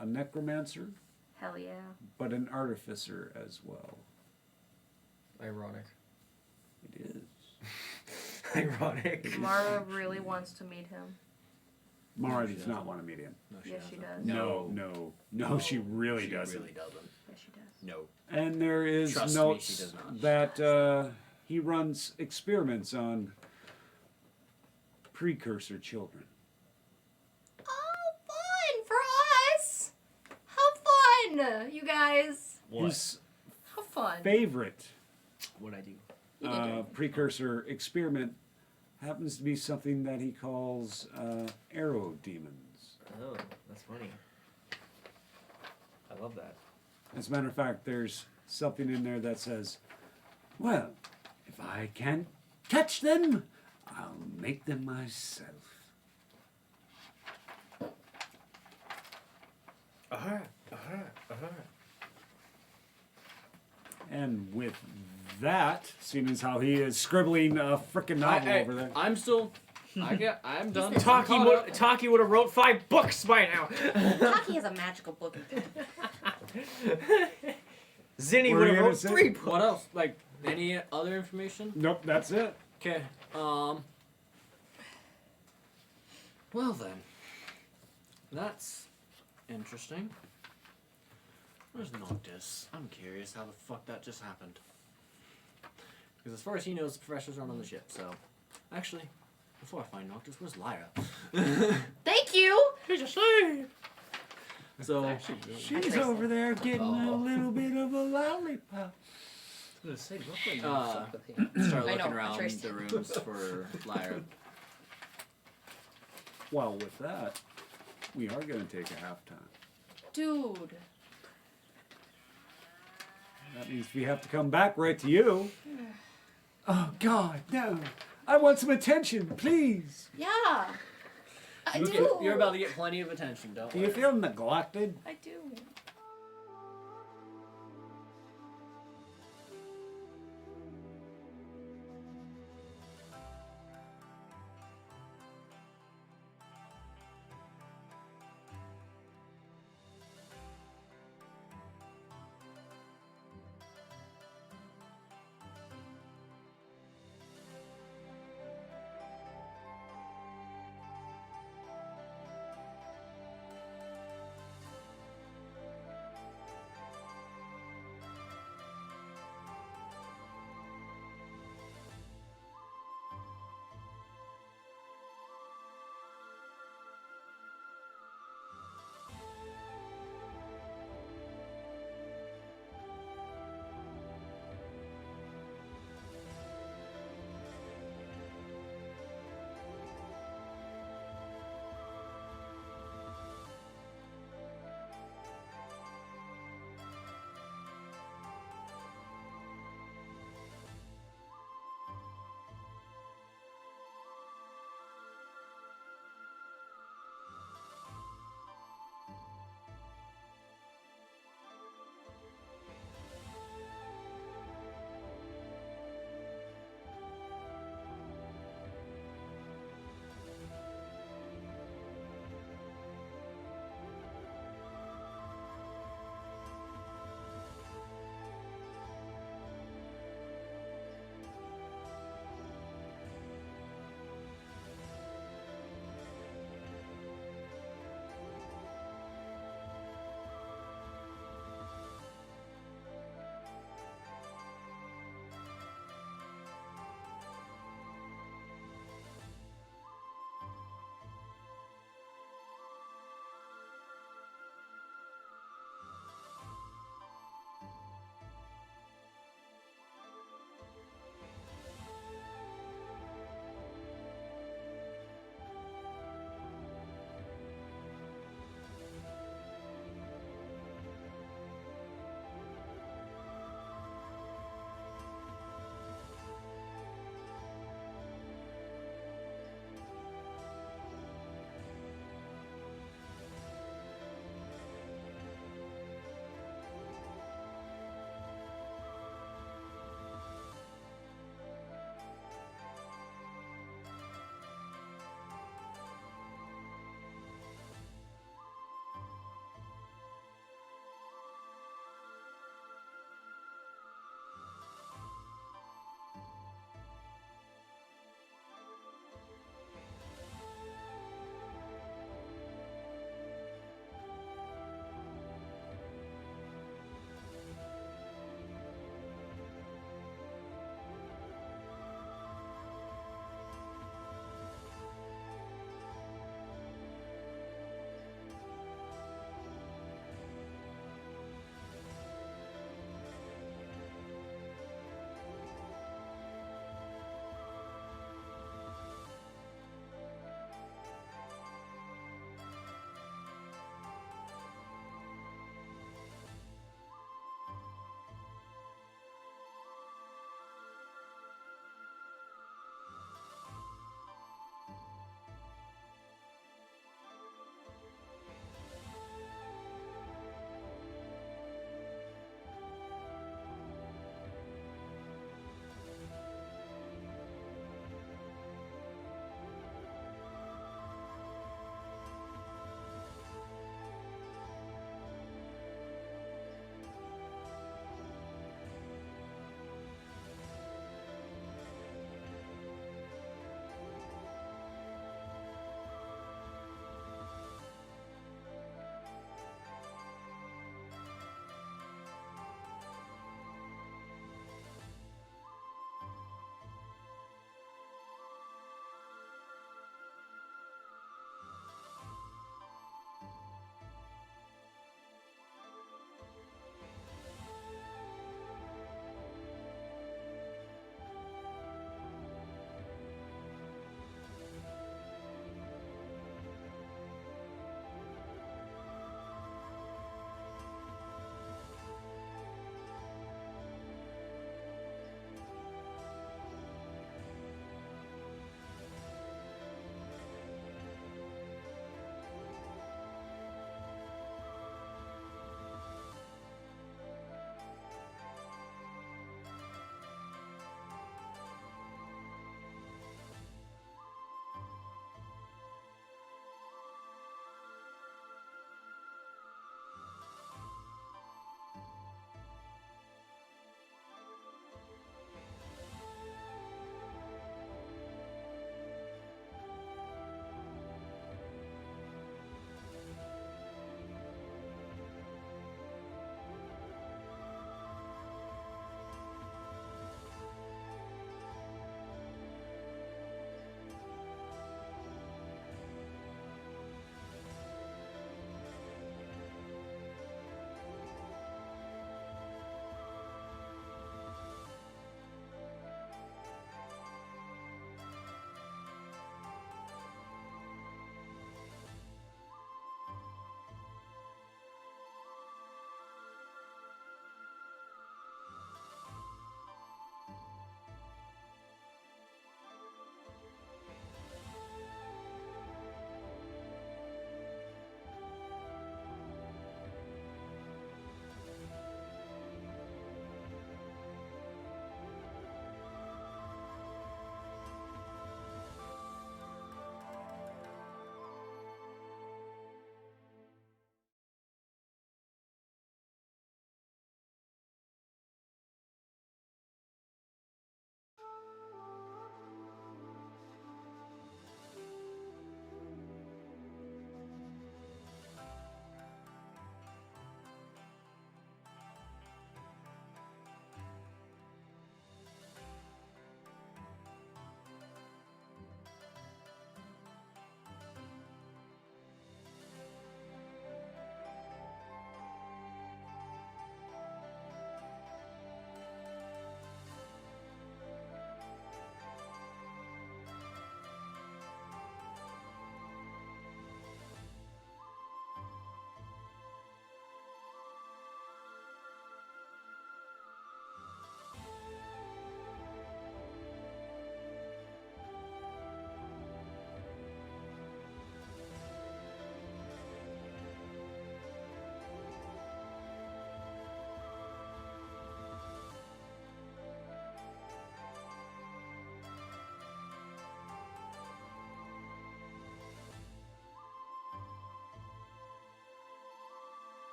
B: a necromancer,
F: Hell yeah.
B: but an artificer as well.
C: Ironic.
B: It is.
C: Ironic.
F: Mara really wants to meet him.
B: Mara does not want to meet him.
D: No,
F: Yes, she does.
B: No, she really doesn't.
D: Really doesn't.
F: Yes, she does.
D: No.
B: And there is
D: Trust me,
B: notes
D: she does not.
B: that he runs experiments on precursor children.
F: Oh, fun for us! How fun, you guys!
B: His
F: How fun!
B: favorite
C: What'd I do?
F: You did your-
B: precursor experiment happens to be something that he calls arrow demons.
C: Oh, that's funny. I love that.
B: As a matter of fact, there's something in there that says, well, if I can't catch them, I'll make them myself. And with that, seeing as how he is scribbling a frickin' novel over there.
D: I'm still. I'm done.
F: He's
C: Taki would have wrote 5 books by now.
F: Taki has a magical book.
C: Zinni
B: What
C: would
B: are you
C: have
B: gonna
C: wrote
B: say?
C: 3 books.
D: What else? Like any other information?
B: Nope, that's it.
D: Okay. Well then. That's interesting. Where's Noctis? I'm curious how the fuck that just happened. Because as far as he knows, the professors aren't on the ship, so. Actually, before I find Noctis, where's Lyra?
F: Thank you!
C: He's asleep.
D: So
B: She's over there getting a little bit of a lollipop.
G: I was gonna say, Brooklyn
D: Uh,
G: sucked with him.
D: start
F: I
D: looking
F: know,
D: around
F: traced
D: the rooms for Lyra.
B: Well, with that, we are going to take a halftime.
F: Dude.
B: That means we have to come back right to you. Oh, God, no. I want some attention, please.
F: Yeah. I
D: You
F: do.
D: get- You're about to get plenty of attention, don't
B: Do you
D: worry.
B: feel neglected?
F: I do.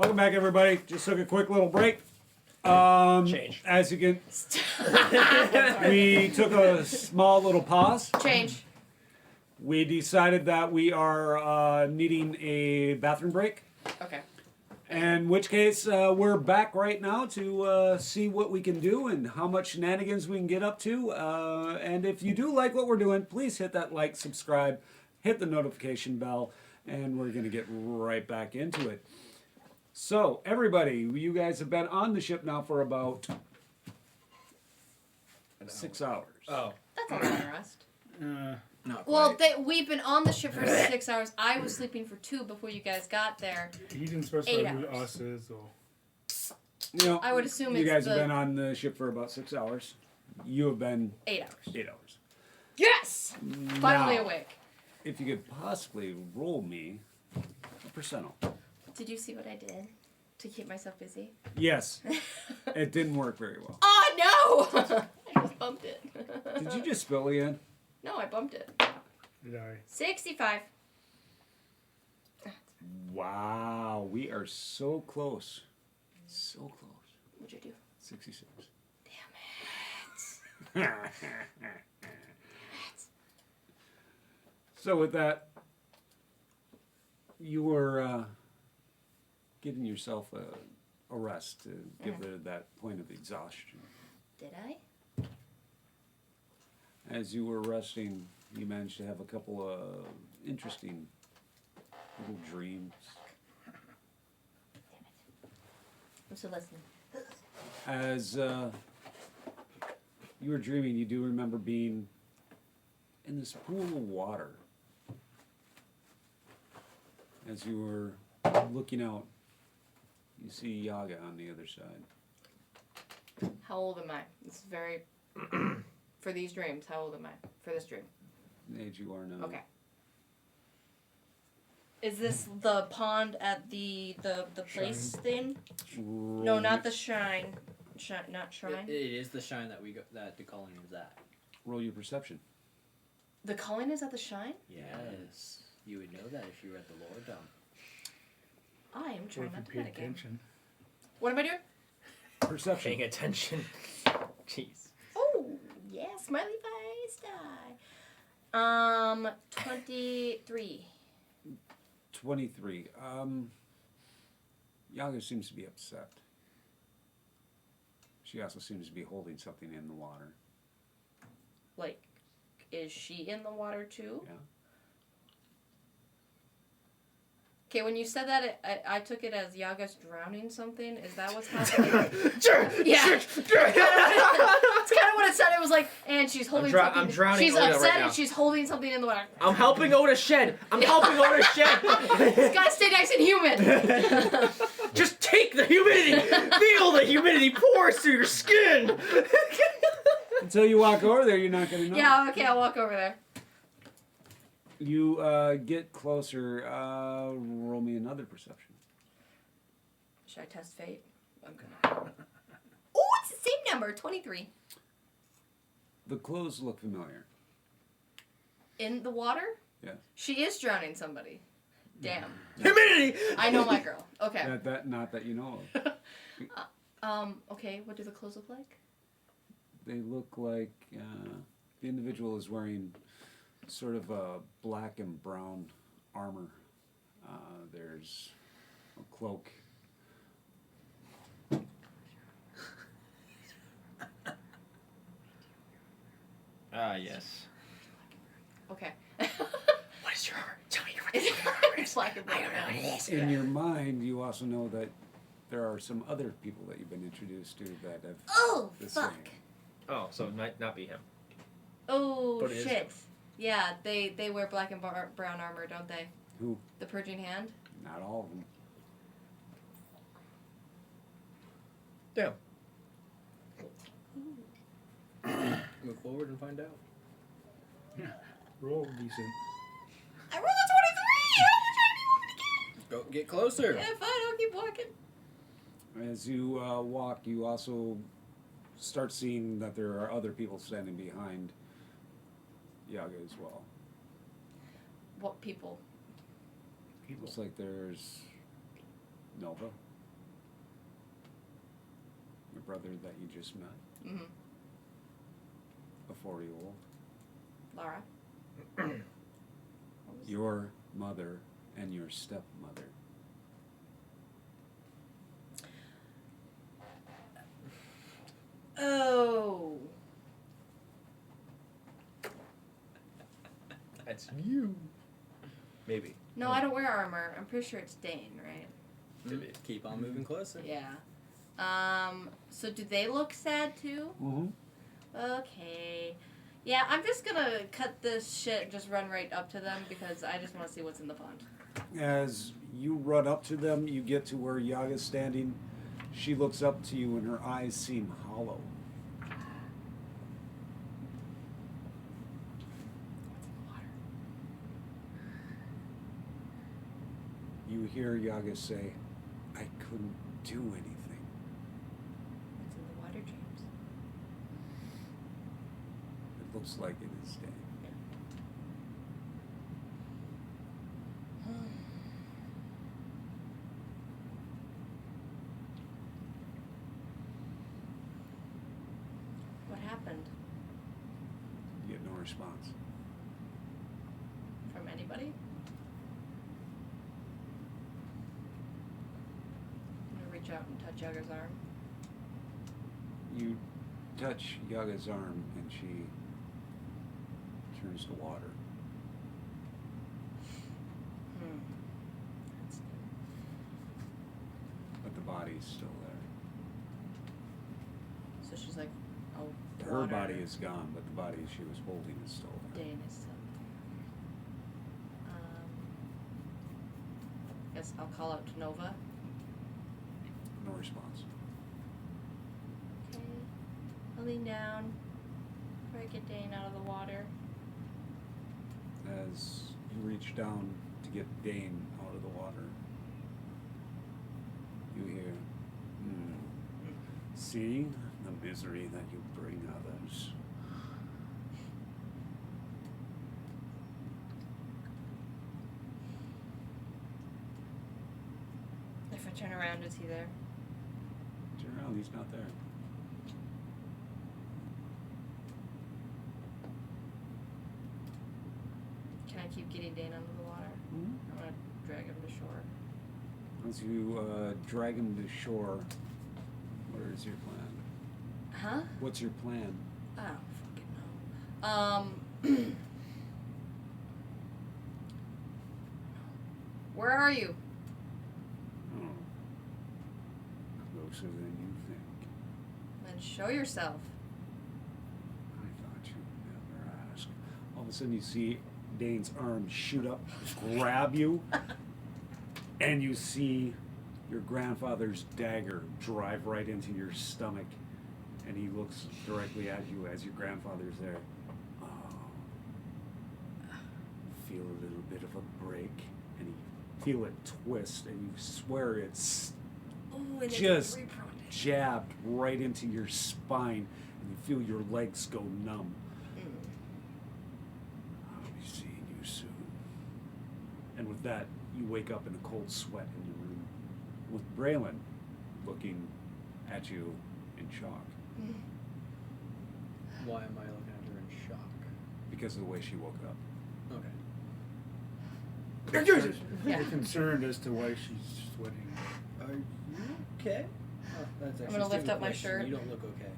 B: Welcome back, everybody. Just took a quick little break.
C: Change.
B: As you can, we took a small little pause.
F: Change.
B: We decided that we are needing a bathroom break.
F: Okay.
B: In which case, we're back right now to see what we can do and how much shenanigans we can get up to. And if you do like what we're doing, please hit that like, subscribe, hit the notification bell, and we're going to get right back into it. So, everybody, you guys have been on the ship now for about 6 hours.
C: Oh.
F: That's a long rest.
D: Not
F: Well,
D: quite.
F: we've been on the ship for 6 hours. I was sleeping for 2 before you guys got there.
E: He didn't specify
F: 8
E: who
F: hours.
E: us is, or
B: You know,
F: I would assume
B: you
F: it's
B: guys have
F: the-
B: been on the ship for about 6 hours. You have been
F: 8 hours.
B: 8 hours.
F: Yes! Finally
B: Now,
F: awake.
B: if you could possibly roll me a percentile.
F: Did you see what I did to keep myself busy?
B: Yes, it didn't work very well.
F: Oh no! I just bumped it.
B: Did you just spill again?
F: No, I bumped it.
E: did I?
F: 65.
B: Wow, we are so close. So close.
F: What'd you do?
B: 66.
F: Damn it.
B: So with that, you were giving yourself a rest to get rid of that point of exhaustion.
F: Did I?
B: As you were resting, you managed to have a couple of interesting little dreams.
F: I'm still listening.
B: As you were dreaming, you do remember being in this pool of water. As you were looking out, you see Yaga on the other side.
F: How old am I? This is very. For these dreams, how old am I? For this dream.
B: The age you are now.
F: Okay. Is this the pond at the place thing? No, not the shrine. Not shrine.
D: It is the shrine that that the calling is at.
B: Roll your perception.
F: The calling is at the shrine?
D: Yes. You would know that if you read the lore dump.
F: I am
E: Or
F: trying
E: if you
F: not to
E: pay
F: metagame.
E: attention.
F: What am I doing?
B: Perception.
C: Paying attention. Jeez.
F: Oh, yeah, smiley face die. 23.
B: 23. Yaga seems to be upset. She also seems to be holding something in the water.
F: Like, is she in the water too?
B: Yeah.
F: Okay, when you said that, I took it as Yaga's drowning something. Is that what's happening? Yeah. It's kind of what it said. It was like, and she's holding something.
C: I'm drowning
F: She's
C: Oda right
F: upset
C: now.
F: and she's holding something in the water.
C: I'm helping Oda shed. I'm helping Oda shed.
F: It's gotta stay nice and humid.
C: Just take the humidity. Feel the humidity pours through your skin.
B: Until you walk over there, you're not going to know.
F: Yeah, okay, I'll walk over there.
B: You get closer. Roll me another perception.
F: Should I test fate? I'm gonna. Oh, it's the same number, 23.
B: The clothes look familiar.
F: In the water?
B: Yes.
F: She is drowning somebody. Damn.
C: Humidity.
F: I know my girl. Okay.
B: Not that you know of.
F: Okay, what do the clothes look like?
B: They look like the individual is wearing sort of a black and brown armor. There's a cloak.
C: Ah, yes.
F: Okay.
C: What is your armor? Tell me what
F: It's black and brown.
C: I don't know what it is.
B: In your mind, you also know that there are some other people that you've been introduced to that have
F: Oh,
B: the
F: fuck.
B: same.
C: Oh, so might not be him.
F: Oh,
C: But it is
F: shit. Yeah, they wear black and brown armor, don't they?
B: Who?
F: The Purging Hand?
B: Not all of them.
C: Damn.
D: Move forward and find out.
E: Roll decent.
F: I rolled a 23! How much time do you want me to
D: Go get closer.
F: get? Yeah, fine, I'll keep walking.
B: As you walk, you also start seeing that there are other people standing behind Yaga as well.
F: What people?
B: Looks like there's Nova, your brother that you just met,
F: Mm-hmm.
B: a 4-year-old,
F: Laura.
B: your mother and your stepmother.
F: Oh.
C: That's you. Maybe.
F: No, I don't wear armor. I'm pretty sure it's Dane, right?
D: Keep on moving closer.
F: Yeah. So do they look sad too?
B: Mm-hmm.
F: Okay. Yeah, I'm just gonna cut this shit and just run right up to them because I just want to see what's in the pond.
B: As you run up to them, you get to where Yaga's standing. She looks up to you and her eyes seem hollow. You hear Yaga say, I couldn't do anything.
F: What's in the water, James?
B: It looks like it is Dane.
F: What happened?
B: You get no response.
F: From anybody? I'm gonna reach out and touch Yaga's arm.
B: You touch Yaga's arm and she turns to water. But the body's still there.
F: So she's like, oh,
B: Her
F: water.
B: body is gone, but the body she was holding is still there.
F: Dane is still there. Guess I'll call out to Nova.
B: No response.
F: Okay. I'll lean down. Try to get Dane out of the water.
B: As you reach down to get Dane out of the water, you hear, see the misery that you bring others.
F: If I turn around, is he there?
B: Turn around, he's not there.
F: Can I keep getting Dane under the water?
B: Mm-hmm.
F: I'm gonna drag him to shore.
B: Once you drag him to shore, what is your plan?
F: Huh?
B: What's your plan?
F: I don't fucking know. Where are you?
B: Oh, closer than you think.
F: Then show yourself.
B: I thought you'd never ask. All of a sudden, you see Dane's arm shoot up, grab you, and you see your grandfather's dagger drive right into your stomach. And he looks directly at you as your grandfather's there. Oh. Feel a little bit of a break, and you feel it twist, and you swear it's
F: Ooh, and
B: just
F: it's reprone.
B: jabbed right into your spine, and you feel your legs go numb. I'll be seeing you soon. And with that, you wake up in a cold sweat in your room, with Braylon looking at you in shock
D: Why am I looking at her in shock?
B: because of the way she woke up.
D: Okay.
F: Yeah.
E: We're concerned as to why she's sweating.
D: Are you okay? Oh, that's actually
F: gonna
D: a
F: lift
D: stupid
F: up my
D: question.
F: shirt.
D: You don't look okay.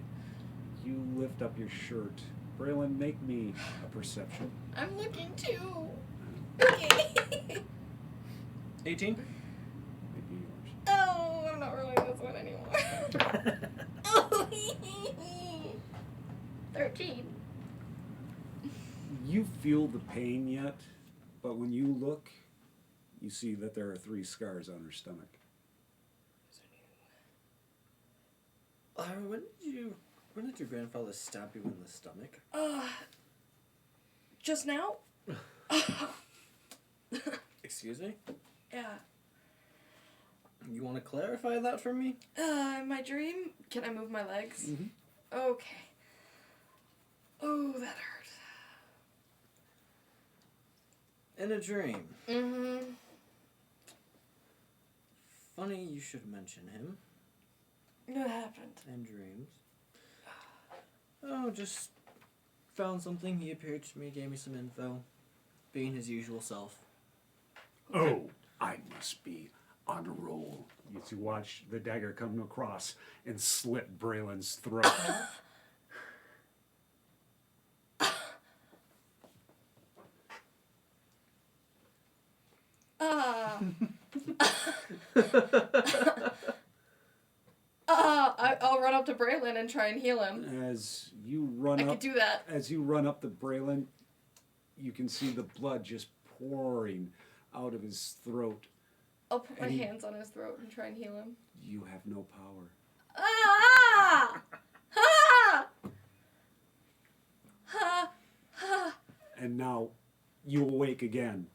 B: You lift up your shirt. Braylon, make me a perception.
F: I'm looking too.
D: 18?
B: Maybe yours.
F: Oh, I'm not rolling this one anymore. 13.
B: You feel the pain yet, but when you look, you see that there are 3 scars on her stomach.
D: When did your grandfather stab you in the stomach?
F: Just now?
D: Excuse me?
F: Yeah.
D: You want to clarify that for me?
F: In my dream, can I move my legs?
B: Mm-hmm.
F: Okay. Oh, that hurt.
D: In a dream.
F: Mm-hmm.
D: Funny you should mention him.
F: What happened?
D: And dreams. Oh, just found something. He appeared to me, gave me some info. Being his usual self.
B: Oh, I must be on a roll. You watch the dagger come across and slit Braylon's throat.
F: I'll run up to Braylon and try and heal him.
B: As you run
F: I
B: up,
F: could do that.
B: as you run up to Braylon, you can see the blood just pouring out of his throat.
F: I'll put my
B: And-
F: hands on his throat and try and heal him.
B: You have no power.
F: Ah! Ah! Ah! Ah!
B: And now you awake again.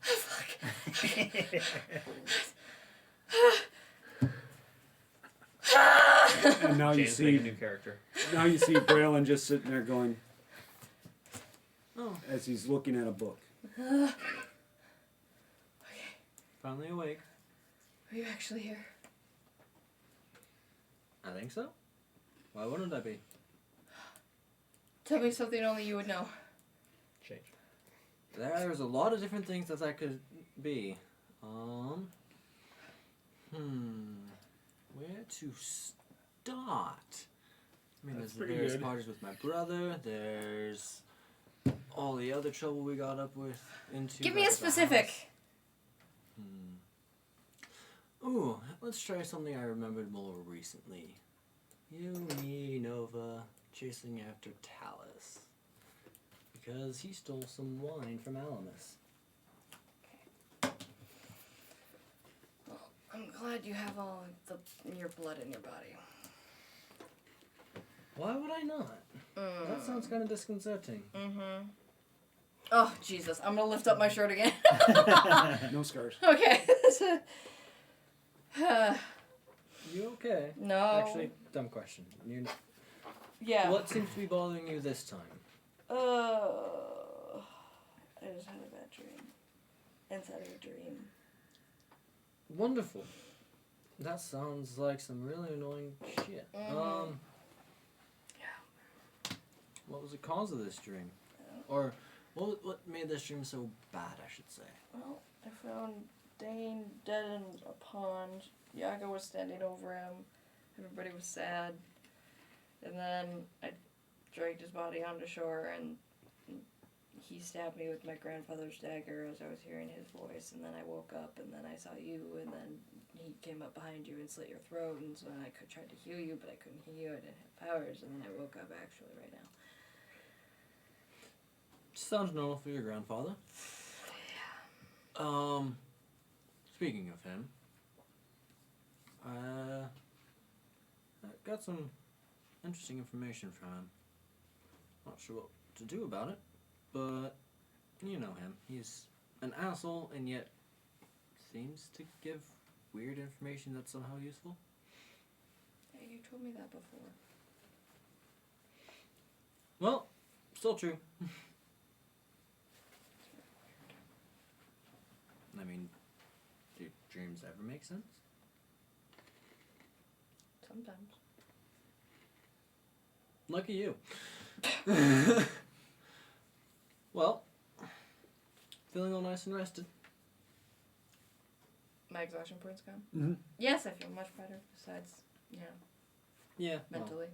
B: And now you
C: James make a
B: see,
C: new character.
B: now you see Braylon just sitting there going,
D: Oh,
B: as he's looking at a book.
D: finally awake.
F: Are you actually here?
D: I think so. Why wouldn't I be?
F: Tell me something only you would know.
C: Change.
D: There's a lot of different things that could be. Where to start? I mean, there's the
E: pretty
D: various
E: good.
D: parties with my brother. There's all the other trouble we got up with into.
F: Give me
D: back
F: a
D: at the house.
F: specific.
D: Ooh, let's try something I remembered more recently. You, me, Nova, chasing after Talus. Because he stole some wine from Alamus.
F: Well, I'm glad you have all your blood in your body.
D: Why would I not? That sounds kind of disconcerting.
F: Mm-hmm. Oh, Jesus. I'm going to lift up my shirt again.
B: No scars.
F: Okay.
D: You okay?
F: No.
D: Actually, dumb question.
F: Yeah.
D: What seems to be bothering you this time?
F: I just had a bad dream. Inside of a dream.
D: Wonderful. That sounds like some really annoying shit.
F: Yeah.
D: What was the cause of this dream? Or what made this dream so bad, I should say?
F: Well, I found Dane dead in a pond. Yaga was standing over him. Everybody was sad. And then I dragged his body onto shore, and he stabbed me with my grandfather's dagger as I was hearing his voice. And then I woke up, and then I saw you, and then he came up behind you and slit your throat. And so then I tried to heal you, but I couldn't heal you. I didn't have powers. And then I woke up actually right now.
D: Sounds normal for your grandfather. Speaking of him, I got some interesting information from him. Not sure what to do about it, but you know him. He's an asshole and yet seems to give weird information that's somehow useful.
F: Yeah, you told me that before.
D: Well, still true. I mean, do dreams ever make sense?
F: Sometimes.
D: Lucky you. Well, feeling all nice and rested.
F: My exhaustion point's gone?
B: Mm-hmm.
F: Yes, I feel much better. Besides, you know,
D: Yeah. Well,
F: mentally.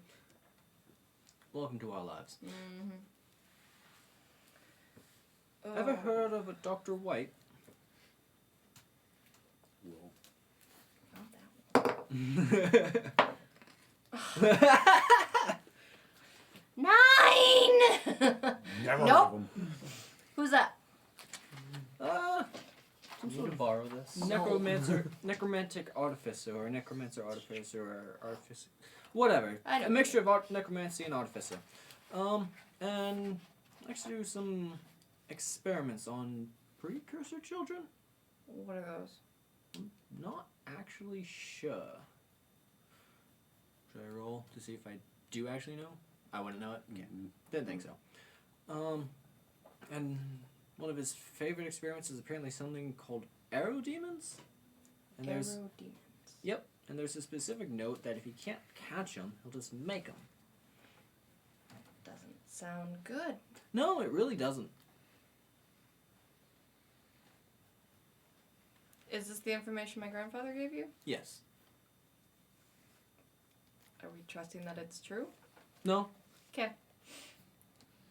D: welcome to our lives.
F: Mm-hmm.
D: Ever heard of a Dr. White?
B: Well,
F: Nine!
B: never
F: Nope.
B: heard of him.
F: Who's that?
D: Some
C: Need
D: sort
C: to
D: of
C: borrow this?
D: necromantic artificer, or necromancer artificer, or artificer, whatever.
F: I don't
D: A mixture of necromancy and artificer. And likes to do some experiments on precursor children.
F: What are those?
D: Not actually sure. Should I roll to see if I do actually know? I wouldn't know it. Okay. Didn't think so. And one of his favorite experiments is apparently something called aerodemons. And there's
F: Aerodemons.
D: Yep, And there's a specific note that if he can't catch them, he'll just make them.
F: Doesn't sound good.
D: No, it really doesn't.
F: Is this the information my grandfather gave you?
D: Yes.
F: Are we trusting that it's true?
D: No,
F: Okay.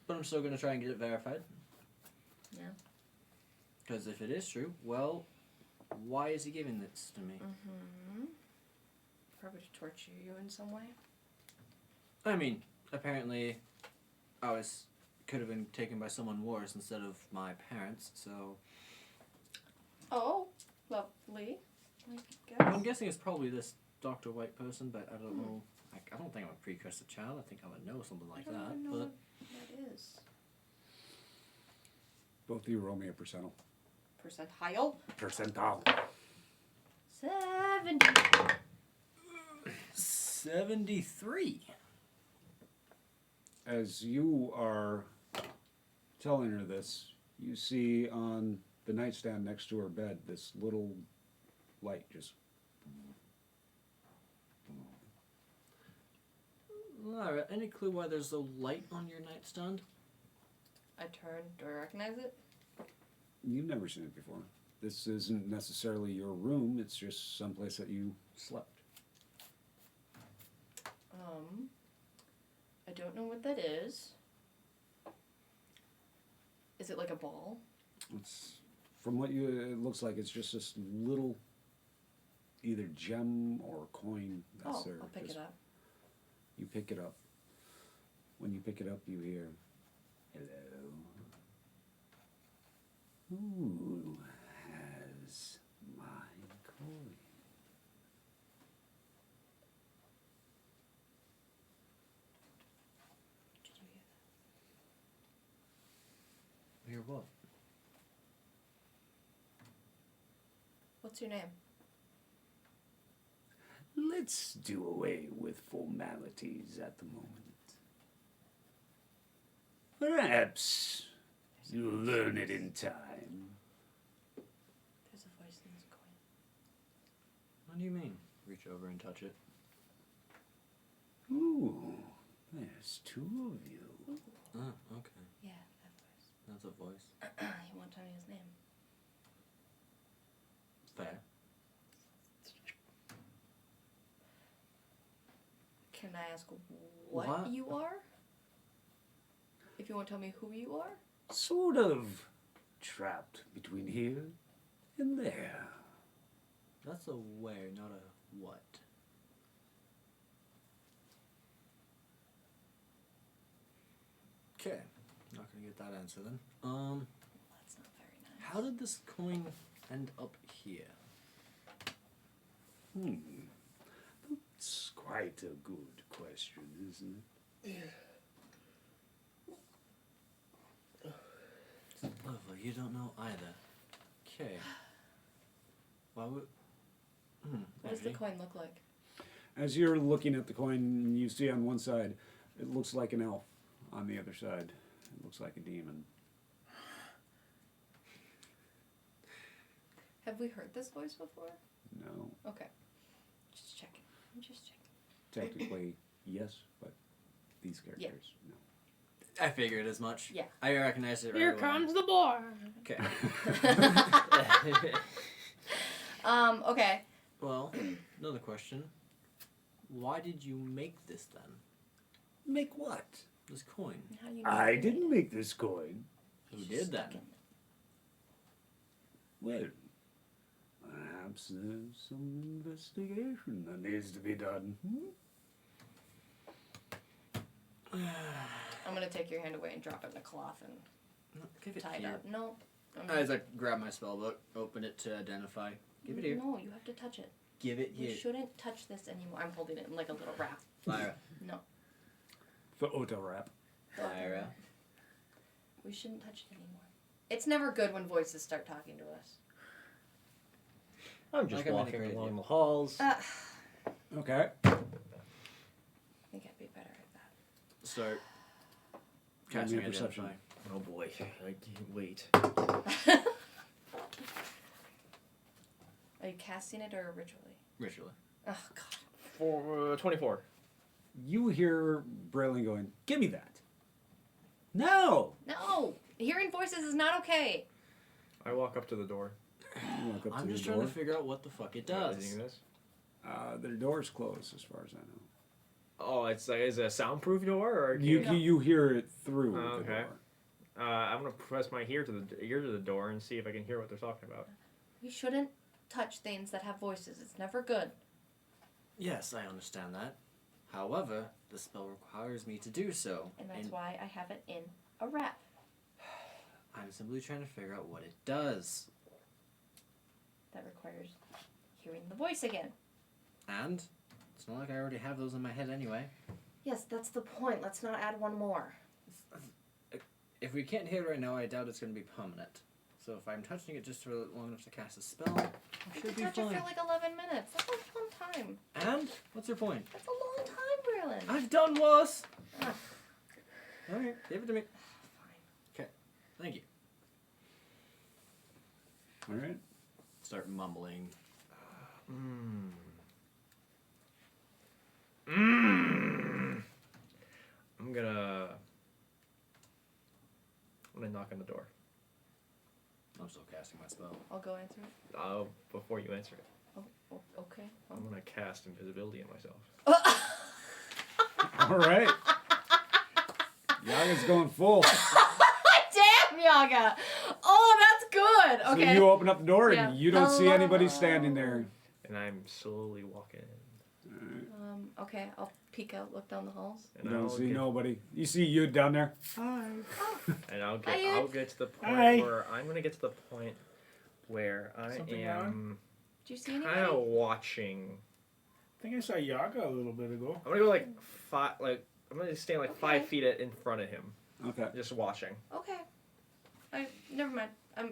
D: but I'm still going to try and get it verified.
F: Yeah.
D: Because if it is true, well, why is he giving this to me?
F: Mm-hmm. Probably to torture you in some way.
D: I mean, apparently, could have been taken by someone worse instead of my parents. So
F: Oh, lovely. I guess.
D: I'm guessing it's probably this Dr. White person, but I don't know. I don't think I'm a precursor child. I think I would know something like
F: I don't
D: that.
F: even know
D: But
F: what that is.
B: Both of you roll me a percentile.
F: Percentile?
B: Percentile.
F: 70.
D: 73.
B: As you are telling her this, you see on the nightstand next to her bed this little light just.
D: Lara, any clue why there's a light on your nightstand?
F: I turn. Do I recognize it?
B: You've never seen it before. This isn't necessarily your room, it's just someplace that you slept.
F: I don't know what that is. Is it like a ball?
B: It's from what it looks like it's just this little either gem or coin that's
F: Oh,
B: there.
F: I'll pick
B: Just-
F: it up.
B: You pick it up. When you pick it up, you hear, "Hello. Who has my coin?"
F: Did you hear that?
D: Hear what?
F: What's your name?
B: Let's do away with formalities at the moment. Perhaps you'll learn it in time.
F: There's a voice in this coin.
D: What do you mean? Reach over and touch it.
B: Ooh, there's two of you.
D: Oh, okay.
F: Yeah, that voice.
D: That's a voice.
F: He won't tell me his name.
D: Fair.
F: Can I ask what
D: What?
F: you are? If you won't tell me who you are?
B: Sort of trapped between here and there.
D: That's a where, not a what. Okay. Not gonna get that answer then.
F: That's not very nice.
D: How did this coin end up here?
B: That's quite a good question, isn't it?
D: Lovely, you don't know either. Okay. Why would...
F: What does the
D: Angie?
F: coin look like?
B: As you're looking at the coin, you see on one side, it looks like an elf. On the other side, it looks like a demon.
F: Have we heard this voice before?
B: No,
F: Okay. Just checking. I'm just checking.
B: technically, yes, but these characters, no.
D: I figured as much.
F: Yeah.
D: I recognized it right
G: Here
D: away.
G: comes the bar.
D: Okay.
F: Okay.
D: Well, another question. Why did you make this then?
B: Make what?
D: This coin.
F: How do you know
B: I
F: who it
B: didn't
F: is?
B: make this coin.
D: Who
F: He's
D: did
F: just
D: then?
F: stuck in
B: Well, perhaps there's some investigation that needs to be done.
F: I'm gonna take your hand away and drop it in a cloth and
D: No, give it
F: tie it
D: here.
F: up. No.
D: As I grab my spell book, open it to identify. Give it here.
F: No, you have to touch it.
D: Give it
F: You
D: here.
F: shouldn't touch this anymore. I'm holding it in like a little wrap.
D: Lyra.
F: No.
B: For auto wrap.
D: Lyra.
F: We shouldn't touch it anymore. It's never good when voices start talking to us.
C: I'm just
D: Like I made a
C: walking
D: great
C: along
D: idea.
C: the halls.
F: I
B: Okay.
F: think I'd be better at that.
D: Start
B: Give me
D: casting
B: a perception.
D: identify.
C: Oh boy, I can't wait.
F: Are you casting it or ritually?
D: Ritually.
F: Oh God.
C: For 24.
B: You hear Braylon going, "Give me that." No.
F: No, hearing voices is not okay.
C: I walk up to the door.
B: You walk up
D: I'm
B: to
D: just
B: the
D: trying
B: door.
D: to figure out what the fuck it
C: Anything
D: does.
C: in this?
B: The door's closed, as far as I know.
C: Oh, it's like, is it a soundproof door or can
B: You hear it through
C: Oh,
B: the
C: okay.
B: door.
C: I'm gonna press my ear to the door and see if I can hear what they're talking about.
F: You shouldn't touch things that have voices. It's never good.
D: Yes, I understand that. However, the spell requires me to do so.
F: And that's why I have it in a wrap.
D: I'm simply trying to figure out what it does.
F: That requires hearing the voice again.
D: And it's not like I already have those in my head anyway.
F: Yes, that's the point. Let's not add one more.
D: If we can't hear it right now, I doubt it's going to be permanent. So if I'm touching it just for long enough to cast a spell, I
F: You
D: should
F: could
D: be
F: touch it
D: fine.
F: for like 11 minutes. That's a long time.
D: And? What's your point?
F: That's a long time, Braylon.
D: I've done worse!
F: Ah,
D: Alright, give it to me.
F: fine.
D: Thank you.
B: All right.
D: Start mumbling.
C: I'm gonna knock on the door.
D: I'm still casting my spell.
F: I'll go answer it.
C: Before you answer it,
F: Oh, okay.
C: I'm gonna cast invisibility on myself.
B: All right. Yaga's going full.
F: Damn, Yaga! Oh, that's good. Okay.
B: So you open up the door and
F: Yeah.
B: you don't see anybody standing there.
C: And I'm slowly walking.
F: Okay, I'll peek out, look down the halls.
C: And
B: You don't
C: I'll
B: see
C: get,
B: nody. You see you down there.
C: And I'll
F: Hi.
C: get to the point
E: Hi.
C: where I'm gonna get to the point where I
E: Something
C: am
F: Do you see
C: kind
F: anybody?
C: of watching.
E: I think I saw Yaga a little bit ago.
C: I'm gonna go like I'm gonna stand like 5
F: Okay.
C: feet in front of him,
B: Okay.
C: just watching.
F: Okay. Never mind. I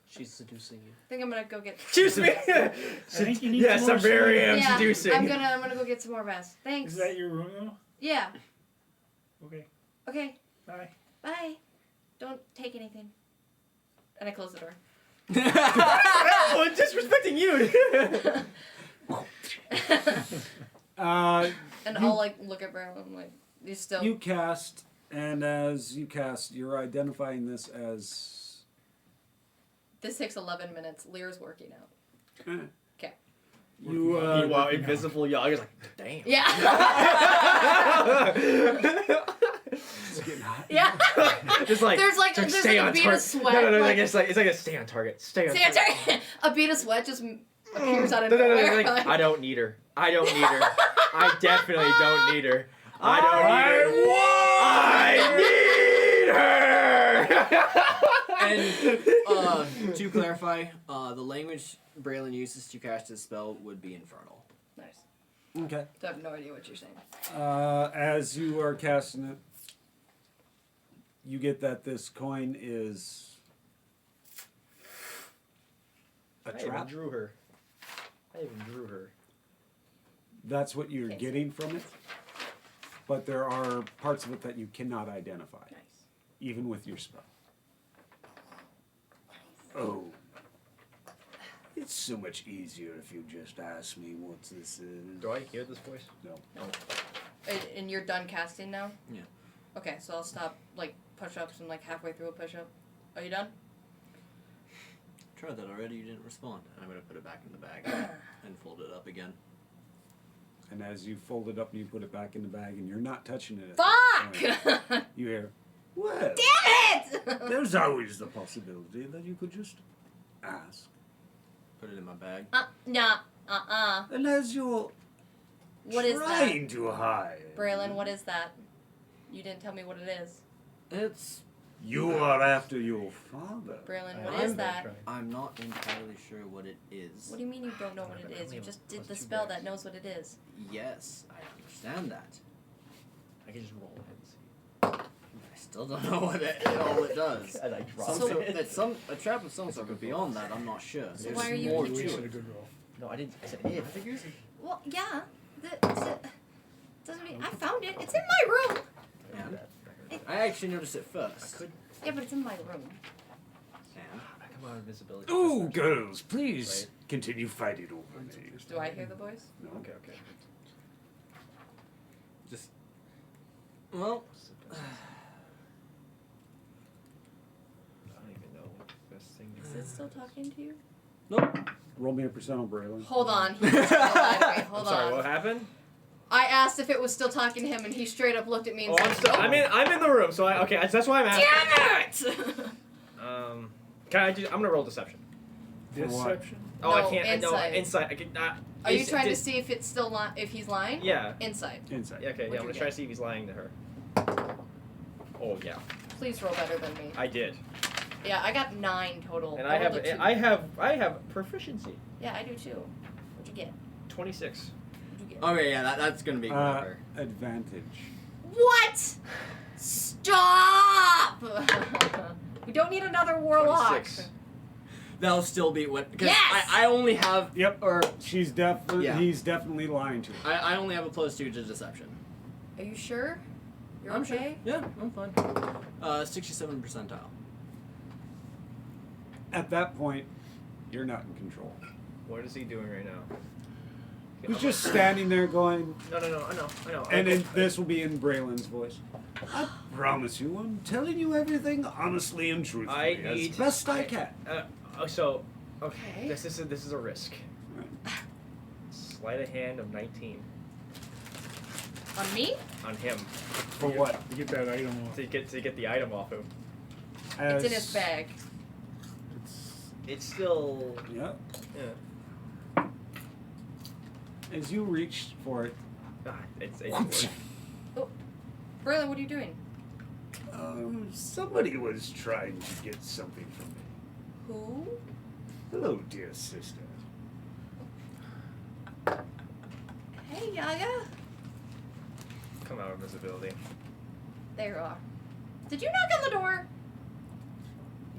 D: She's seducing you.
F: think I'm gonna go get.
C: Excuse me.
E: I think you need
C: Yes,
E: some more
C: I'm very
E: sleep.
F: Yeah,
C: seducing.
F: I'm gonna go get some more rest. Thanks.
E: Is that your room though?
F: Yeah.
E: Okay.
F: Okay.
E: Bye.
F: Bye. Don't take anything. And I close the door.
C: Oh, I'm disrespecting you.
F: And I'll like look at Braylon. I'm like, you still.
B: You cast, and as you cast, you're identifying this as.
F: This takes 11 minutes. Lear's working out. Okay.
B: You
C: Meanwhile, invisible Yaga's like, damn.
F: Yeah.
B: It's getting hot.
F: Yeah.
C: Just like
F: There's like
C: stay
F: a
C: on
F: bead
C: target.
F: of sweat.
C: No,
F: like,
C: it's like a stay on target. Stay on
F: See, I'm
C: target.
F: sorry. A bead of sweat just appears out of
C: No,
F: nowhere.
C: like, I don't need her. I don't need her. I definitely don't need her. I don't need her. I need her.
D: And to clarify, the language Braylon uses to cast his spell would be infernal.
F: Nice.
B: Okay.
F: I have no idea what you're saying.
B: As you are casting it, you get that this coin is a
C: I even
B: trap.
C: drew her. I even drew her.
B: That's what you're getting from it. But there are parts of it that you cannot identify,
F: Nice.
B: even with your spell. Oh. It's so much easier if you just ask me what this is.
C: Do I hear this voice?
B: No.
F: And you're done casting now?
D: Yeah.
F: Okay, so I'll stop like push-ups and like halfway through a push-up. Are you done?
D: Tried that already, you didn't respond. I'm gonna put it back in the bag and fold it up again.
B: And as you fold it up and you put it back in the bag and you're not touching it at this
F: Fuck!
B: point, you hear, well,
F: Damn it!
B: there's always the possibility that you could just ask.
D: Put it in my bag.
F: Nah.
B: And as you're
F: What is that?
B: trying to hide,
F: Braylon, what is that? You didn't tell me what it is.
D: It's...
B: you are after your father.
F: Braylon, what is that?
D: I'm not entirely sure what it is.
F: What do you mean you don't know what it is? You just did the spell that knows what it is.
D: Yes, I understand that.
C: I can just roll it and see.
D: I still don't know what all it does.
C: And I drop
D: Some
C: it.
D: sort, a trap of some sort, but beyond that, I'm not sure.
F: So
D: There's
F: why are you-
D: more
E: You
D: to
E: wasted a
D: it.
E: good roll.
C: No, I didn't. I said if. Figures.
F: Well, yeah. Doesn't mean I found it. It's in my room.
D: And I actually noticed it first.
C: I could.
F: Yeah, but it's in my room.
D: And
C: Come on, invisibility.
B: Ooh, girls, please continue fighting over me.
F: Do I hear the voice?
B: No.
C: Okay.
D: Just. Well.
C: I don't even know what the best thing to
F: Is
C: do.
F: it still talking to you?
D: Nope.
B: Roll me a percentile, Braylon.
F: Hold on. He just lied to me. Hold
C: Sorry,
F: on.
C: what happened?
F: I asked if it was still talking to him, and he straight up looked at me and
C: Oh,
F: said,
C: I'm still. I'm in the room, so that's why I'm asking.
F: "Damn it!"
C: Can I do? I'm gonna roll deception.
E: Deception.
C: Oh, I
F: No,
C: can't.
F: insight.
C: No, insight. I can.
F: Are you trying to see if it's still if he's lying?
C: Yeah.
F: Insight.
B: Inside.
C: Yeah. Okay.
F: What'd
C: Yeah. I'm
F: you
C: gonna try
F: get?
C: to see if he's lying to her. Oh yeah,
F: Please roll better than me.
C: I did,
F: Yeah, I got 9 total.
C: and
F: rolled a 2.
C: I have proficiency.
F: Yeah, I do too. What'd you get?
C: 26.
F: What'd you get?
D: Okay, yeah, that's gonna be a good number.
B: Advantage.
F: What? Stop! We don't need another warlock.
C: 26.
D: That'll still be what. Because
F: Yes!
D: I only have.
B: Yep.
D: Or
B: She's definitely.
D: Yeah.
B: He's definitely lying to her.
D: I only have a +2 to deception.
F: Are you sure? You're
D: I'm
F: okay?
D: sure. Yeah, I'm fine. 67 percentile.
B: At that point, you're not in control.
C: What is he doing right now?
B: He's just standing there going,
C: No. I know.
B: and then this will be in Braylon's voice. I promise you, I'm telling you everything honestly and truthfully,
C: I
B: as
C: need.
B: best I can.
C: So, okay.
F: Okay.
C: This is a risk. Sleight of hand of 19
F: On me?
C: on him
B: For what?
E: To get that item off.
C: to get the item off him.
B: As,
F: It's in his bag.
C: It's still.
B: Yep.
C: Yeah.
B: As you reach for it,
C: It's
F: Braylon, what are you doing?
B: somebody was trying to get something from me.
F: Who?
B: Hello, dear sister.
F: Hey, Yaga.
C: come out of invisibility.
F: There you are. Did you knock on the door?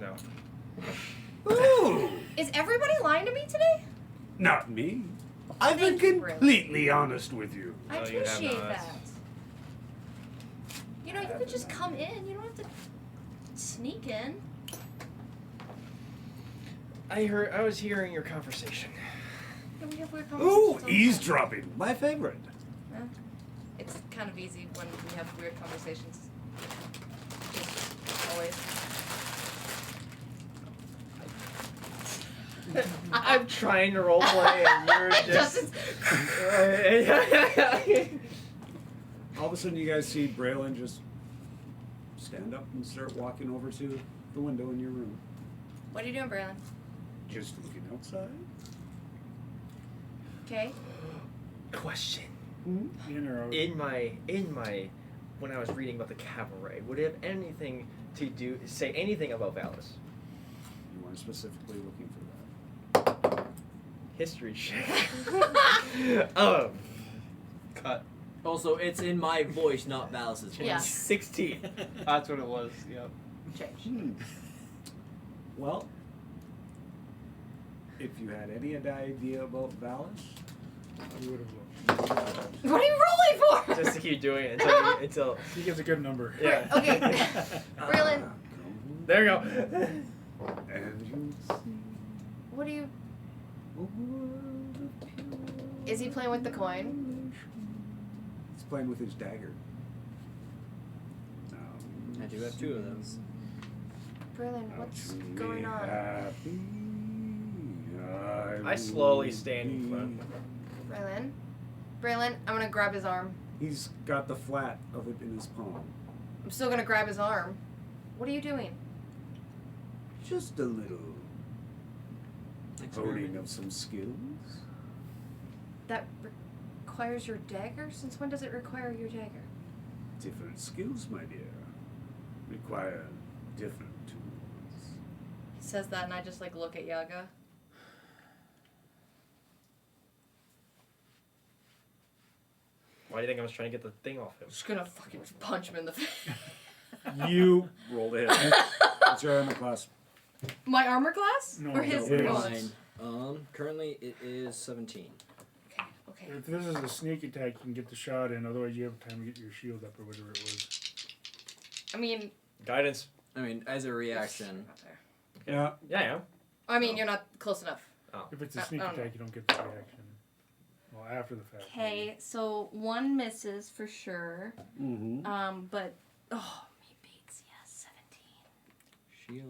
C: No.
B: Ooh!
F: Is everybody lying to me today?
B: Not me. I've been
F: Thank you, Braylon.
B: completely honest with you.
F: I
C: No, you have
F: appreciate
C: not.
F: that. You know, you could just come in. You don't have to sneak in.
C: I was hearing your conversation.
F: Yeah, we have weird
B: Ooh,
F: conversations all the time.
B: eavesdropping. My favorite.
F: Yeah. It's kind of easy when we have weird conversations. Just always.
C: I'm trying to roleplay and you're just.
B: All of a sudden, you guys see Braylon just stand up and start walking over to the window in your room.
F: What are you doing, Braylon?
B: Just looking outside.
F: Okay.
C: Question.
E: In or out?
C: In my when I was reading about the cabaret, would it have anything to say anything about Valis?
B: You weren't specifically looking for that.
C: History check. Cut.
D: Also, it's in my voice, not Valis's voice.
F: Yeah.
C: 16.
G: That's what it was. Yep.
F: Change.
B: Well, if you had any idea about Valis,
E: You would have looked.
F: What are you rolling for?
C: Just to keep doing it until
E: He gets a good number.
C: yeah.
F: Okay. Braylon,
C: There we go.
B: and you see
F: what are you?
B: a world of pure
F: Is he playing with the coin?
B: He's playing with his dagger.
D: I do have 2 of those.
F: Braylon, what's going on?
B: Happy,
C: I slowly stand in front.
F: Braylon, I'm gonna grab his arm.
B: He's got the flat of it in his palm.
F: I'm still gonna grab his arm. What are you doing?
B: Just a little honing of some skills.
F: That requires your dagger? Since when does it require your dagger?
B: Different skills, my dear, require different tools.
F: He says that, and I just like look at Yaga.
C: Why do you think I was trying to get the thing off him?
F: I'm just gonna fucking punch him in the face.
B: You rolled a hit. What's your armor class?
F: My armor class?
E: No,
F: or his?
E: no, his.
F: bullets?
D: Mine. Currently it is 17.
F: Okay.
E: If this is a sneak attack, you can get the shot in. Otherwise, you have time to get your shield up or whatever it was.
F: I mean,
C: Guidance.
D: I mean, as a reaction,
B: Yeah.
C: Yeah.
F: I mean, you're not close enough.
E: If it's a
F: I
E: sneak
F: don't know.
E: attack, you don't get the reaction. Well, after the fact.
F: Okay, so one misses for sure.
B: Mm-hmm.
F: But me beats, yes, 17.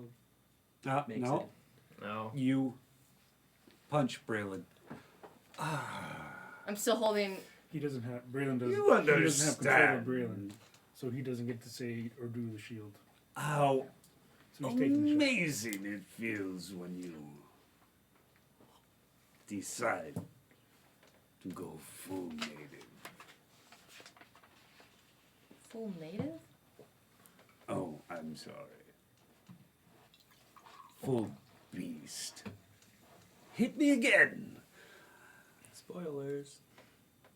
D: Shield. Makes
B: No.
D: it.
C: No.
B: You punch Braylon.
F: I'm still holding.
E: He doesn't have. Braylon doesn't.
B: You
E: He doesn't have control of
B: understand.
E: Braylon, so he doesn't get to say or do the shield.
B: How
E: So he's taking the shot.
B: amazing it feels when you decide to go full native.
F: Full native?
B: Oh, I'm sorry. Full beast. Hit me again.
D: Spoilers.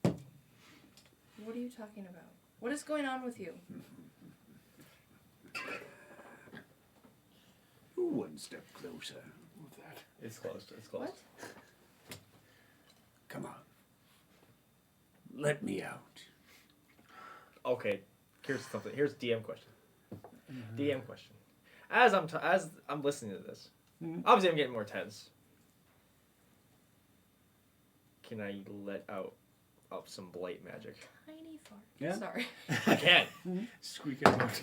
F: What are you talking about? What is going on with you?
B: One step closer.
C: It's close. It's close.
F: What?
B: Come on. Let me out.
C: Okay. Here's something. Here's DM question. DM question. As I'm listening to this, obviously I'm getting more tense. Can I let out of some blight magic?
F: Tiny fart.
B: Yeah.
F: Sorry.
C: I can.
E: Squeak it out.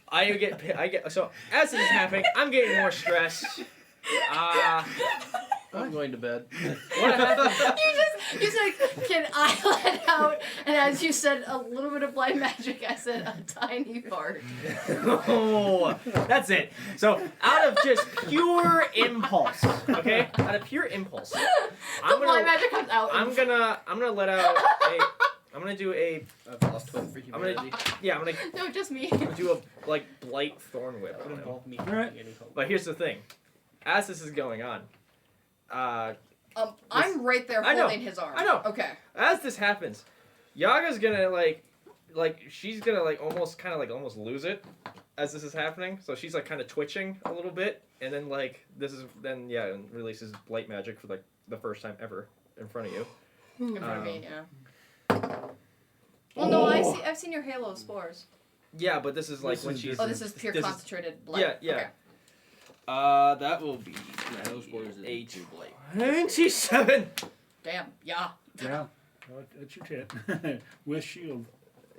C: I get so as this is happening, I'm getting more stress.
D: I'm going to bed.
F: You said, can I let out? And as you said a little bit of blind magic, I said a tiny fart.
C: Oh, that's it. So out of just pure impulse, okay? Out of pure impulse,
F: The
C: I'm
F: blind
C: gonna
F: magic comes out.
C: I'm gonna let out a. I'm gonna do a.
D: I've lost hope for
C: I'm gonna
D: humanity.
C: yeah. I'm gonna
F: No, just me.
C: do a like blight thorn whip.
D: That
C: on
D: would
C: him.
D: involve me
B: Alright.
D: having any hope.
C: But here's the thing, as this is going on,
F: I'm right there
C: I know.
F: holding his arm.
C: I know.
F: Okay.
C: as this happens, Yaga's gonna like she's gonna like almost kind of like almost lose it as this is happening. So she's like kind of twitching a little bit, and then like this is then yeah, and releases blight magic for like the first time ever in front of you.
F: In front of me,
C: Um,
F: yeah. Well, no, I've seen your halo of spores.
C: Yeah, but this is like
B: This
C: when
B: is
C: she's.
F: Oh, this is pure
C: this is-
F: concentrated blood.
C: Yeah, yeah.
F: Okay.
C: That will be
D: Yeah, those spoilers is
C: 8.
D: too blight.
C: 27.
F: Damn. Yeah.
B: Yeah.
E: Well, that's your hit. With shield.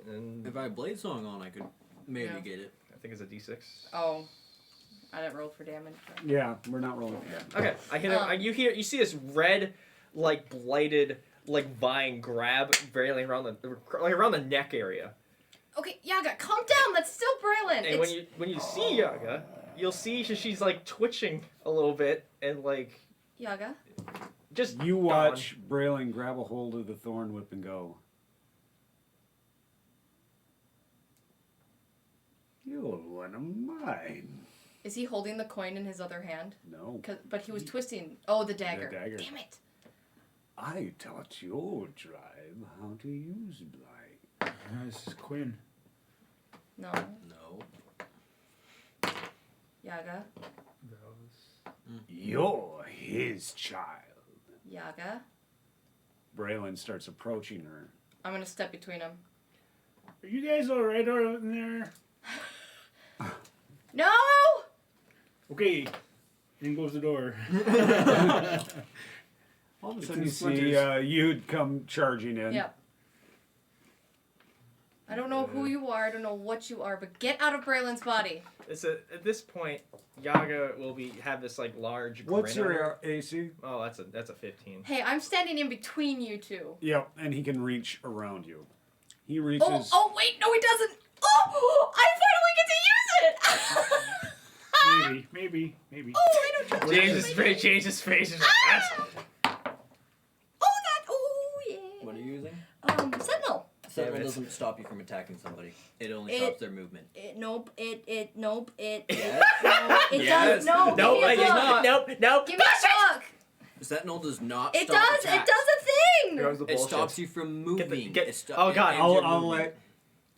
C: And
D: If I had Blade Song on, I could maybe
F: Yeah.
D: get it.
C: I think it's a D6.
F: Oh. I didn't roll for damage. but-
B: Yeah, we're not rolling for that.
C: Okay, I hit him. You see this red, like blighted, like vine grab barely around the neck area.
F: Okay, Yaga, calm down. That's still Braylon.
C: And when you see Yaga, you'll see she's like twitching a little bit and like
F: Yaga.
C: just
B: You
C: gone.
B: watch Braylon grab a hold of the thorn whip and go, "You're one of mine."
F: Is he holding the coin in his other hand?
B: No,
F: But he was twisting. Oh, the dagger.
B: dagger.
F: Damn it.
B: I taught your tribe how to use blight.
E: This is Quinn.
F: No.
D: No.
F: Yaga.
E: That was...
B: You're his child.
F: Yaga.
B: Braylon starts approaching her.
F: I'm gonna step between them.
E: Are you guys alright out in there?
F: No!
E: Okay. In goes the door.
B: All of a
E: It's
B: sudden
E: in
B: you see
E: splinters.
B: you'd come charging in.
F: Yep. I don't know who you are. I don't know what you are, but get out of Braylon's body.
C: at this point, Yaga will have this like large.
B: What's
C: grin on her.
B: your AC?
C: Oh, that's a 15.
F: Hey, I'm standing in between you two.
B: Yep, and he can reach around you. He reaches.
F: Oh, wait, no, he doesn't. Oh, I finally get to use it.
E: Maybe.
F: Oh, I don't trust
C: James's
F: you.
C: face. James's face is like,
F: Oh, yeah.
D: What are you using?
F: Sentinel.
D: Sentinel
C: it.
D: doesn't stop you from attacking somebody. It only
F: It-
D: stops their movement.
F: Nope, it,
D: Yes.
F: no, it
D: Yes.
F: does, no,
C: Nope,
F: give
C: I
F: me
C: did
F: a
C: not.
F: book.
C: Nope.
F: Give me a book.
D: Sentinel does not
F: It
D: stop
F: does,
D: attacks.
F: it does a thing.
C: Here comes the
D: It
C: bullshit.
D: stops you from moving.
C: get-
D: It sto-
C: oh,
D: it
C: God,
D: ends your
B: I'll
D: movement.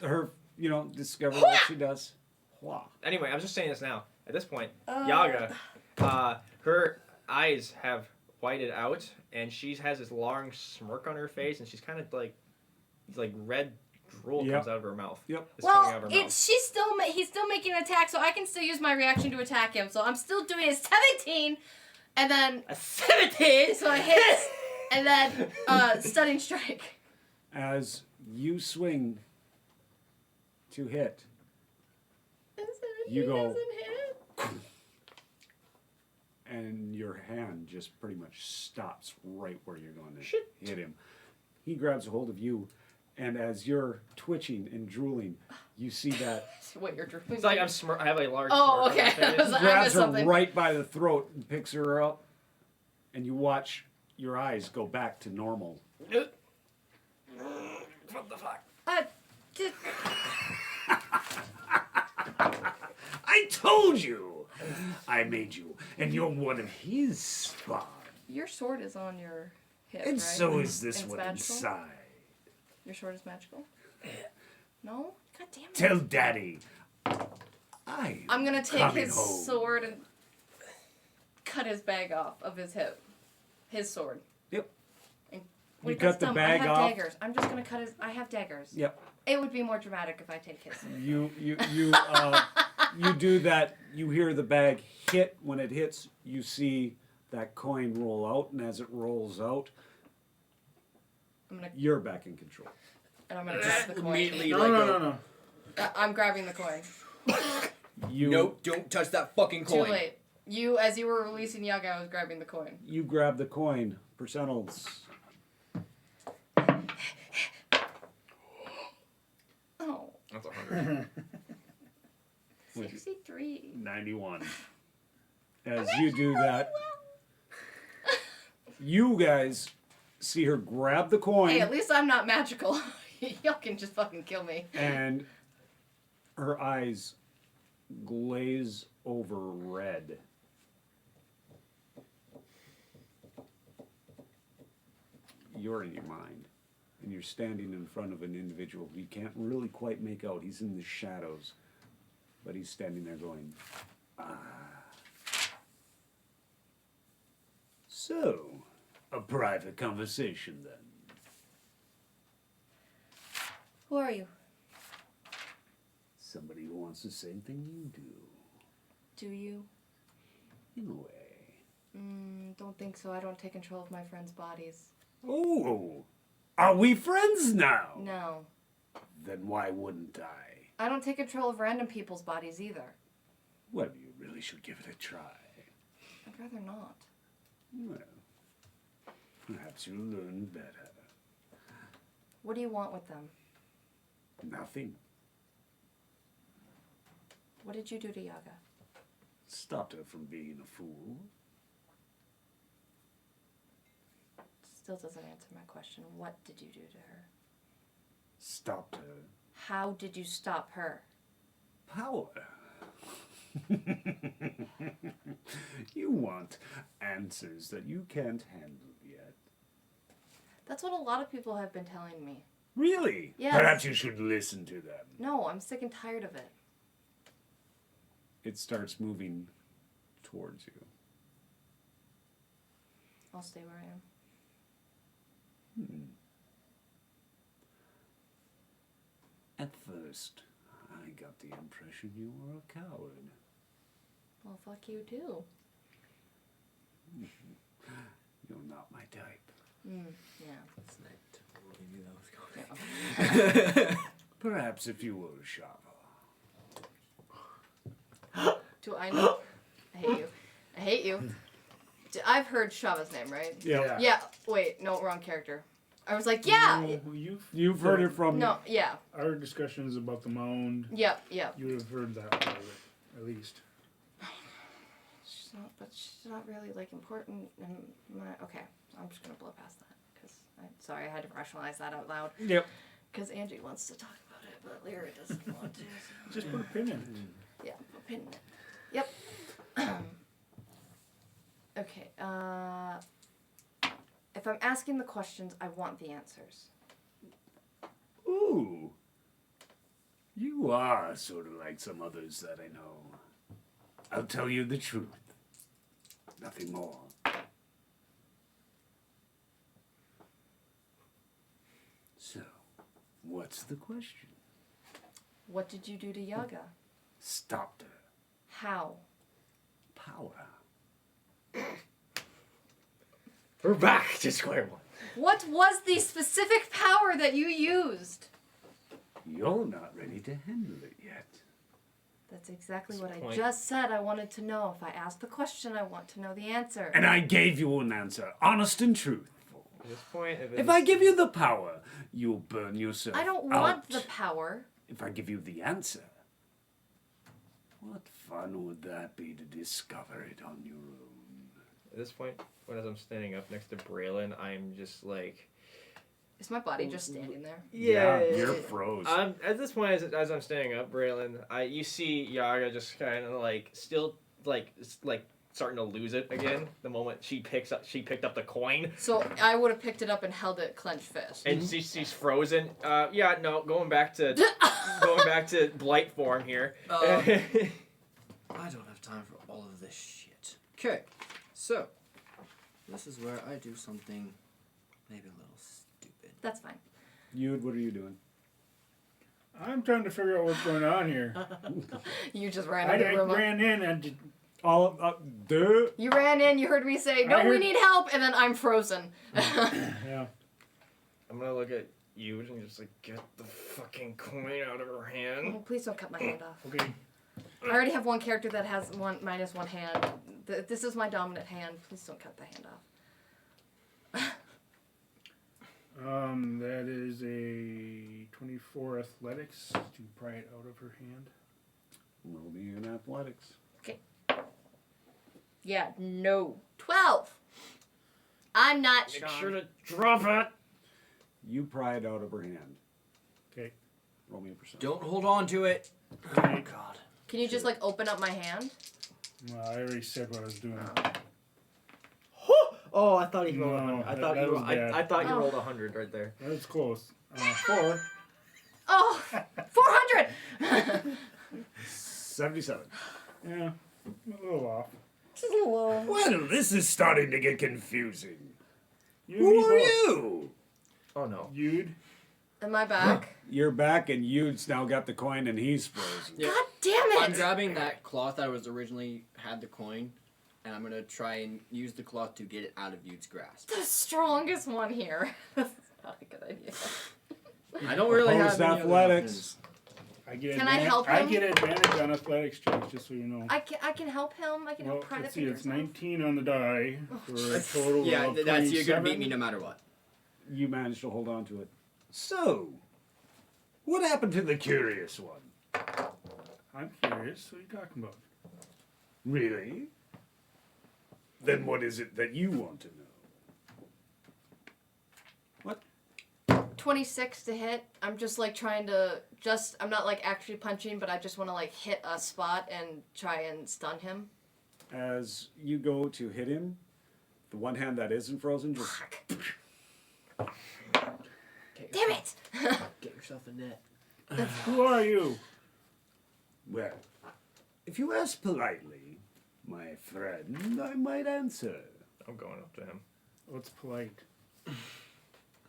B: let her, discover what she does. Wah.
C: Anyway, I'm just saying this now. At this point,
F: Uh.
C: Yaga, her eyes have whited out, and she has this long smirk on her face, and she's kind of like, these like red, Drool
B: Yep.
C: comes out of her mouth.
B: Yep.
C: It's coming out
F: Well,
C: of her mouth.
F: he's still making an attack, so I can still use my reaction to attack him. So I'm still doing a 17, and then
C: A 17!
F: so I hit, and then stunning strike.
B: As you swing to hit, You go-
F: Doesn't hit.
B: and your hand just pretty much stops right where you're going to
C: Shit.
B: hit him. He grabs a hold of you, and as you're twitching and drooling, you see that
F: Wait, you're drooling.
C: It's like I have a large
F: Oh,
C: smirk on
F: okay.
C: my
F: I
C: face.
F: was like, I
B: grabs
F: missed
B: her
F: something.
B: right by the throat and picks her up, and you watch your eyes go back to normal.
C: What the fuck?
F: Just,
B: I told you! I made you, and you're one of his spawn.
F: your sword is on your hip,
B: And
F: right?
B: so is this
F: And it's
B: one
F: magical?
B: inside.
F: Your sword is magical? No? God damn it.
B: Tell Daddy.
F: I'm gonna take
B: coming
F: his
B: home.
F: sword and cut his bag off of his hip. His sword.
B: Yep.
F: And
B: You
F: wait,
B: cut
F: that's
B: the
F: dumb.
B: bag
F: I have
B: off.
F: daggers. I'm just gonna cut his. I have daggers.
B: Yep.
F: It would be more dramatic if I take his.
B: You do that. You hear the bag hit. When it hits, you see that coin roll out, and as it rolls out,
F: I'm gonna
B: you're back in control.
F: and I'm gonna grab the coin.
D: Immediately,
E: No,
D: like,
E: no,
D: go,
E: no, no.
F: I'm grabbing the coin.
B: You
D: Nope, don't touch that fucking
F: Too
D: coin.
F: late. As you were releasing Yaga, I was grabbing the coin.
B: You grab the coin. Percentiles.
F: Oh,
C: That's 100.
F: 63.
B: 91. As you do that, you guys see her grab the coin.
F: Hey, at least I'm not magical. Y'all can just fucking kill me.
B: And her eyes glaze over red. You're in your mind, and you're standing in front of an individual who you can't really quite make out. He's in the shadows, but he's standing there going, ah. So, a private conversation then.
F: Who are you?
B: Somebody who wants the same thing you do,
F: Do you?
B: in a way.
F: Don't think so. I don't take control of my friends' bodies.
B: Oh, are we friends now?
F: No.
B: Then why wouldn't I?
F: I don't take control of random people's bodies either.
B: Well, you really should give it a try.
F: I'd rather not.
B: Well, perhaps you'll learn better.
F: What do you want with them?
B: Nothing.
F: What did you do to Yaga?
B: Stopped her from being a fool.
F: Still doesn't answer my question. What did you do to her?
B: Stopped her.
F: How did you stop her?
B: Power. You want answers that you can't handle yet.
F: That's what a lot of people have been telling me.
B: Really?
F: Yes.
B: Perhaps you should listen to them.
F: No, I'm sick and tired of it.
B: It starts moving towards you.
F: I'll stay where I am.
B: At first, I got the impression you were a coward.
F: Well, fuck you too.
B: You're not my type.
F: Yeah.
B: Perhaps if you were a Shava.
F: Do I know? I hate you. I hate you. I've heard Shava's name, right?
B: Yeah.
F: Yeah. Wait, no, wrong character. I was like, yeah.
E: No,
B: You've heard it from...
F: No, yeah.
E: Our discussions about the mound,
F: Yep, yep.
E: you would have heard that part of it, at least.
F: She's not really like important. And okay, I'm just gonna blow past that because sorry, I had to rationalize that out loud.
B: Yep.
F: Because Angie wants to talk about it, but Lyra doesn't want to. So.
E: Just put a pin in it.
F: Yeah, put a pin in it. Yep. Okay. If I'm asking the questions, I want the answers.
B: Ooh. You are sort of like some others that I know. I'll tell you the truth. Nothing more. So, What's the question?
F: What did you do to Yaga?
B: Stopped her.
F: How?
B: Power.
C: We're back to square one.
F: What was the specific power that you used?
B: You're not ready to handle it yet.
F: That's exactly
C: That's
F: what
C: the
F: I
C: point.
F: just said. I wanted to know. If I ask the question, I want to know the answer.
B: And I gave you an answer, honest and truthful.
C: At this point,
B: If I give you the power, you'll burn yourself
F: I don't
B: out.
F: want the power.
B: If I give you the answer, what fun would that be to discover it on your own?
C: at this point, when as I'm standing up next to Braylon, I'm just like,
F: Is my body just standing there?
B: You're froze.
C: At this point, as I'm standing up, Braylon, you see Yaga just kind of like still like starting to lose it again. The moment she picked up the coin,
F: So I would have picked it up and held it clenched fist.
C: and she's frozen. Going back to blight form here.
D: I don't have time for all of this shit. Okay, so this is where I do something maybe a little stupid.
F: That's fine.
B: Yude, what are you doing?
E: I'm trying to figure out what's going on here.
F: You just ran
E: I
F: into the room.
E: ran in and just,
F: You ran in, you heard me say, no, we
E: heard-
F: need help, and then I'm frozen.
E: yeah.
C: I'm gonna look at you and just like get the fucking coin out of her hand.
F: Oh, please don't cut my hand off.
E: Okay.
F: I already have one character that has minus one hand. This is my dominant hand. Please don't cut the hand off.
E: That is a 24 athletics to pry it out of her hand.
B: Roll me in athletics.
F: Yeah, no. 12. I'm not
C: Make
F: strong.
C: sure to drop it.
B: You pry it out of her hand.
E: Okay.
B: Roll me a percent.
D: Don't hold on to it.
E: Oh,
D: God.
F: Can you just like open up my hand?
E: Well, I already said what I was doing.
C: Oh, I thought he rolled
E: No,
C: 100. I
E: that-
C: thought
E: that
C: you.
E: was bad.
C: I thought you
F: Oh.
C: rolled 100 right there.
E: That was close. 4.
F: Oh, 400!
B: 77.
E: Yeah. A little off.
F: Just a little.
B: Well, this is starting to get confusing.
E: You
B: Who
E: and me
B: are
E: both.
B: you?
C: Oh no.
E: Yude.
F: Am I back?
B: You're back, and Yude's now got the coin, and he's frozen.
D: Yeah.
F: God damn
D: I'm
F: it!
D: grabbing that cloth that was originally had the coin, and I'm gonna try and use the cloth to get it out of Yude's grasp.
F: The strongest one here. That's not a good idea.
D: I don't really
B: Opposed
D: have any other
B: athletics.
D: options.
F: Can I help
E: I
F: him?
E: get advantage on athletics checks, just so you know.
F: I can help him. I can
E: Well,
F: help pry the
E: let's see,
F: fingers
E: it's
F: off.
E: 19 on the die for a total
D: Yeah,
E: of
D: that's you're gonna beat
E: 27.
D: me no matter what.
B: You managed to hold on to it. So, what happened to the curious one?
E: I'm curious. What are you talking about?
B: Really? Then what is it that you want to know?
F: 26 to hit. I'm just like trying to I'm not like actually punching, but I just want to like hit a spot and try and stun him.
B: As you go to hit him, the one hand that isn't frozen just
F: Fuck. Damn it!
C: Get yourself a net.
E: Who are you?
B: well. If you ask politely, my friend, I might answer.
C: I'm going up to him.
E: What's polite?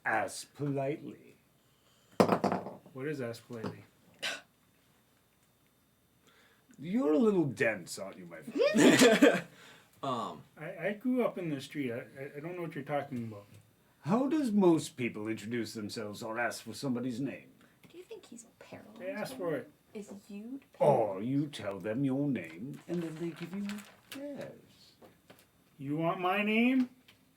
B: Ask politely.
E: What is ask politely?
B: You're a little dense, aren't you, my friend?
E: I grew up in the street. I don't know what you're talking about.
B: How does most people introduce themselves or ask for somebody's name?
F: Do you think he's paralyzed?
E: They asked for it.
F: Is you?
B: Or you tell them your name and then they give you theirs.
E: You want my name?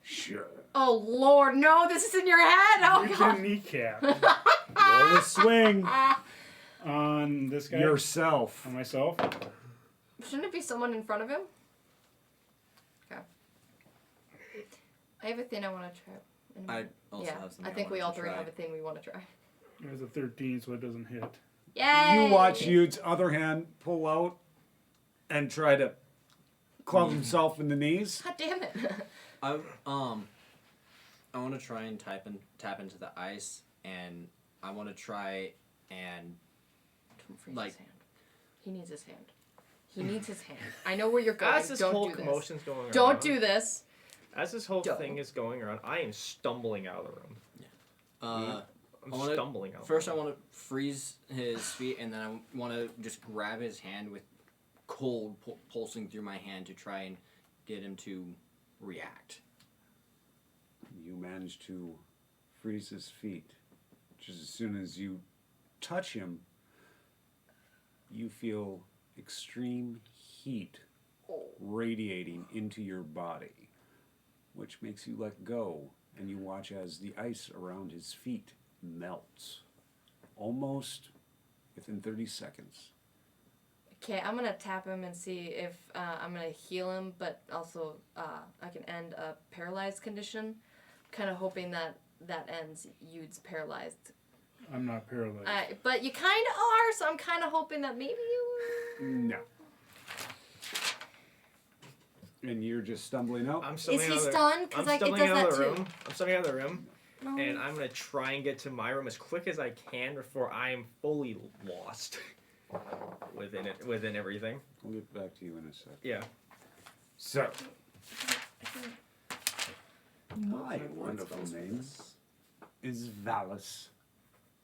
B: Sure.
F: Oh Lord, no! This is in your head. Oh
E: Here's
F: God.
E: a kneecap.
B: Roll a swing.
E: On this guy?
B: Yourself.
E: On myself?
F: Shouldn't it be someone in front of him? Okay. I have a thing I want to try. in a
D: I
F: minute.
D: also
F: yeah,
D: have something
F: I think
D: I
F: we
D: wanted
F: all
D: to
F: three
D: try.
F: have a thing we want to try.
E: There's a 13, so it doesn't hit.
F: Yay!
B: You watch Yude's other hand pull out and try to club himself in the knees.
F: God damn it!
D: I want to try and tap into the ice, and I want to try and
F: Don't freeze
D: Like-
F: his hand. He needs his hand. He needs his hand. I know where you're going.
C: As this
F: Don't
C: whole
F: do this.
C: commotion's going around.
F: Don't do this.
C: As this whole
F: Don't.
C: thing is going around, I am stumbling out of the room. I'm stumbling out.
D: First, I want to freeze his feet, and then I want to just grab his hand with cold pulsing through my hand to try and get him to react.
B: You manage to freeze his feet. Just as soon as you touch him, you feel extreme heat radiating into your body, which makes you let go, and you watch as the ice around his feet melts, almost within 30 seconds.
F: Okay, I'm gonna tap him and see if I'm gonna heal him, but also I can end a paralyzed condition. Kind of hoping that ends Yude's paralyzed.
E: I'm not paralyzed.
F: But you kind of are, so I'm kind of hoping that maybe you.
B: No. And you're just stumbling out?
C: I'm stumbling
F: Is he
C: out of the-
F: stunned? Because
C: I'm
F: it
C: stumbling
F: does
C: out of
F: that
C: the
F: too.
C: room. I'm stumbling out of the room,
F: No.
C: and I'm gonna try and get to my room as quick as I can before I am fully lost within everything.
B: We'll get back to you in a sec.
C: Yeah.
B: So, my wonderful name is Valus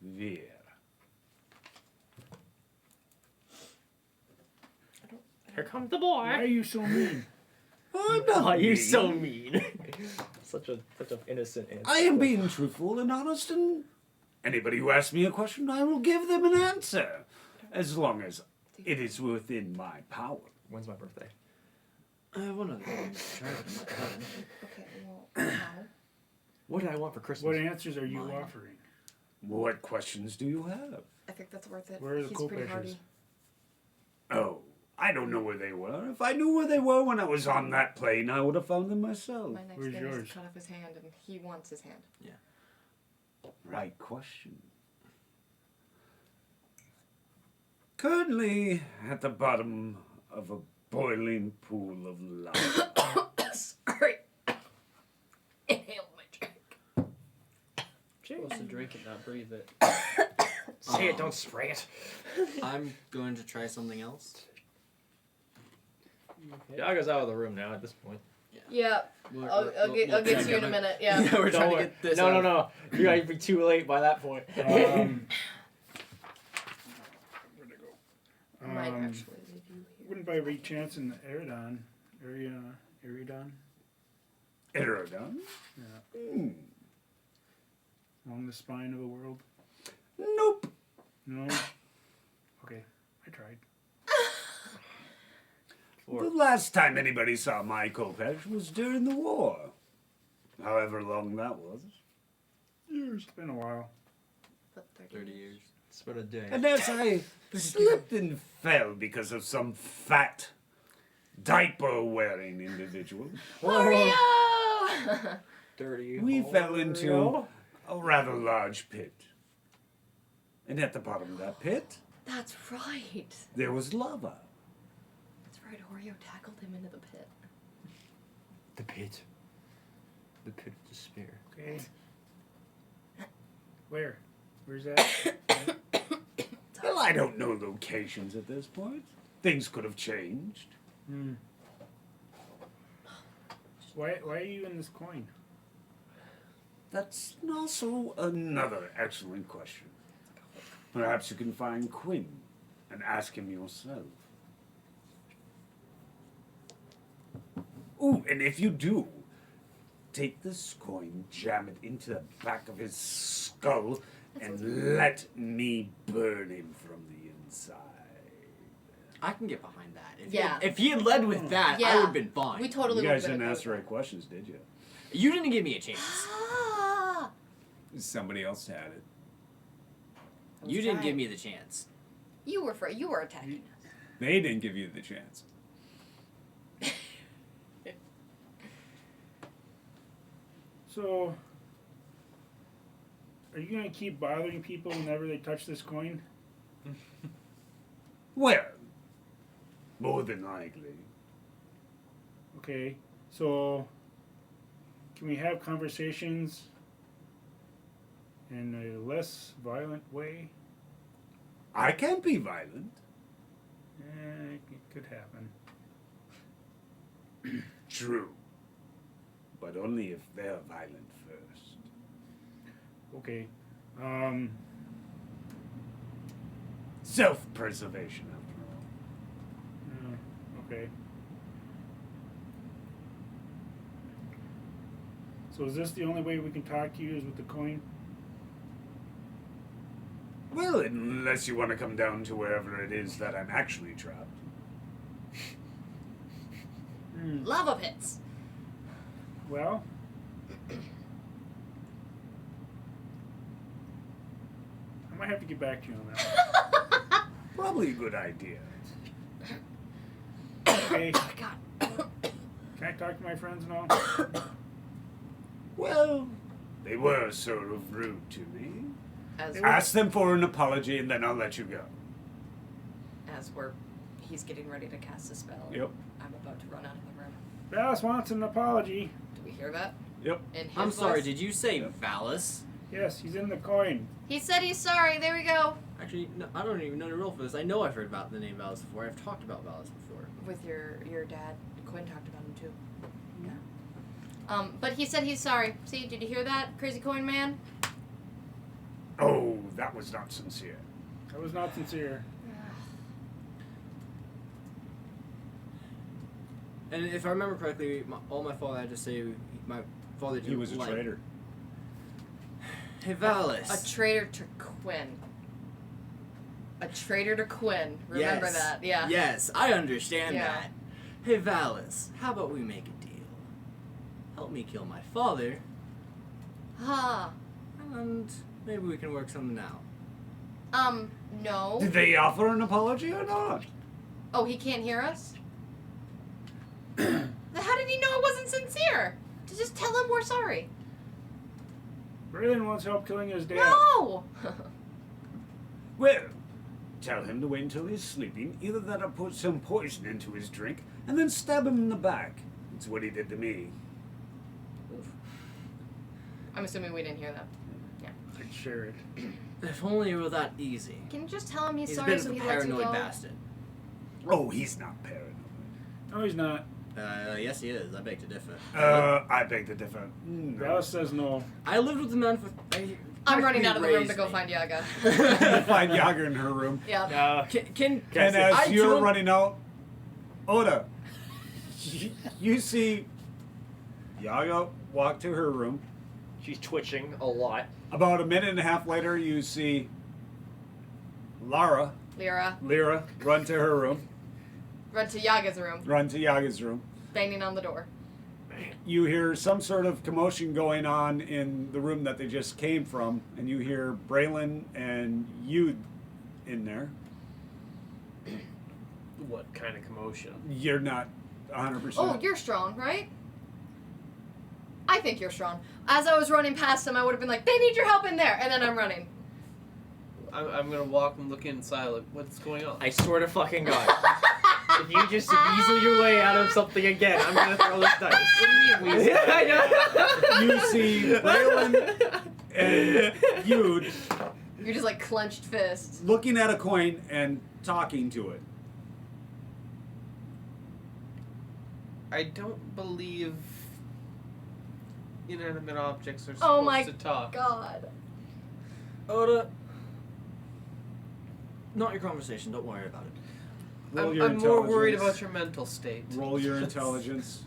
B: Veer.
C: Here comes the
E: Why are
C: boy.
E: you so mean?
B: I'm
C: Oh,
B: not
C: you're
B: mean.
C: so mean. such an innocent answer.
B: I am being truthful and honest, and anybody who asks me a question, I will give them an answer, as long as it is within my power.
C: When's my birthday?
D: One other thing.
F: Okay, well, how?
C: What did I want for Christmas?
E: What answers are you offering?
B: What questions do you have?
F: I think that's worth it.
E: Where are the
F: He's pretty
E: khopeshes?
F: hardy.
B: Oh, I don't know where they were. If I knew where they were when I was on that plane, I would have found them myself.
F: My next
E: Where's
F: thing
E: yours?
F: is to cut off his hand, and he wants his hand.
B: Right question. Currently at the bottom of a boiling pool of lava.
F: Sorry. Inhale my drink.
D: Supposed to drink it, not breathe it.
C: Say it, don't spray it.
D: I'm going to try something else.
C: Yaga's out of the room now at this point.
F: Yeah, I'll get to you in a minute. Yeah.
D: Yeah, we're trying
C: Don't
D: to get this.
C: no,
D: out.
C: no. You might be too late by that point.
E: Where'd it go?
F: I might actually leave you here.
E: Wouldn't by any chance in the Eridon? Eridon?
B: Aerodon?
E: Yeah. Along the spine of the world?
B: Nope.
E: No? Okay, I tried.
B: The last time anybody saw my khopesh was during the war. However long that was.
E: Years. It's been a while.
F: But
D: 30 years.
C: It's been a day.
B: And as I slipped and fell because of some fat, diaper-wearing individual,
F: Oreo!
C: Dirty.
B: we fell
C: Oreo.
B: into a rather large pit. And at the bottom of that pit,
F: That's right.
B: there was lava.
F: That's right. Oreo tackled him into the pit.
C: The pit. The pit of despair.
E: Okay. Where? Where's that?
B: Well, I don't know locations at this point. Things could have changed.
E: Why are you in this coin?
B: That's also another excellent question. Perhaps you can find Quinn and ask him yourself. Ooh, and if you do, take this coin, jam it into the back of his skull, and let me burn him from the inside.
D: I can get behind that.
F: Yeah.
D: If he had led with that, I
F: Yeah.
D: would have been fine.
F: We totally
B: You guys
F: would've been
B: didn't
F: okay
B: ask the
F: with
B: right questions, did you?
D: You didn't give me a chance.
F: Ah!
B: Somebody else had it.
F: I was
D: You didn't
F: trying.
D: give me the chance.
F: You were attacking us.
B: They didn't give you the chance.
E: So, are you gonna keep bothering people whenever they touch this coin?
B: Well, more than likely.
E: Okay, so can we have conversations in a less violent way?
B: I can't be violent.
E: It could happen.
B: True. But only if they're violent first.
E: Okay,
B: Self-preservation,
E: Okay. So is this the only way we can talk to you is with the coin?
B: Well, unless you want to come down to wherever it is that I'm actually trapped.
F: Lava pits.
E: Well, I might have to get back to you on that.
B: Probably a good idea.
E: Okay.
F: Oh, God.
E: Can I talk to my friends now?
B: Well, they were sort of rude to me.
F: As
B: Ask them for an apology and then I'll let you go.
F: he's getting ready to cast a spell.
B: Yep.
F: I'm about to run out of the room.
E: Valis wants an apology.
F: Do we hear that?
B: Yep.
F: In his
D: I'm sorry,
F: voice?
D: did you say Valis?
E: Yes, he's in the coin.
F: He said he's sorry. There we go.
D: Actually, no, I don't even know the rule for this. I know I've heard about the name Valis before. I've talked about Valis before.
F: With your dad. Quinn talked about him too. Yeah. But he said he's sorry. See, did you hear that, crazy coin man?
B: Oh, that was not sincere.
E: That was not sincere.
D: And if I remember correctly, all my father had to say, my father didn't
B: He was a
D: like.
B: traitor.
D: Hey, Valis.
F: A traitor to Quinn. A traitor to Quinn. Remember
D: Yes.
F: that? Yeah.
D: Yes, I understand
F: Yeah.
D: that. Hey, Valis, how about we make a deal? Help me kill my father,
F: Huh.
D: and maybe we can work something out.
F: No.
B: Did they offer an apology or not?
F: Oh, he can't hear us? Then how did he know it wasn't sincere? To just tell him we're sorry.
E: Braylon wants help killing his dad.
F: No!
B: Well, tell him to wait until he's sleeping. Either that or put some poison into his drink and then stab him in the back. It's what he did to me.
F: I'm assuming we didn't hear that.
E: I'd share it.
D: If only it were that easy.
F: Can you just tell him he's
D: He's a
F: sorry
D: bit
F: so
D: of a
F: he lets you
D: paranoid
F: go?
D: bastard.
B: Oh, he's not paranoid.
E: No, he's not.
D: Yes, he is. I beg to differ.
B: I beg to differ. No.
E: Valis says no.
D: I lived with the man for.
F: I'm running out of the room to
D: raised
F: go
D: me.
F: find Yaga.
B: You find Yaga in her room.
F: Yeah.
D: Can
B: And
D: I
B: as you're
D: joined-
B: running out, Oda, you see Yaga walk to her room.
C: She's twitching a lot.
B: About a minute and a half later, you see Lyra
F: Lyra,
B: run to her room,
F: run to Yaga's room,
B: run to Yaga's room.
F: banging on the door.
B: You hear some sort of commotion going on in the room that they just came from, and you hear Braylon and Yud in there.
C: What kind of commotion?
B: You're not 100%.
F: Oh, you're strong, right? I think you're strong. As I was running past him, I would have been like, they need your help in there, and then I'm running.
G: I'm gonna walk and look inside. Like, what's going on?
C: I swear to fucking God. If you just weasel your way out of something again, I'm gonna throw this dice.
G: What do you mean weasel?
C: I know.
B: You see Braylon and Yud
F: You're just like clenched fists.
B: looking at a coin and talking to it.
G: I don't believe inanimate objects are supposed
F: Oh my
G: to talk.
F: God.
D: Oda, not your conversation. Don't worry about it.
B: Roll your
G: I'm more worried
B: intelligence.
G: about your mental state.
B: Roll your intelligence.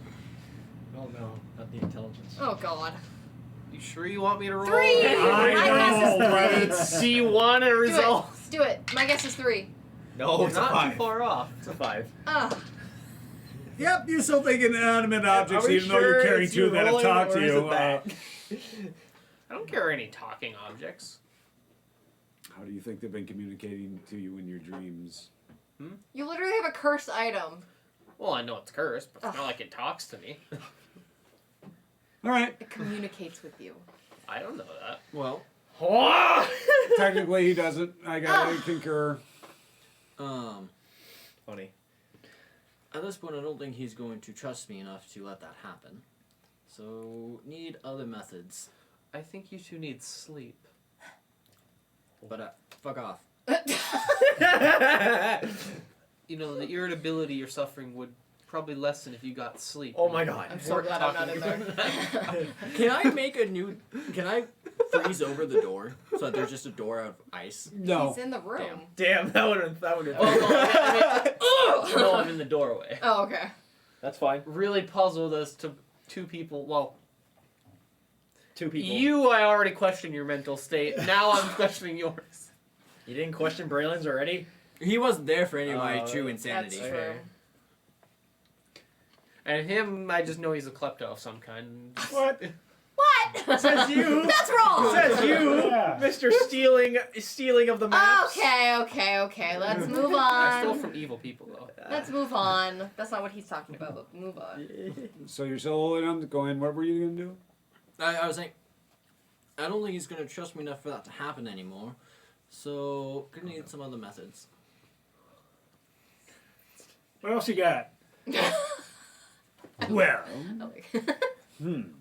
C: Oh no, not the intelligence.
F: Oh God.
G: You sure you want me to roll?
F: 3!
B: I
F: My guess
B: know,
F: is
B: right?
F: 3.
C: Do you want a
F: Do
C: result?
F: it. Do it. My guess is 3.
C: No, it's
G: not
C: a 5.
G: too far off.
C: It's a 5.
F: Ah.
B: Yep, you're still thinking inanimate objects,
C: Are we
B: even though you're
C: sure
B: carrying
C: it's
B: two
C: you
B: that have
C: rolling,
B: talked
C: or
B: to
C: is
B: you.
C: it that?
G: I don't carry any talking objects.
B: How do you think they've been communicating to you in your dreams?
F: You literally have a cursed item.
G: Well, I know it's cursed, but it's not like it talks to me.
B: All right.
F: It communicates with you.
G: I don't know that.
D: Well,
B: Technically, he doesn't. I gotta concur.
C: Funny.
D: at this point, I don't think he's going to trust me enough to let that happen. So, need other methods.
G: I think you two need sleep.
D: But, fuck off.
G: You know, the irritability you're suffering would probably lessen if you got sleep.
C: Oh my God.
F: I'm so glad I'm not in there.
D: Can I make a new... Can I freeze over the door so that there's just a door out of ice?
B: No.
F: He's in the room.
C: Damn, that would have.
G: No, I'm in the doorway.
F: Oh, okay.
C: That's fine.
G: Really puzzled as to two people. Well,
C: Two people.
G: you, I already questioned your mental state. Now I'm questioning yours.
C: You didn't question Braylon's already?
D: He wasn't there for any of my true insanity.
F: That's true.
G: And him, I just know he's a klepto of some kind.
E: What?
F: What?
C: Says you.
F: That's wrong.
C: Says you,
E: Yeah.
C: Mr. Stealing of the maps.
F: Okay. Let's move
G: I stole
F: on.
G: from evil people, though.
F: Let's move on. That's not what he's talking about, but move on.
B: So you're still holding on to going. What were you gonna do?
D: I was saying, I don't think he's gonna trust me enough for that to happen anymore. So, gonna need some other methods.
E: What else you got?
B: Well,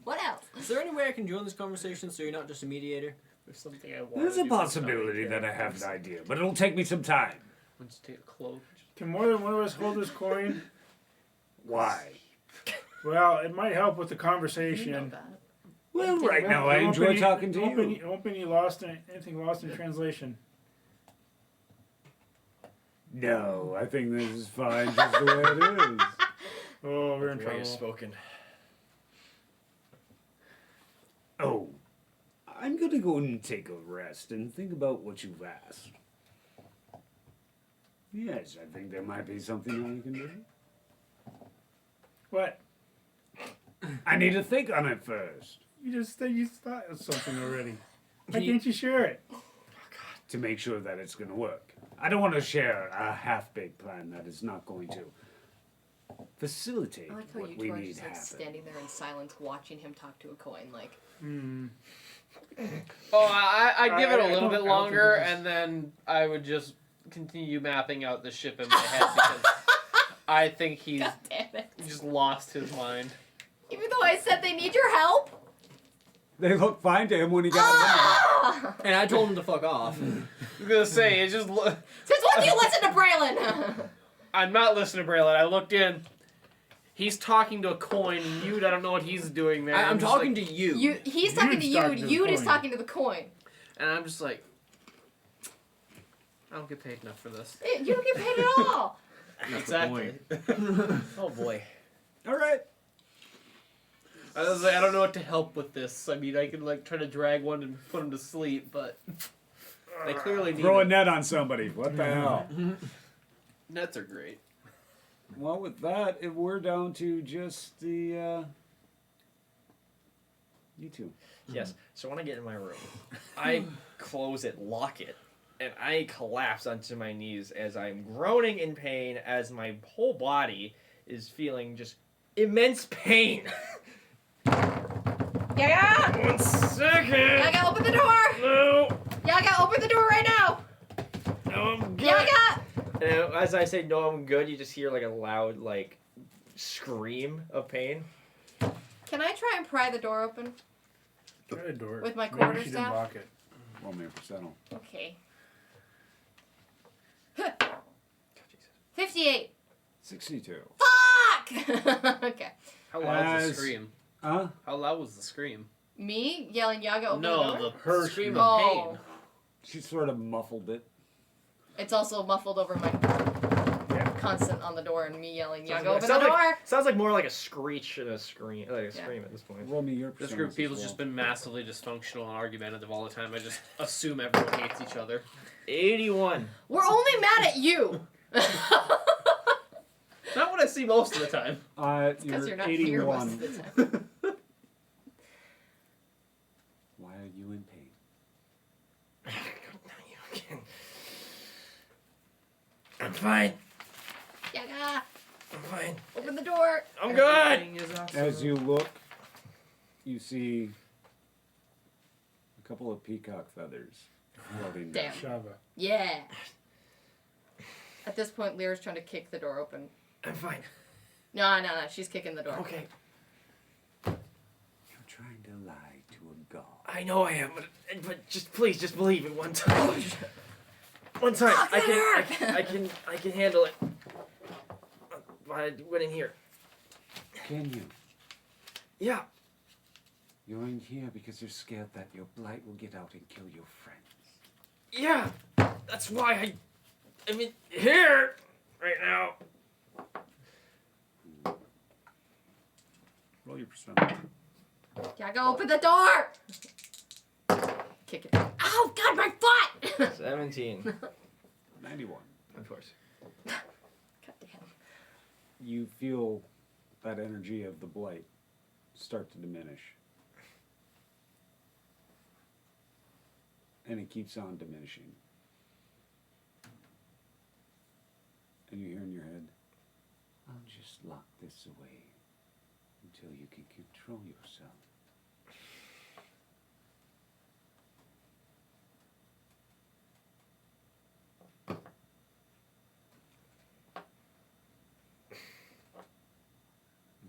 F: What else?
D: Is there any way I can join this conversation so you're not just a mediator?
G: There's something I want.
B: there's a possibility that I have an idea, but it'll take me some time.
G: Let's take a cloak.
E: Can more than one of us hold this coin?
B: Why?
E: Well, it might help with the
F: You know
E: conversation.
F: that.
B: Well, right now I
E: There won't be
B: enjoy
E: any-
B: talking to
E: won't be
B: you.
E: any- Won't be anything lost in translation.
B: No, I think this is fine just the way it is.
E: Oh, we're in
C: The way
E: trouble.
C: is spoken.
B: Oh, I'm gonna go and take a rest and think about what you've asked. Yes, I think there might be something I can do.
E: What?
B: I need to think on it first
E: You thought of something already. Why
D: Can you-
E: can't you share it?
B: to make sure that it's gonna work. I don't want to share a half-baked plan that is not going to facilitate
F: I like how
B: what
F: you
B: we
F: two are
B: need
F: just like
B: happen.
F: standing there in silence, watching him talk to a coin. Like,
G: Oh, I'd give it a
E: I
G: little
E: don't-
G: bit
E: I don't
G: longer,
E: think this is-
G: and then I would just continue mapping out the ship in my head because I think he's
F: God damn it!
G: just lost his mind.
F: Even though I said they need your help.
B: They looked fine to him when he got
F: Ah!
D: And I told him to fuck off.
G: I was gonna say it's just.
F: Since when do you listen to Braylon?
G: I'm not listening to Braylon. I looked in. He's talking to a coin, and you, I don't know what he's doing there.
D: I'm
G: just
D: talking
G: like,
D: to you.
F: He's talking to you.
E: talking to the
F: You is
E: coin.
F: talking to the coin.
G: and I'm just like, I don't get paid enough for this.
F: You don't get paid at all.
G: Exactly.
C: Oh boy.
B: All right.
G: I was like, I don't know what to help with this. I mean, I could like try to drag one and put him to sleep, but they clearly need
B: Throw a
G: it.
B: net on somebody. What the hell?
G: Nets are great.
B: Well, with that, we're down to just the you two.
C: Yes. So when I get in my room, I close it, lock it, and I collapse onto my knees as I'm groaning in pain as my whole body is feeling just immense pain.
F: Yaga!
C: 1 second.
F: Yaga, open the door!
C: No.
F: Yaga, open the door right now!
C: No, I'm good.
F: Yaga!
C: And as I say, no, I'm good, you just hear like a loud, like, scream of pain.
F: Can I try and pry the door open?
E: Try the door.
F: With my
E: Maybe
F: quarter
E: she didn't
F: staff?
E: lock it.
B: Roll me a percentile.
F: Okay. 58.
B: 62.
F: Fuck! Okay.
G: How loud was the
B: As-
G: scream?
B: Huh?
G: How loud was the scream?
F: Me yelling Yaga, open the
G: No,
F: door?
G: the
E: Her
G: scream
E: scream.
G: of
F: Oh.
G: pain.
B: She sort of muffled it.
F: It's also muffled over my constant on the door and me yelling Yaga, open the
C: sounds
F: door!
C: like, sounds like more like a screech and a scream, like a
F: Yeah.
C: scream at this point.
B: Roll me your
G: This
B: percentile.
G: group of people's just been massively dysfunctional and argumentative all the time. I just assume everyone hates each other.
C: 81.
F: We're only mad at you!
G: Not what I see most of the time.
F: Because
B: You're
F: you're not here most
B: 81.
F: of the time.
B: Why are you in pain?
C: I'm fine.
F: Yaga,
C: I'm fine.
F: open the door!
C: I'm good.
G: Everything is awesome.
B: As you look, you see a couple of peacock feathers floating down.
F: Damn.
E: Shava.
F: Yeah. At this point, Lyra's trying to kick the door open.
C: I'm fine.
F: No, she's kicking the door.
C: Okay.
B: You're trying to lie to a god.
C: I know I am, but just please, just believe it one time. One time.
F: Fuck, that hurt.
C: I can handle it. By winning here.
B: Can you?
C: Yeah.
B: You're in here because you're scared that your blight will get out and kill your friends.
C: Yeah, that's why I'm in here right now.
B: Roll your perception.
F: Yaga, open the door! Kick it. Oh, God, my butt!
C: 17.
B: 91.
C: Of course.
F: God damn.
B: You feel that energy of the blight start to diminish. And it keeps on diminishing. And you hear in your head, I'll just lock this away until you can control yourself.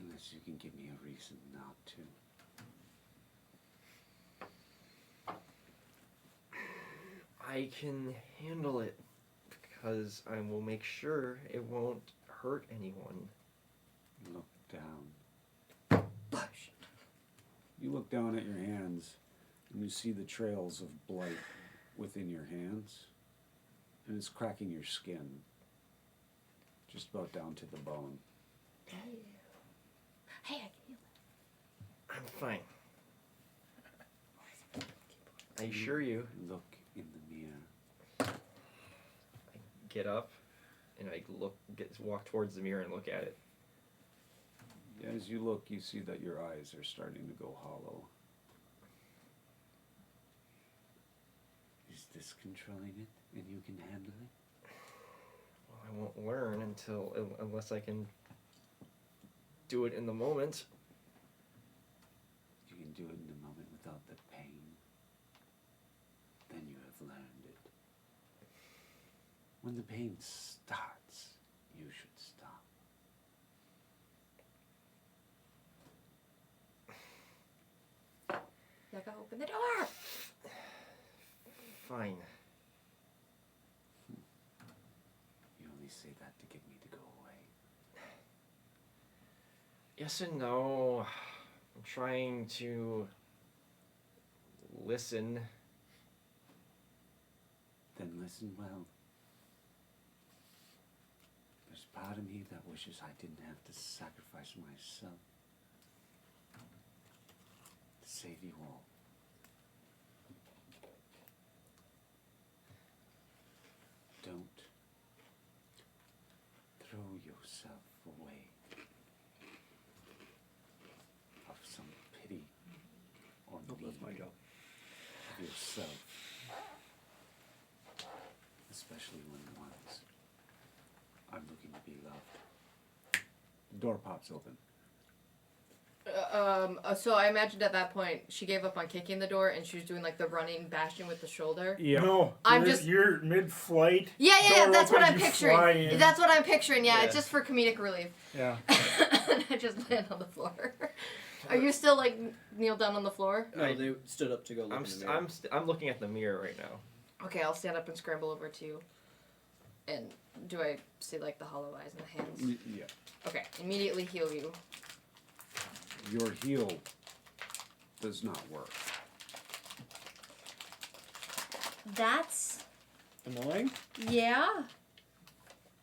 B: Unless you can give me a reason not to.
C: I can handle it because I will make sure it won't hurt anyone.
B: Look down.
F: Bush.
B: You look down at your hands and you see the trails of blight within your hands, and it's cracking your skin just about down to the bone.
F: Hey, I can heal it.
C: I'm fine. I assure you.
B: Look in the mirror.
C: I get up and I walk towards the mirror and look at it.
B: As you look, you see that your eyes are starting to go hollow. Is this controlling it, and you can handle it?
C: Well, I won't learn unless I can do it in the moment.
B: You can do it in the moment without the pain. Then you have learned it. When the pain starts, you should stop.
F: Yaga, open the door!
C: Fine.
B: You only say that to get me to go away.
C: Yes and no. I'm trying to listen.
B: Then listen well. There's part of me that wishes I didn't have to sacrifice myself to save you all. Don't throw yourself away of some pity or need of yourself. Especially when ones are looking to be loved. The door pops open.
F: So I imagined at that point she gave up on kicking the door and she was doing like the running bashing with the shoulder.
B: Yeah.
E: No, you're mid-flight.
F: Yeah,
E: door
F: that's what I'm
E: opens, you fly
F: picturing.
E: in.
F: That's what I'm picturing. Yeah,
C: Yeah.
F: it's just for comedic relief.
E: Yeah.
F: And I just land on the floor. Are you still like kneeled down on the floor?
D: No, they stood up to go look in the mirror.
C: I'm looking at the mirror right now.
F: Okay, I'll stand up and scramble over to you. And do I see like the hollow eyes in the hands?
B: Yeah.
F: Okay, immediately heal you.
B: Your heal does not work.
F: That's
E: Annoying?
F: yeah.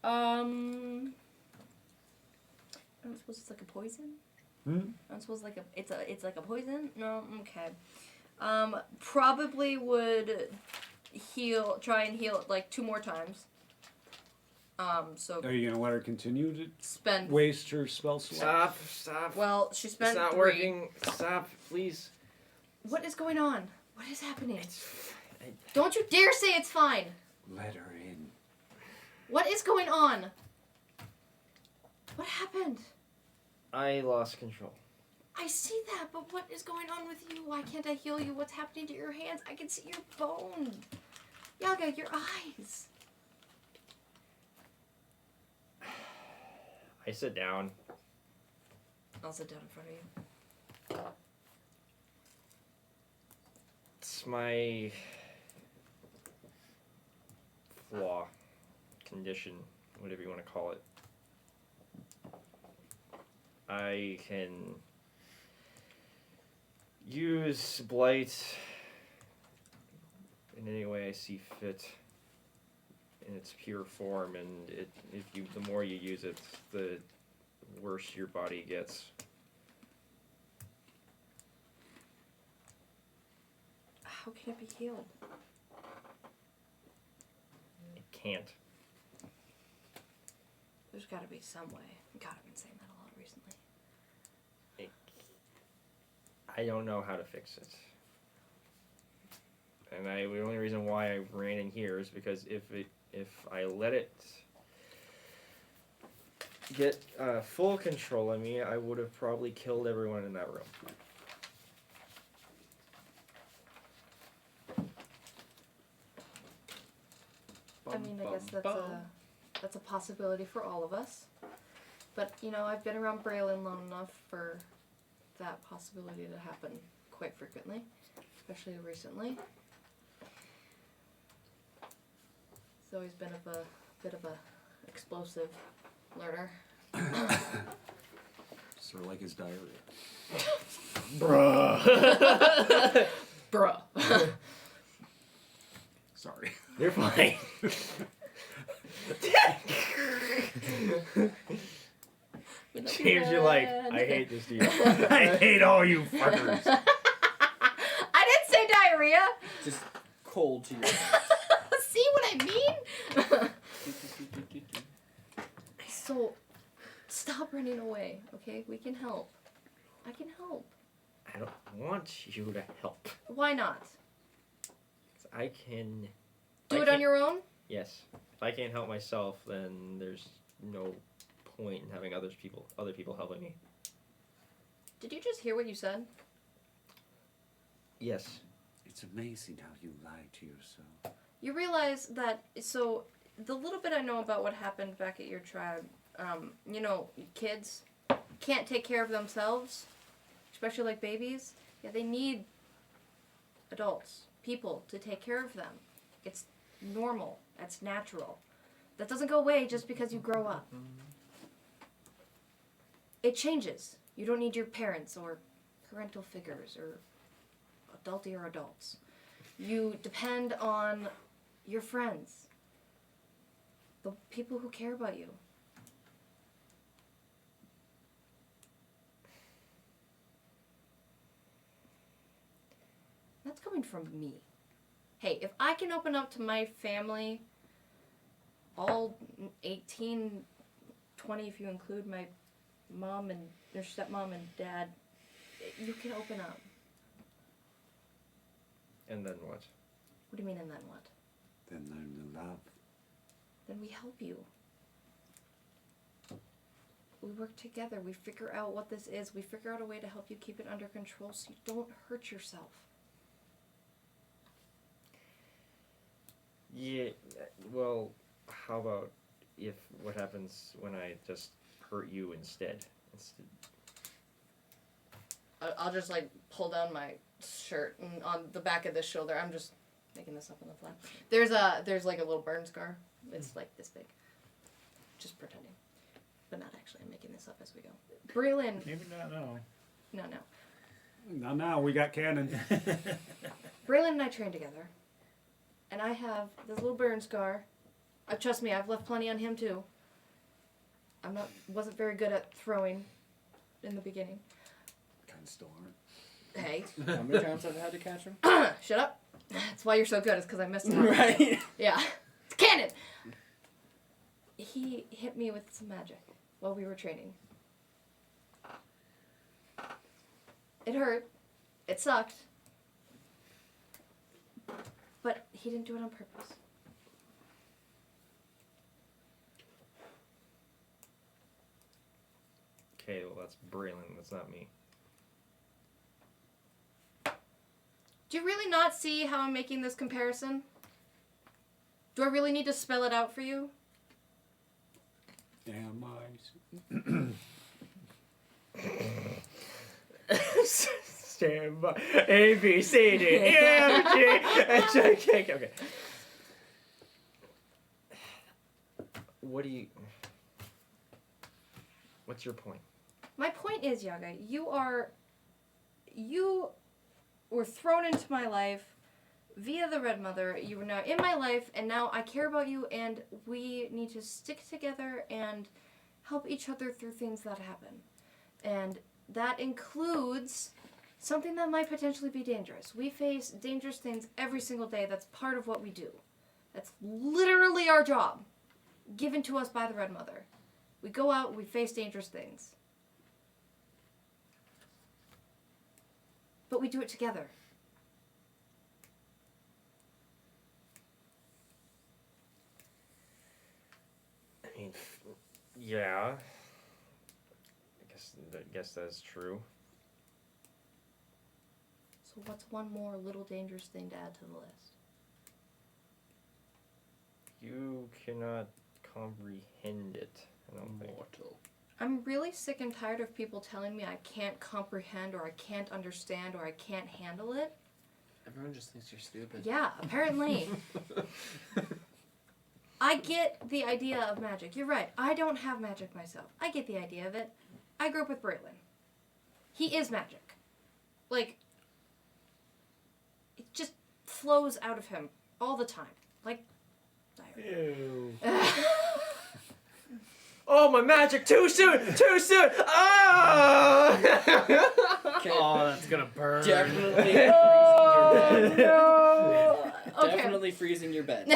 F: I don't suppose it's like a poison. I don't suppose like it's like a poison. No, okay. Probably would try and heal it like 2 more times. So
B: Are you gonna let her continue to
F: spend.
B: waste her spell slot?
C: Stop.
F: Well, she spent
C: It's not
F: 3.
C: working. Stop, please.
F: What is going on? What is happening?
C: I-
F: Don't you dare say it's fine.
B: Let her in.
F: What is going on? What happened?
C: I lost control.
F: I see that, but what is going on with you? Why can't I heal you? What's happening to your hands? I can see your bone. Yaga, your eyes.
C: I sit down.
F: I'll sit down in front of you.
C: It's my flaw, condition, whatever you want to call it. I can use blight in any way I see fit in its pure form, and the more you use it, the worse your body gets.
F: How can it be healed?
C: It can't.
F: There's got to be some way. God, I've been saying that a lot recently.
C: I don't know how to fix it. And the only reason why I ran in here is because if I let it get full control of me, I would have probably killed everyone in that room.
F: I mean, I guess that's a possibility for all of us. But, you know, I've been around Braylon long enough for that possibility to happen quite frequently, especially recently. He's always been a bit of a explosive learner.
A: Sort of like his diarrhea.
C: Bruh.
F: Bruh.
A: Sorry.
C: You're fine. Change your life. I hate this dude.
B: I hate all you fuckers.
F: I didn't say diarrhea.
D: Just cold to you.
F: See what I mean? So, stop running away, okay? We can help. I can help.
C: I don't want you to help.
F: Why not?
C: I can...
F: Do it on your own?
C: Yes. If I can't help myself, then there's no point in having other people helping me.
F: Did you just hear what you said?
C: Yes.
A: It's amazing how you lie to yourself.
F: You realize that, so, the little bit I know about what happened back at your tribe, you know, kids can't take care of themselves, especially like babies. Yeah, they need adults, people, to take care of them. It's normal. That's natural. That doesn't go away just because you grow up. It changes. You don't need your parents or parental figures or adultier adults. You depend on your friends, the people who care about you. That's coming from me. Hey, if I can open up to my family, all 18, 20 if you include my mom and their stepmom and dad, you can open up.
C: And then what?
F: What do you mean, and then what?
A: Then learn to love.
F: Then we help you. We work together. We figure out what this is. We figure out a way to help you keep it under control so you don't hurt yourself.
C: Yeah, well, how about what happens when I just hurt you instead?
F: I'll just like pull down my shirt and on the back of this shoulder. I'm just making this up on the fly. There's like a little burn scar. It's like this big. Just pretending, but not actually. I'm making this up as we go. Braylon.
E: Maybe not now.
F: No.
B: Not now. We got cannon.
F: Braylon and I trained together, and I have this little burn scar. Trust me, I've left plenty on him too. Wasn't very good at throwing in the beginning.
A: Kind of still aren't.
F: Hey.
D: How many times have I had to catch him?
F: Shut up. That's why you're so good. It's because I missed him.
D: Right.
F: Yeah. It's cannon. He hit me with some magic while we were training. It hurt. It sucked. But he didn't do it on purpose.
C: Okay, well, that's Braylon. That's not me.
F: Do you really not see how I'm making this comparison? Do I really need to spell it out for you?
B: Damn eyes.
C: Stand by. A, B, C, D, E, F, G, H, I, K, K. Okay. What's your point?
F: My point is, Yaga, you were thrown into my life via the Red Mother. You were now in my life, and now I care about you, and we need to stick together and help each other through things that happen. And that includes something that might potentially be dangerous. We face dangerous things every single day. That's part of what we do. That's literally our job, given to us by the Red Mother. We go out, we face dangerous things. But we do it together.
C: I mean, yeah. I guess that's true.
F: So what's one more little dangerous thing to add to the list?
C: You cannot comprehend it, I don't think.
D: Mortal.
F: I'm really sick and tired of people telling me I can't comprehend or I can't understand or I can't handle it.
G: Everyone just thinks you're stupid.
F: Yeah, apparently. I get the idea of magic. You're right. I don't have magic myself. I get the idea of it. I grew up with Braylon. He is magic. Like, it just flows out of him all the time. Like,
E: Ew.
C: Oh, my magic! Too soon! Too soon! Ah!
G: Oh, that's gonna burn.
D: Definitely
F: Oh,
D: freezing your bed.
F: no. Okay.
D: Definitely freezing your bed.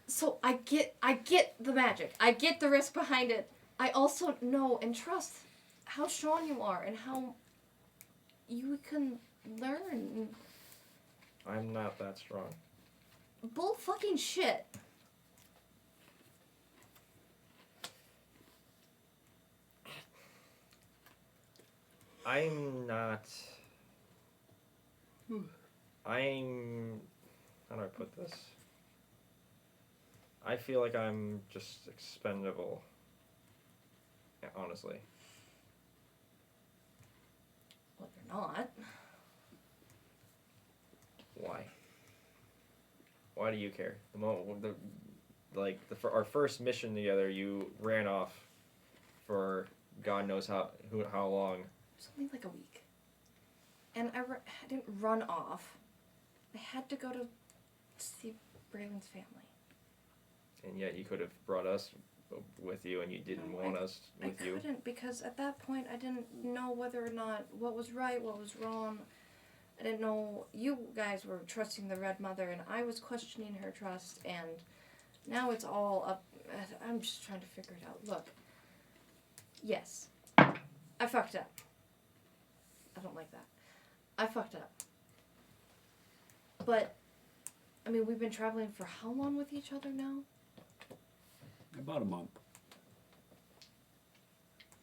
F: So I get the magic. I get the risk behind it. I also know and trust how strong you are and how you can learn.
C: I'm not that strong.
F: Bull fucking shit.
C: I'm not... I'm... How do I put this? I feel like I'm just expendable. Yeah, honestly.
F: Well, you're not.
C: Why? Why do you care? The moment, our first mission together, you ran off for God knows how long.
F: Something like a week. And I didn't run off. I had to go to see Braylon's family.
C: And yet you could have brought us with you, and you didn't want us with you.
F: I couldn't, because at that point I didn't know whether or not what was right, what was wrong. I didn't know you guys were trusting the Red Mother, and I was questioning her trust, and now it's all up. I'm just trying to figure it out. Look, yes, I fucked up. I don't like that. I fucked up. But, I mean, we've been traveling for how long with each other now?
B: About a month.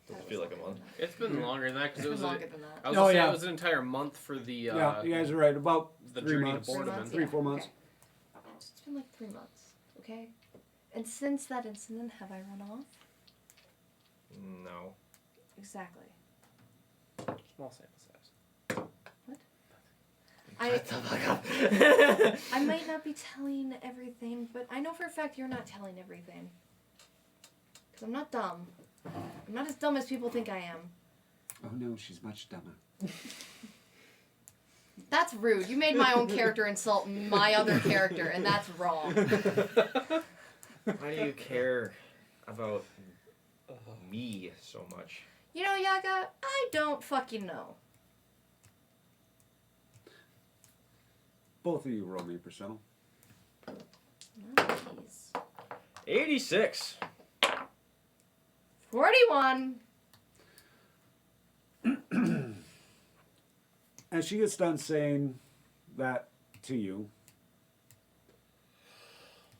C: Doesn't feel like a month.
G: It's been longer than that because
F: It's
G: it
F: been
G: was.
F: longer than that.
G: I was
B: Oh,
G: gonna say
B: yeah.
G: it was an entire month for the.
B: Yeah, you guys are right. About
G: the
B: 3
G: journey to
B: months.
G: Boradmen.
B: 3, 4 months.
F: Okay. It's been like 3 months, okay? And since that incident, have I run off?
C: No.
F: Exactly.
G: Small sample size.
F: I might not be telling everything, but I know for a fact you're not telling everything. Because I'm not dumb. I'm not as dumb as people think I am.
B: Oh no, she's much dumber.
F: That's rude. You made my own character insult my other character, and that's wrong.
C: Why do you care about me so much?
F: You know, Yaga, I don't fucking know.
B: Both of you roll me a percentile.
F: Nice.
C: 86.
F: 41.
B: As she gets done saying that to you,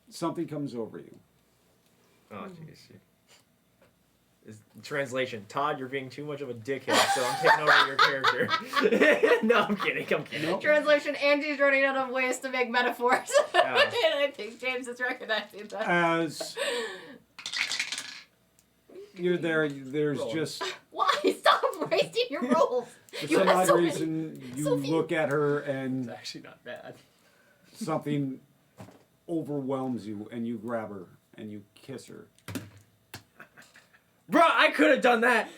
B: something comes over you.
C: Oh, jeez. Translation: Todd, you're being too much of a dickhead, so I'm taking over your character. No, I'm kidding.
B: Nope.
F: Translation, Angie's running out of ways to make metaphors.
C: Yeah.
F: And I think James is recognizing that.
B: As you're there, there's
C: Roll.
B: just,
F: Why? Stop wasting your rolls.
B: for
F: You
B: some
F: have
B: odd
F: so many-
B: reason, you
F: so few.
B: look at her
G: It's
B: and
G: actually not bad.
B: something overwhelms you, and you grab her and you kiss her.
C: Bro, I could have done that.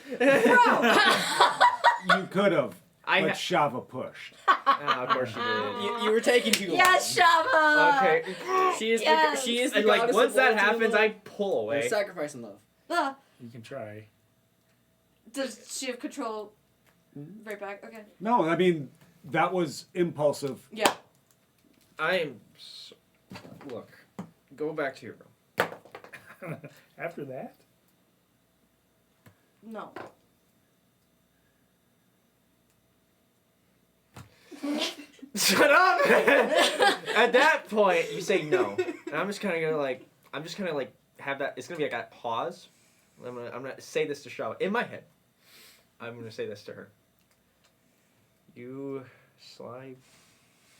B: You could have.
C: I
B: But Shava pushed.
C: of course you did.
D: You were taking too long.
F: Yes, Shava.
C: Okay.
D: She is
F: Yes.
D: the
C: And like
D: goddess
C: once
D: of
C: that
D: loyalty and
C: happens,
D: love.
C: I pull away.
D: There's sacrifice and love.
E: You can try.
F: Does she have control? Right back. Okay.
B: No, I mean that was impulsive.
F: Yeah.
C: I am. Look, go back to your room.
E: After that?
F: No.
C: Shut up! At that point, you say no, and I'm just kind of gonna have that. It's gonna be like a pause. I'm gonna say this to Shava in my head. I'm gonna say this to her. You sly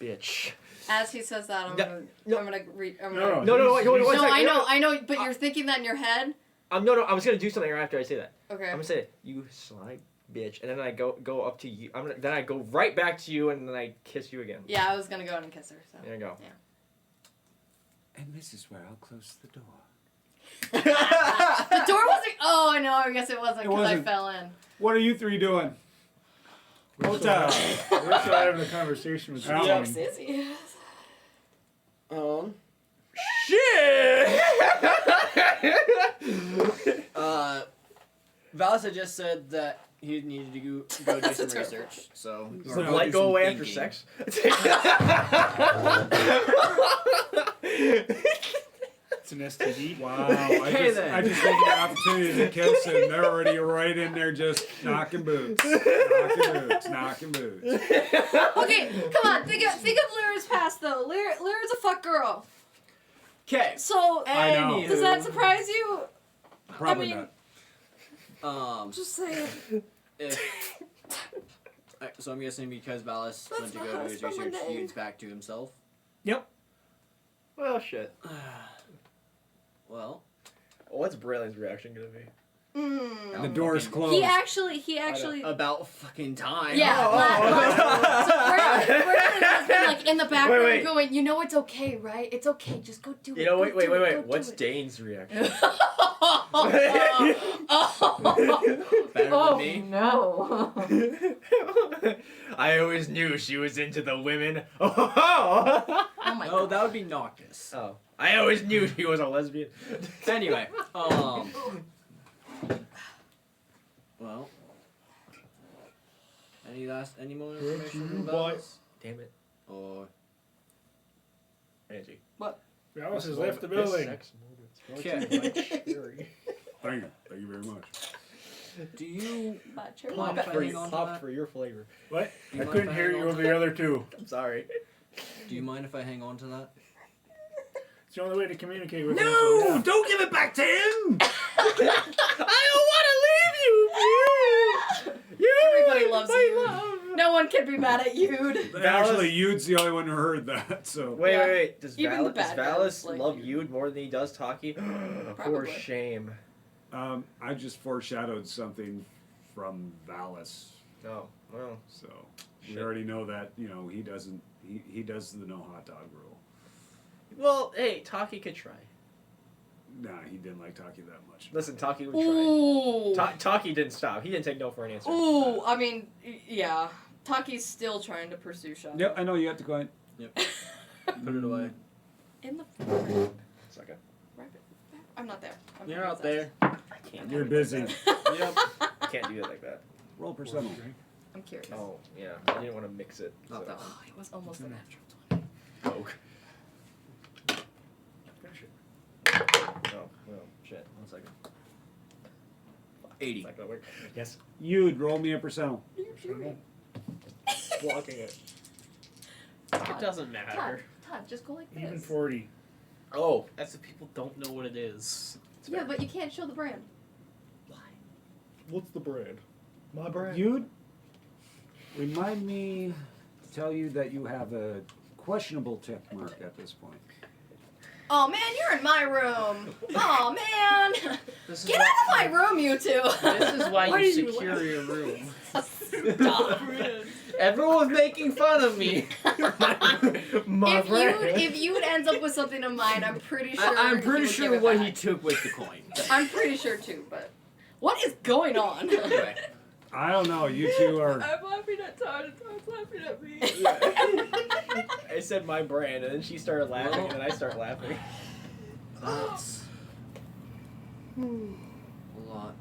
C: bitch.
F: As he says that, I'm
C: No,
F: gonna.
C: no.
F: I'm gonna read. I'm
E: No,
F: gonna.
C: No, wait, one
F: No,
C: second.
F: I know, but you're thinking that in your head.
C: No, I was gonna do something right after I say that.
F: Okay.
C: I'm gonna say, you sly bitch, and then I go up to you. Then I go right back to you, and then I kiss you again.
F: Yeah, I was gonna go in and kiss her. So.
C: There you go.
B: And this is where I'll close the door.
F: The door wasn't. Oh, I know. I guess it wasn't
B: It
F: because I
B: wasn't.
F: fell in.
B: What are you three doing?
E: We're
B: Hold
E: still
B: on.
E: we're still having a conversation with
B: Yeah.
E: you.
F: Yes, Sissy.
C: Shit!
D: Valis had just said that he needed to go do some research. So
C: Does the light go away after sex?
E: It's an STD.
B: Wow,
C: Okay, then.
B: I just take the opportunity to kiss and they're already right in there just knocking boots. Knocking boots.
F: Okay, come on. Think of Lyra's past though. Lyra's a fuck girl.
D: Okay.
F: So
B: I know.
F: does that surprise you?
B: Probably
F: I mean-
B: not.
F: Just saying.
D: If, so I'm guessing because Valis
F: That's
D: went to
F: not
D: go
F: how
D: do
F: to
D: his
F: spell my
D: research,
F: name.
D: he's back to himself.
B: Yep.
C: Well, shit.
D: Well,
C: What's Braylon's reaction gonna be?
B: The door's closed.
F: He actually.
D: about fucking time.
F: Yeah. So Brandon has been like in the background
C: Wait.
F: going, you know, it's okay, right? It's okay. Just go do it.
C: You know,
F: Go do it, go
C: wait.
F: do
C: What's
F: it."
C: Dane's reaction?
D: Better than me.
F: No.
C: I always knew she was into the women. Oh,
F: Oh my
D: Oh,
F: god.
D: that would be Noctis.
C: I always knew she was a lesbian.
D: Anyway, well, any more information from Valis?
C: Damn it,
D: Or
C: Angie.
E: Valis has left the building.
D: okay,
B: Thank you. Thank you very much.
D: do you
F: Macho.
D: mind if I hang on to
C: Popped
D: that?
C: for your flavor.
E: What?
D: Do you
E: I
D: mind
E: couldn't
D: if
E: hear
D: hang
E: you
D: on
E: over
D: to
E: the other two.
C: I'm sorry.
D: Do you mind if I hang on to that?
E: It's the only way to communicate with him.
B: No!
E: so yeah.
B: Don't give it back to him!
C: I don't want to leave you.
F: Everybody loves you. No one can be mad at you.
B: Actually, Yude's the only one who heard that, so.
C: Wait. Does
F: Even the
C: Valis
F: bad guys like
C: love
F: you.
C: Yude more than he does Taki? For
F: Probably.
C: shame.
B: I just foreshadowed something from Valis,
C: Oh, well.
B: so
C: Shit.
B: we already know that, he doesn't, he does the no hot dog rule.
C: Well, hey, Taki could try.
B: Nah, he didn't like Taki that much.
C: Listen, Taki would
F: Ooh.
C: try. Taki didn't stop. He didn't take no for an answer.
F: Ooh. I mean, yeah. Taki's still trying to pursue Shava.
B: Yep, I know you have to go ahead.
D: Yep. Put it away.
F: In the front.
C: Second.
F: I'm not there. I'm
D: You're
F: not
D: out there.
C: I can't.
B: You're busy.
D: Yep.
C: Can't do it like that.
B: Roll percentile.
F: I'm curious.
C: Oh, yeah. I didn't want to mix it.
D: Not
C: so.
D: that one.
F: Oh, it was almost a natural 20.
C: Coke. Finish it. Oh, well, shit. 1 second.
D: 80.
C: It's not gonna work. Yes.
B: Yude, roll me a percentile.
C: Blocking it.
G: It doesn't matter.
F: Todd, just go like this.
E: Even 40.
C: Oh.
G: That's if people don't know what it is.
F: Yeah, but you can't show the brand.
C: What's the brand? My brand.
B: Yude, remind me to tell you that you have a questionable check mark at this point.
F: Oh man, you're in my room. Oh man.
G: This is
F: Get out of my room, you two.
G: This is why
F: Why
G: you
F: did you
G: secure your room.
F: Stop.
G: Everyone's making fun of me.
C: My brand.
F: If Yude ends up with something of mine, I'm pretty sure.
D: I'm
F: he
D: pretty
F: would
D: sure
F: give it
D: what
F: back.
D: he took was the coin.
F: I'm pretty sure too, but what is going on?
D: Anyway,
B: I don't know. You two are.
H: I'm laughing at Todd and Todd's laughing at me.
C: I said my brand, and then she started laughing, and then I start laughing.
D: That's a lot.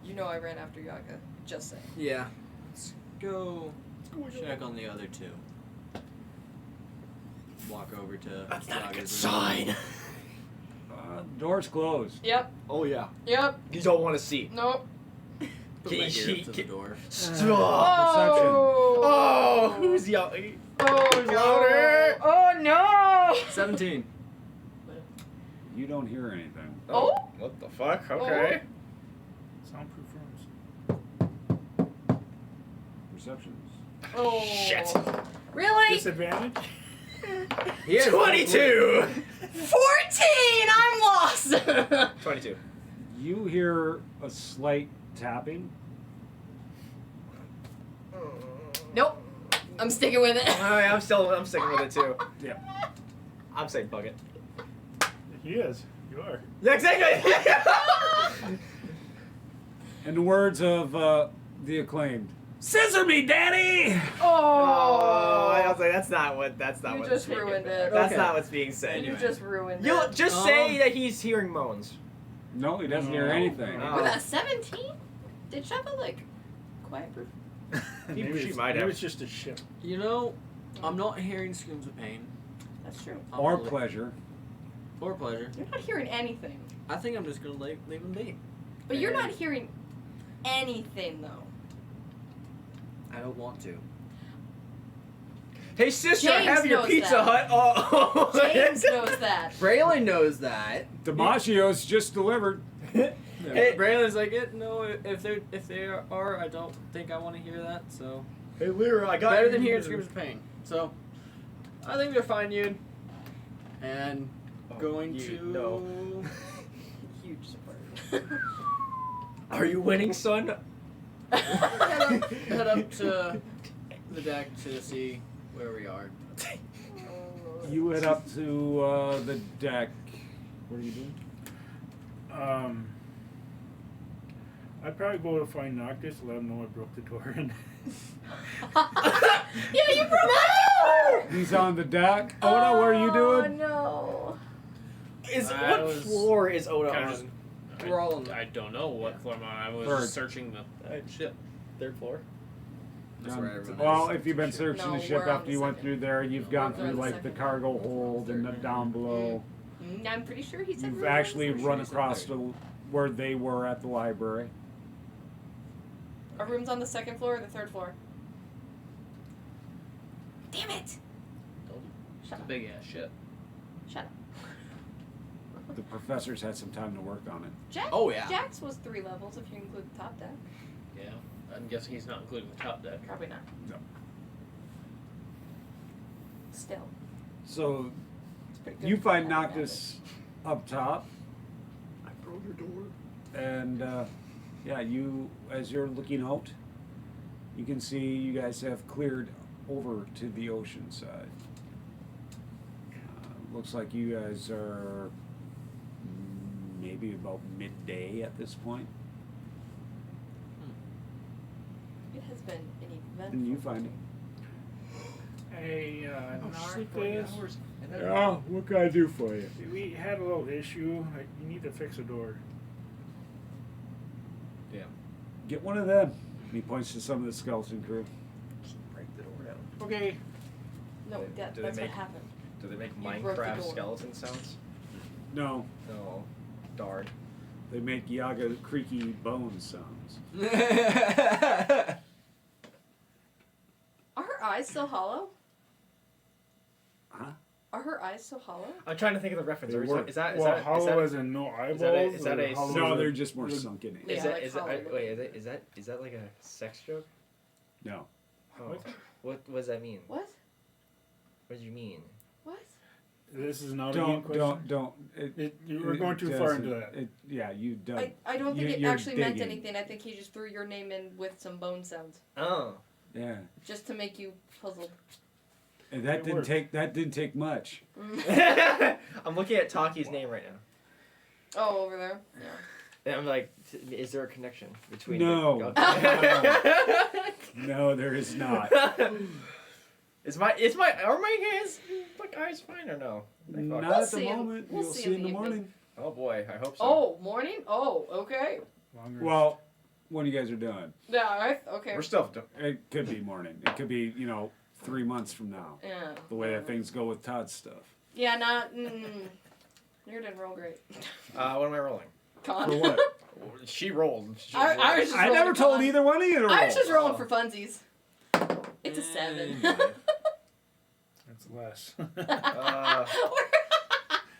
H: You know I ran after Yaga. Just saying.
D: Yeah. Let's go check on the other two. Walk over to.
C: That's not a good
D: Yaga's
C: sign.
B: Door's closed.
H: Yep.
C: Oh yeah.
H: Yep.
C: You don't want to see.
H: Nope.
D: Put my ear up to the door.
C: Stop.
H: Oh.
C: Oh, who's yelling?
H: Oh no.
C: Louder.
H: Oh no.
D: 17.
B: You don't hear anything.
H: Oh.
C: What the fuck? Okay.
E: Soundproof rooms.
B: Perceptions.
H: Oh.
C: Shit.
H: Really?
E: Disadvantage?
C: He has 22.
H: 14. I'm lost.
C: 22.
B: You hear a slight tapping.
H: Nope. I'm sticking with it.
C: Alright, I'm sticking with it too.
B: Yeah.
C: I'm saying fuck it.
E: He is. You are.
C: Yeah, exactly.
B: In the words of the acclaimed, "Scissor me, Daddy."
C: Oh, I was like, that's not
H: You
C: what's
H: just
C: being-
H: ruined it.
C: That's
D: Okay.
C: not what's being said.
H: You just ruined
C: You'll
H: it.
C: just say that he's hearing moans.
B: No, he doesn't hear anything.
C: Oh.
H: With a 17? Did Shepard like quiet proof?
C: She might
E: Maybe
C: have.
E: it's just a ship.
D: You know, I'm not hearing screams of pain.
H: That's true.
D: I'm
B: Or
D: gonna-
B: pleasure.
D: Or pleasure.
H: You're not hearing anything.
D: I think I'm just gonna leave them be.
H: But you're not hearing anything though.
D: I don't want to.
C: Hey sister,
H: James
C: have your
H: knows
C: Pizza
H: that.
C: Hut. Oh.
H: James knows that.
D: Braylon knows that.
B: DiMaggio's just delivered.
C: Hey-
D: Braylon's like, no, if they are, I don't think I want to hear that. So
C: Hey Lyra, I got
D: better
C: you.
D: than hearing screams of pain. So I think they're fine, dude. And going
C: you
D: to
C: know.
H: Huge support.
C: Are you winning, son?
D: head up to the deck to see where we are.
B: You head up to the deck. What are you doing?
E: I'd probably go to find Noctis, let him know I broke the door in.
H: Yeah, you broke
B: He's on the deck. Oda, what are you doing?
H: Oh
G: I
C: What
G: was
C: floor is Oda
G: kinda
C: on?
G: just-
D: We're all on
G: I don't know what floor I'm on. I was
B: Third.
G: just searching the ship.
C: Third floor.
D: That's where everyone
B: Well,
D: is.
B: if you've been searching
H: No,
B: the ship
H: we're on
B: after
H: the
B: you went
H: second.
B: through there, you've gone
H: We're
B: through
H: on the
B: like the
H: second.
B: cargo hold and the down below.
H: no. I'm pretty sure he said
B: You've
H: we were on the
B: actually
H: second.
B: run
D: he said
B: across
D: third.
B: to where they were at the library.
H: Our room's on the second floor or the third floor? Damn it!
G: It's a big ass ship.
H: Shut up.
B: The professors had some time to work on it.
H: Jack,
D: Oh, yeah.
H: Jack's was 3 levels if you include the top deck.
G: Yeah. I'm guessing he's not including the top deck.
H: Probably not.
B: No.
H: Still.
B: So
H: It's pretty good
B: you
H: for
B: find
H: having
B: Noctis up top,
C: I broke your door.
B: and yeah, you as you're looking out, you can see you guys have cleared over to the ocean side. Looks like you guys are maybe about midday at this point,
H: It has been an event.
B: and you find it.
E: Hey, Noctis,
B: Yeah, what can I do for you?
E: we had a little issue. You need to fix a door.
B: Get one of them. He points to some of the skeleton crew.
C: Break the door down.
E: Okay.
H: No,
C: Do
H: that,
C: they
H: that's
C: make-
H: what happened.
C: Do they make
H: You broke the
C: Minecraft
H: door.
C: skeleton sounds?
B: No,
C: No. Darn.
B: they make Yaga creaky bone sounds.
H: Are her eyes still hollow?
B: Huh?
H: Are her eyes still hollow?
C: I'm trying to think of the reference.
B: They
C: Or is
B: work-
C: that, is that,
E: Well, hollow
C: that,
E: as in no eyeballs?
C: is that a-
E: or hollow
B: No,
E: as
B: they're
E: in-
B: just more sunken in.
H: Yeah,
C: is that,
H: like
C: is that,
H: hollow.
C: wait, is that like a sex joke?
B: No.
C: Oh. What does that mean?
H: What?
C: What do you mean?
H: What?
E: This is not a game
B: Don't.
E: question. You were
B: it
E: going too far into
B: doesn't-
E: that.
B: Yeah, you don't.
H: I don't think it
B: You're
H: actually meant
B: digging.
H: anything. I think he just threw your name in with some bone sounds.
C: Oh.
B: Yeah,
H: Just to make you puzzled.
B: and that
E: It
B: didn't
E: worked.
B: take much.
C: I'm looking at Taki's name right now.
H: Oh, over there? Yeah.
C: And I'm like, is there a connection between?
B: No.
C: The...
B: No, there is not.
C: are my eyes fine or no?
B: Not
H: We'll
B: at the
H: see 'em.
B: moment.
H: We'll
B: You'll
H: see
B: see in
H: in
B: the
H: the evening.
B: morning.
C: Oh boy, I hope so.
H: Oh, morning? Oh, okay.
E: Longer.
B: Well, when you guys are done.
H: Yeah, okay.
C: We're still.
B: It could be morning. It could be, 3 months from now.
H: Yeah.
B: The way that things go with Todd's stuff.
H: Yeah, not. You didn't roll great.
C: What am I rolling?
H: Con.
B: For what?
C: She rolled.
H: I was just
B: I
H: rolling
B: never
H: a
B: told
H: con.
B: either one of you to roll.
H: I was just rolling for funsies. It's a 7.
E: That's less.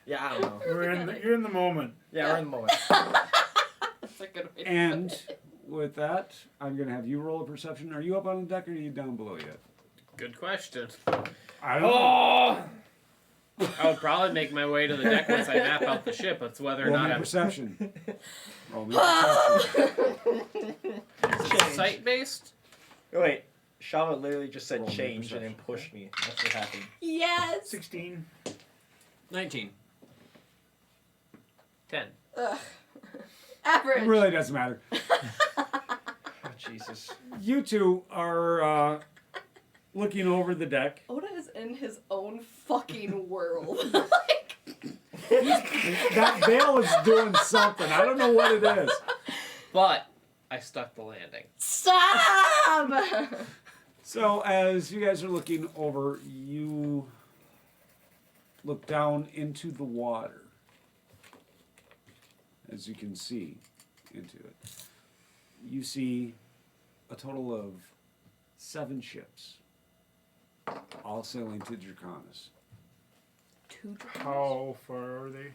C: Yeah, I don't know.
E: You're in the moment.
C: Yeah, we're in the moment.
H: That's a good way to
B: And
H: put it.
B: with that, I'm going to have you roll a perception. Are you up on the deck or are you down below yet?
G: Good question.
B: I don't know.
G: I would probably make my way to the deck once I map out the ship. It's whether or
B: Roll
G: not
B: me
G: I'm
B: perception. Roll me perception.
G: sight based.
C: Wait, Shama literally just said
B: Roll me
C: change and then
B: perception.
C: pushed me. That's what happened.
H: Yes.
E: 16.
D: 19.
G: 10.
H: Ugh. Average.
B: It really doesn't matter.
C: Oh, Jesus.
B: You two are looking over the deck.
H: Oda is in his own fucking world.
B: That veil is doing something. I don't know what it is.
G: But I stuck the landing.
H: Stop!
B: So as you guys are looking over, you look down into the water. As you can see into it. You see a total of 7 ships. All sailing to Draconis.
E: How far are they?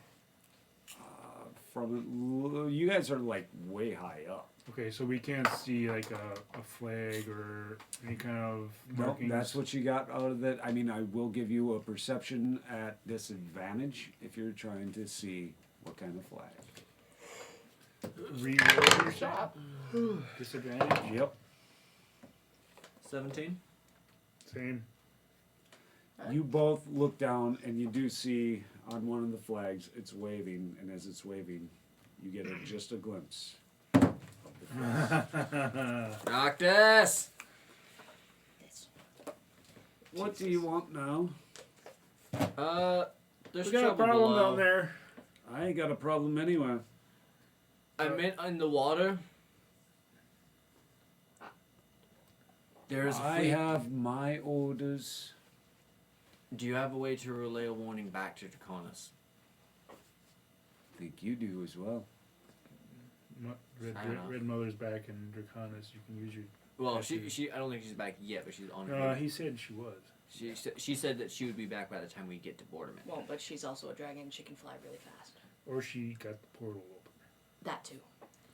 B: You guys are like way high up.
E: Okay, so we can't see like a flag or any kind of
B: No,
E: markings.
B: that's what you got out of it. I mean, I will give you a perception at disadvantage if you're trying to see what kind of flag.
E: Reroll your shot. Disadvantage.
B: Yep.
D: 17.
E: Same.
B: You both look down and you do see on one of the flags it's waving, and as it's waving, you get just a glimpse of the flag.
D: Noctis!
B: What do you want now?
D: There's
E: We got a
D: trouble
E: problem
D: below.
E: down there.
B: I ain't got a problem anyway.
D: I meant in the water. There's a
B: I
D: fleet.
B: have my orders.
D: Do you have a way to relay a warning back to Draconis?
B: I think you do as well.
E: Red,
D: I don't know.
E: Red Mother's back in Draconis. You can use your.
D: Well,
E: Actually-
D: she I don't think she's back yet, but she's on her way.
E: He said she was.
D: She said that she would be back by the time we get to Boradmen.
H: Well, but she's also a dragon. She can fly really fast.
E: Or she got the portal open.
H: That too.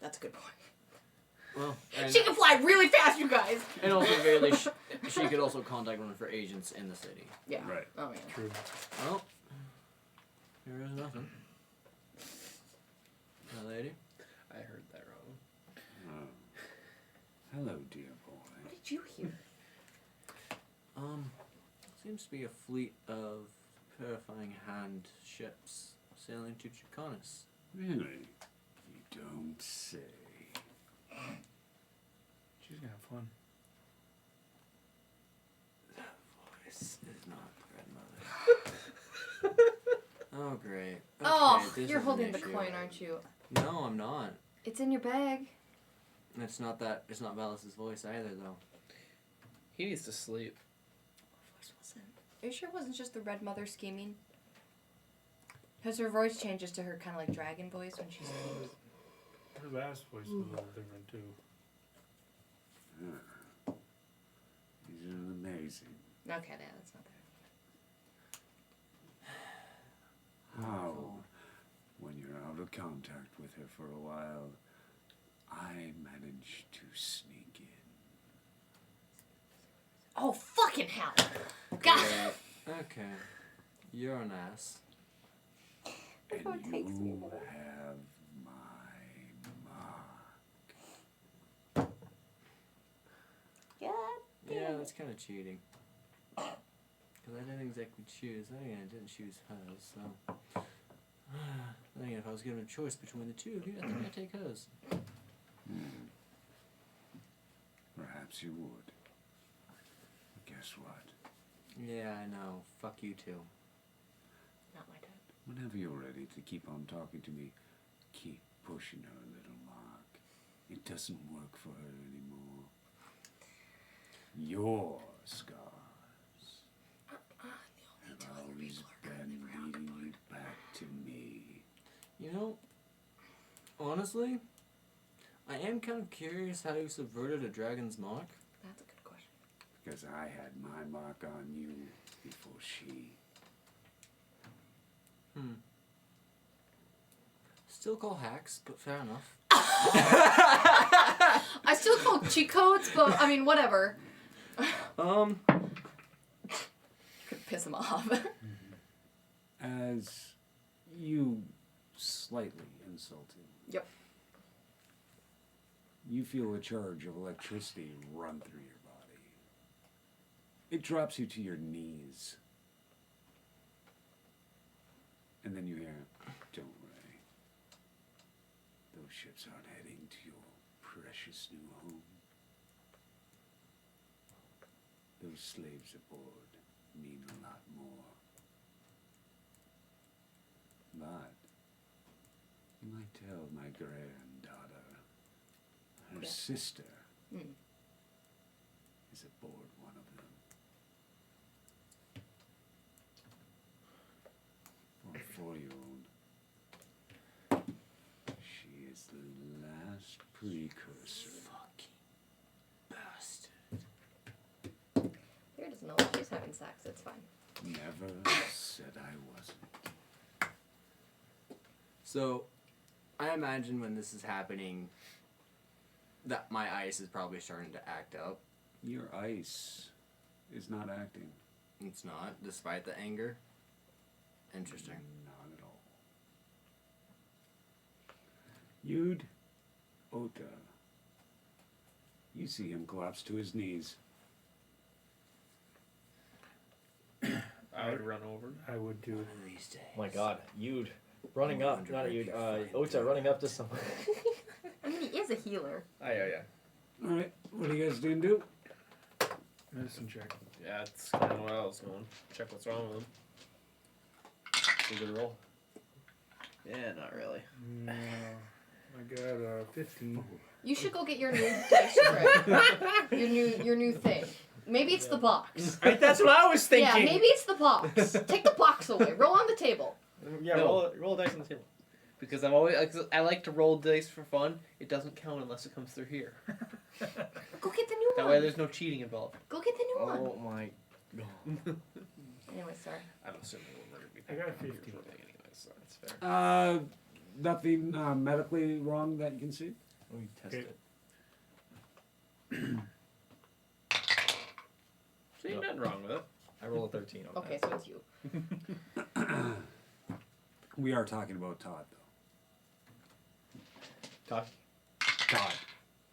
H: That's a good point.
D: Well, and,
H: She can fly really fast, you guys.
D: and also at the very least, she could also contact one of her agents in the city.
H: Yeah.
B: Right.
H: Oh yeah.
E: True.
D: Well, there is nothing. My lady.
G: I heard that wrong.
B: Hello, dear boy.
H: What did you hear?
D: Seems to be a fleet of purifying hand ships sailing to Draconis.
B: Really? You don't say.
E: She's gonna have fun.
D: That voice is not the Red Mother. Oh, great. Okay,
H: Oh,
D: this
H: you're
D: is an
H: holding the
D: issue.
H: coin, aren't you?
D: No, I'm not.
H: It's in your bag.
D: It's not that. It's not Valis' voice either, though.
G: He needs to sleep.
H: Voice wasn't. Are you sure it wasn't just the Red Mother scheming? Because her voice changes to her kind of like dragon voice when she screams.
E: Her last voice was a little different too.
B: These are amazing.
H: Okay, yeah, that's not there.
B: How, when you're out of contact with her for a while, I managed to sneak in.
H: Oh, fucking hell! God!
D: Okay. You're an ass.
B: And
H: what takes me
B: you
H: there.
B: have my mark.
H: God.
D: Yeah, that's kind of cheating. Because I didn't exactly choose. Oh yeah, I didn't choose hers, so. Then again, if I I was given a choice between the two of you, I think I'd take hers.
A: Perhaps you would. Guess what?
D: Yeah, I know. Fuck you too.
H: Not my dad.
A: Whenever you're ready to keep on talking to me, keep pushing her, little Mark. It doesn't work for her anymore. Your scars have always been leading you back to me.
D: You know, honestly, I am kind of curious how you subverted a dragon's mark.
H: That's a good question.
A: Because I had my mark on you before she.
D: Still call hacks, but fair enough.
F: I still call cheat codes, but I mean, whatever. Could piss him off.
B: As you slightly insulted.
F: Yep.
B: You feel a charge of electricity run through your body. It drops you to your knees. And then you hear, don't worry. Those ships aren't heading to your precious new home. Those slaves aboard mean a lot more. But you might tell my granddaughter, her sister is aboard one of them. For a 4-year-old, she is the last precursor.
D: Fucking bastard.
F: Here doesn't know that she's having sex. It's fine.
B: Never said I wasn't.
D: So, I imagine when this is happening, that my ice is probably starting to act up.
B: Your ice is not acting.
D: It's not, despite the anger. Interesting.
B: Not at all. Yud Ota. You see him collapse to his knees.
G: I would run over.
E: I would do.
D: One of these days.
C: Oh my god, Yud. Running up, not Yud, Ota running up to someone.
F: I mean, he is a healer.
G: Oh, yeah.
B: Alright, what are you guys doing do?
E: Medicine check.
G: Yeah, that's kind of what I was going. Check what's wrong with him. It's a good roll. Yeah, not really.
E: No, I got 15.
F: You should go get your new dice tray. your new thing. Maybe it's the box.
C: That's what I was thinking.
F: Yeah, maybe it's the box. Take the box away. Roll on the table.
C: Yeah,
G: No.
C: roll a dice on the table.
G: Because I like to roll dice for fun. It doesn't count unless it comes through here.
F: Go get the new
G: That
F: one.
G: way there's no cheating involved.
F: Go get the new one.
C: Oh my god.
F: Anyway, sorry.
G: I'm assuming we're going to be
E: I got
G: paying
E: 15.
G: for everything anyway, so that's fair.
B: Nothing medically wrong that you can see?
C: We test
E: Okay.
C: it.
G: See, nothing wrong with it.
C: I roll a 13 on
F: Okay,
C: that.
F: so it's you.
B: We are talking about Todd, though.
C: Todd.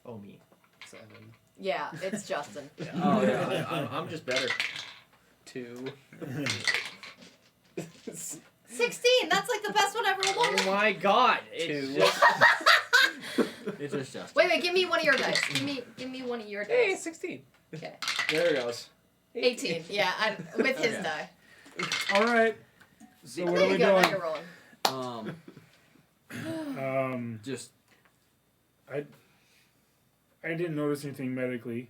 C: Oh, me. 7.
F: Yeah, it's Justin.
C: Yeah. Oh, yeah. I'm just better.
G: 2.
F: 16. That's like the best one I've rolled.
C: Oh my god. It's just...
D: It's just Justin.
F: Wait, give me one of your dice. Give me one of your
C: Hey,
F: dice.
C: 16.
F: Okay.
C: There it goes.
F: 18. Yeah, with his die.
B: Alright. So what
F: There
B: are we
F: you go. Now
B: doing?
F: you're rolling.
E: Just I didn't notice anything medically.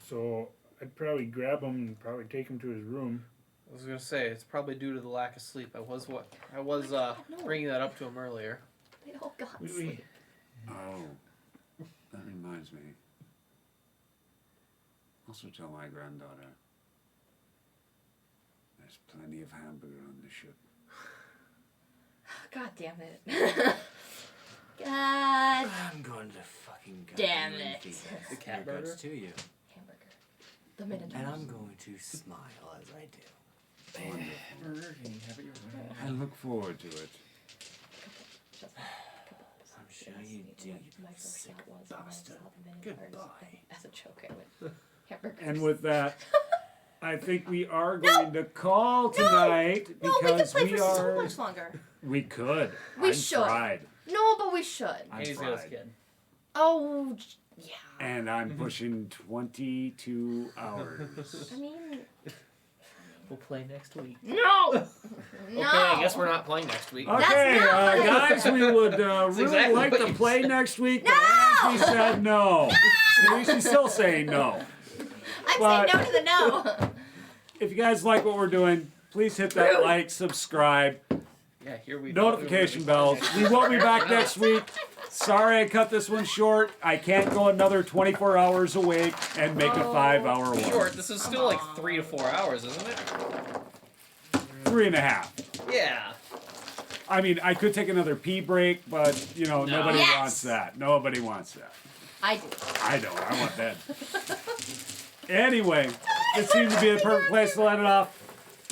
E: So I'd probably grab him and probably take him to his room.
G: I was gonna say it's probably due to the lack of sleep. I was bringing that up to him earlier.
F: They all got
E: We-
F: sleep.
B: Oh. That reminds me. Also tell my granddaughter. There's plenty of hamburger on the ship.
F: God damn it. God
D: I'm going to fucking go
F: damn
D: and
F: it.
D: feed
G: The
D: that
G: cat
D: guts
G: burger?
D: to you.
F: Hamburger. The Minotaur.
D: And I'm going to smile as I do.
B: I look forward to it.
D: I'm sure you do, you
F: My first
D: sick
F: thought was when I
D: bastard.
F: saw the Minotaurs.
D: Goodbye.
F: As a joke, I went hamburgers.
B: And with that, I think we are going to call tonight
F: No, we could
B: because
F: play
B: we
F: for so
B: are.
F: much longer.
B: We could.
F: We
B: I'm
F: should.
B: fried.
F: No, but we should.
B: I'm
G: And he's got his
B: fried.
G: kid.
F: Oh, yeah.
B: And I'm pushing 22 hours.
F: I mean,
G: We'll play next week.
F: no.
C: Okay, I guess we're not playing next week.
B: Okay,
F: not right.
B: guys, we would really
C: exactly
B: like
C: what
B: to
C: you
B: play
C: said.
B: next week, but
F: No!
B: Angie said no. See, she's still saying no.
F: I'm
B: But-
F: saying no to the no.
B: If you guys like what we're doing, please hit that like, subscribe,
G: Yeah, here we
B: notification bells. We will be back next week. Sorry I cut this one short. I can't go another 24 hours awake and make a 5-hour one.
G: Short. This is still like 3 to 4 hours, isn't it?
B: 3.5.
G: Yeah.
B: I mean, I could take another pee break, but, nobody
F: Yes.
B: wants that. Nobody wants that.
F: I do.
B: I don't. I want bed. Anyway, this seems to be the perfect place to let it off.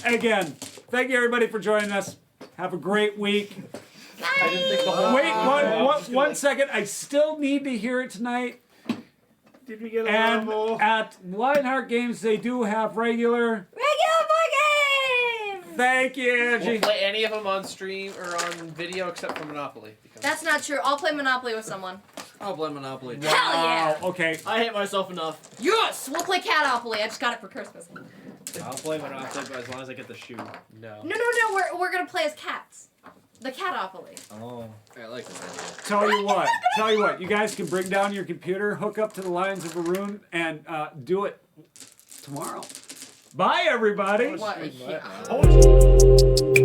B: Again, thank you everybody for joining us. Have a great week.
G: I didn't think the whole.
B: Wait, one second. I still need to hear it tonight.
E: Did we get a
B: And
E: level?
B: at Lionheart Games, they do have regular.
F: Regular board games!
B: Thank you,
G: We'll
B: Angie.
G: play any of them on stream or on video except for Monopoly. Because
F: That's not true. I'll play Monopoly with someone.
D: I'll play Monopoly.
F: Hell yeah!
B: Wow. Okay.
D: I hate myself enough.
F: Yes! We'll play Catopoly. I just got it for Christmas.
G: I'll play Monopoly, but as long as I get the shoe. No.
F: No. We're gonna play as cats. The Catopoly.
G: Oh.
D: I like this idea.
B: Tell you what. You guys can bring down your computer, hook up to the Lions of Varun, and do it tomorrow. Bye, everybody.
F: What?
G: Stream that.
F: Yeah.